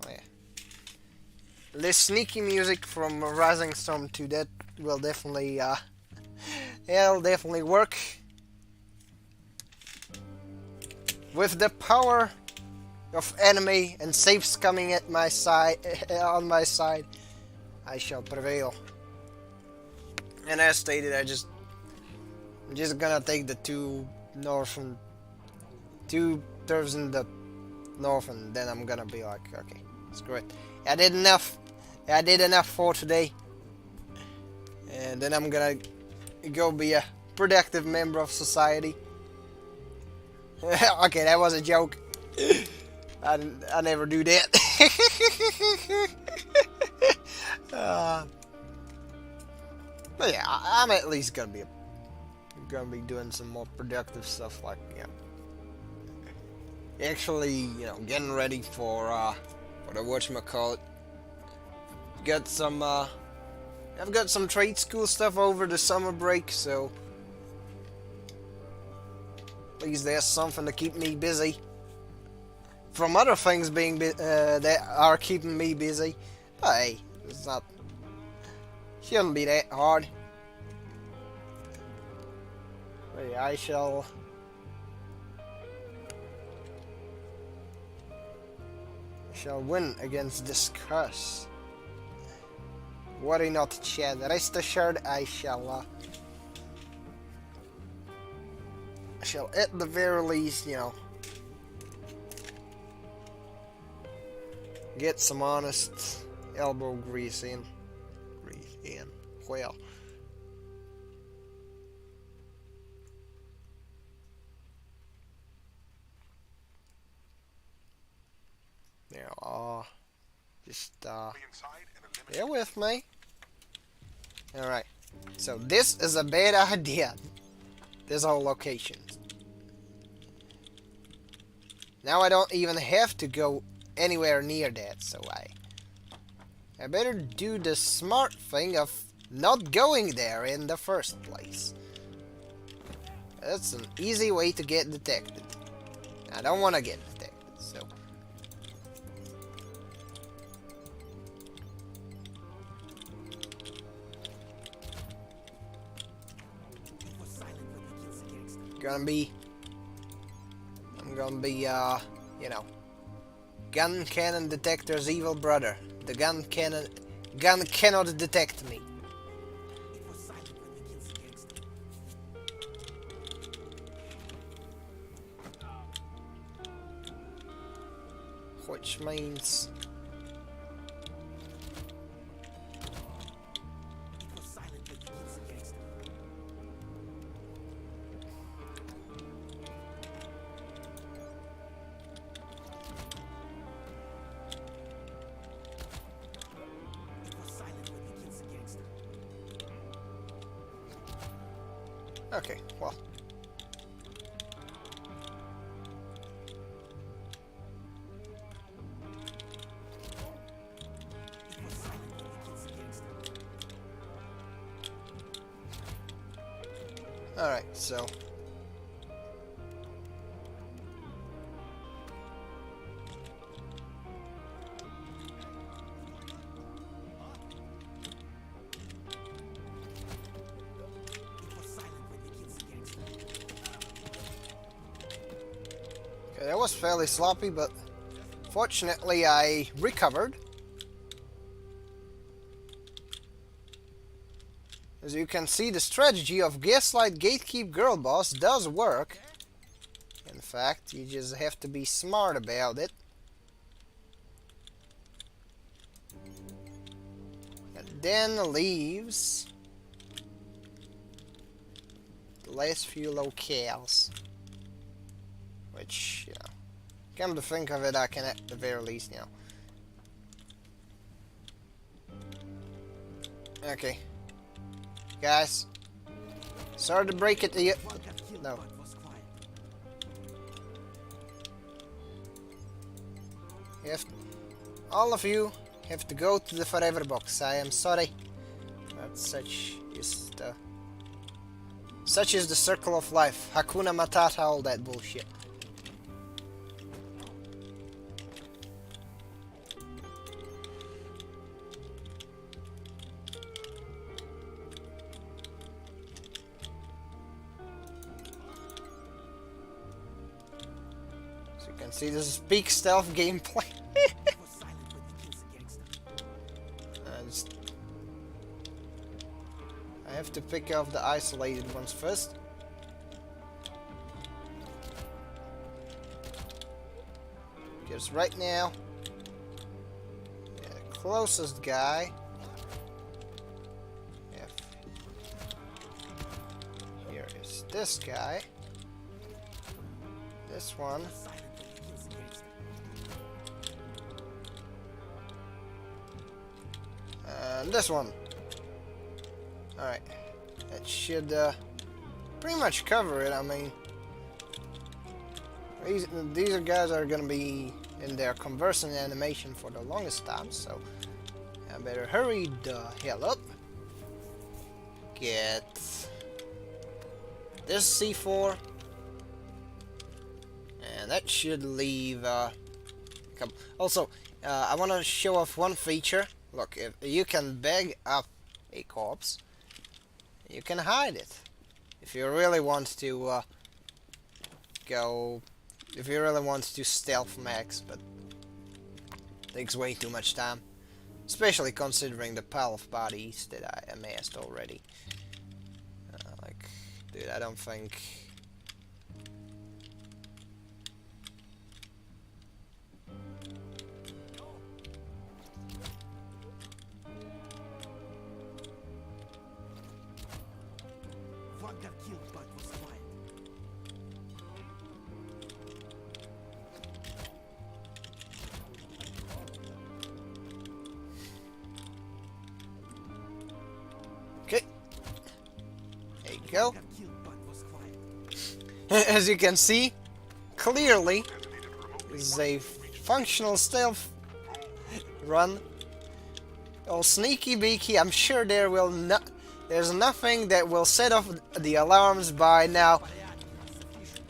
yeah. The sneaky music from Rising Storm 2, that will definitely it'll definitely work. With the power of enemy and safes coming at my side, on my side, I shall prevail. And as stated, I'm just gonna take the two turfs in the north, and then I'm gonna be like, okay, screw it. I did enough. I did enough for today. And then I'm gonna go be a productive member of society. Okay, that was a joke. I never do that. But yeah, I'm at least gonna be doing some more productive stuff, like, you know, actually, you know, getting ready for the whatchamacallit. I've got some trade school stuff over the summer break, so at least there's something to keep me busy from other things being that are keeping me busy. But hey, shouldn't be that hard. But yeah, I shall win against this curse. Worry not, Chad. Rest assured, I shall at the very least, you know, get some honest elbow grease in. Well, now, just bear with me. Alright, so this is a bad idea. This whole location. Now I don't even have to go anywhere near that, so I better do the smart thing of not going there in the first place. That's an easy way to get detected. I don't want to get detected, so. I'm gonna be, you know, gun cannon detector's evil brother. The gun cannot detect me. Which means okay, well. Alright, so It was silent when they killed the gangster. okay, that was fairly sloppy, but fortunately I recovered. As you can see, the strategy of Gaslight Gatekeep Girl Boss does work. In fact, you just have to be smart about it. And then leaves the last few locales. Which, you know, come to think of it, I can at the very least, you know. Okay. Guys, sorry to break it to you. One got killed, No. but was quiet. If all of you have to go to the forever box, I am sorry, but such is the circle of life. Hakuna Matata, all that bullshit. As you can see, this is peak stealth gameplay. It was silent when they killed the gangster. I have to pick off the isolated ones first. Because right now, the closest guy. Here is this guy. This one. Silent when they killed the gangster. And this one. Alright. That should pretty much cover it. I mean, these are guys that are going to be in their conversing animation for the longest time, so I better hurry the hell up. Get this C4. And that should leave also, I want to show off one feature. Look, if you can bag up a corpse, you can hide it. If you really want to if you really want to stealth max, but it takes way too much time, especially considering the pile of bodies that I amassed already. Like, dude, I don't think. One got killed, but was quiet. Okay. There you go. Got killed, but was quiet. As you can see, clearly, this is a functional stealth run. Oh, sneaky beaky, I'm sure there's nothing that will set off the alarms by now.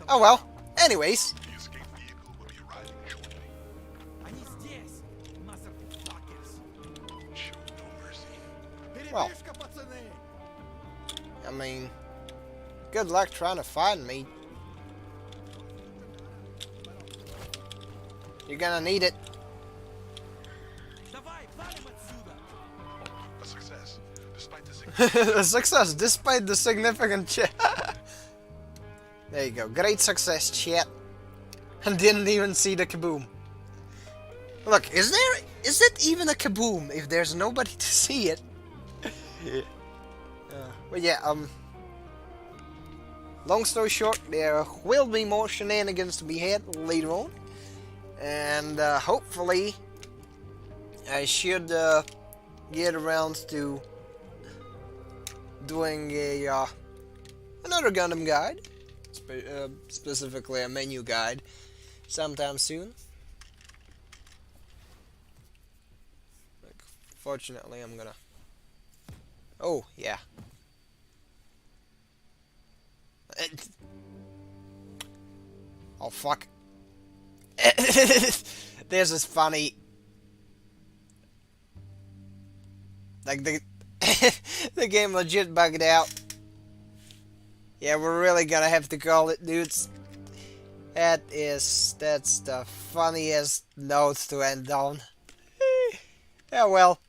Oh well, anyways. The escape vehicle will be arriving shortly. Они здесь, motherfuckers. Show no mercy. Well, I mean, good luck trying to find me. You're gonna need it. Давай, валим отсюда. A success, despite the significant A success, despite the significant chat. There you go, great success, chat. And didn't even see the kaboom. Look, is it even a kaboom if there's nobody to see it? But yeah, long story short, there will be more shenanigans to be had later on. And hopefully I should get around to doing another Gundam guide, specifically a menu guide, sometime soon. Fortunately, I'm gonna. Oh yeah. Oh fuck. This is funny. Like the the game legit bugged out. Yeah, we're really gonna have to call it, dudes. That's the funniest note to end on. Yeah, well.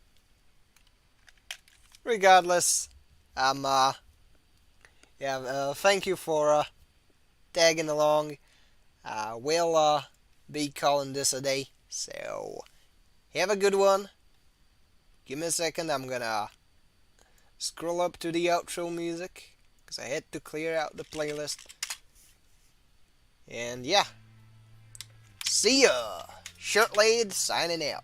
Regardless, thank you for tagging along. We'll be calling this a day. So have a good one. Give me a second. I'm gonna scroll up to the outro music because I had to clear out the playlist. And yeah, see ya. Shirtlade signing out.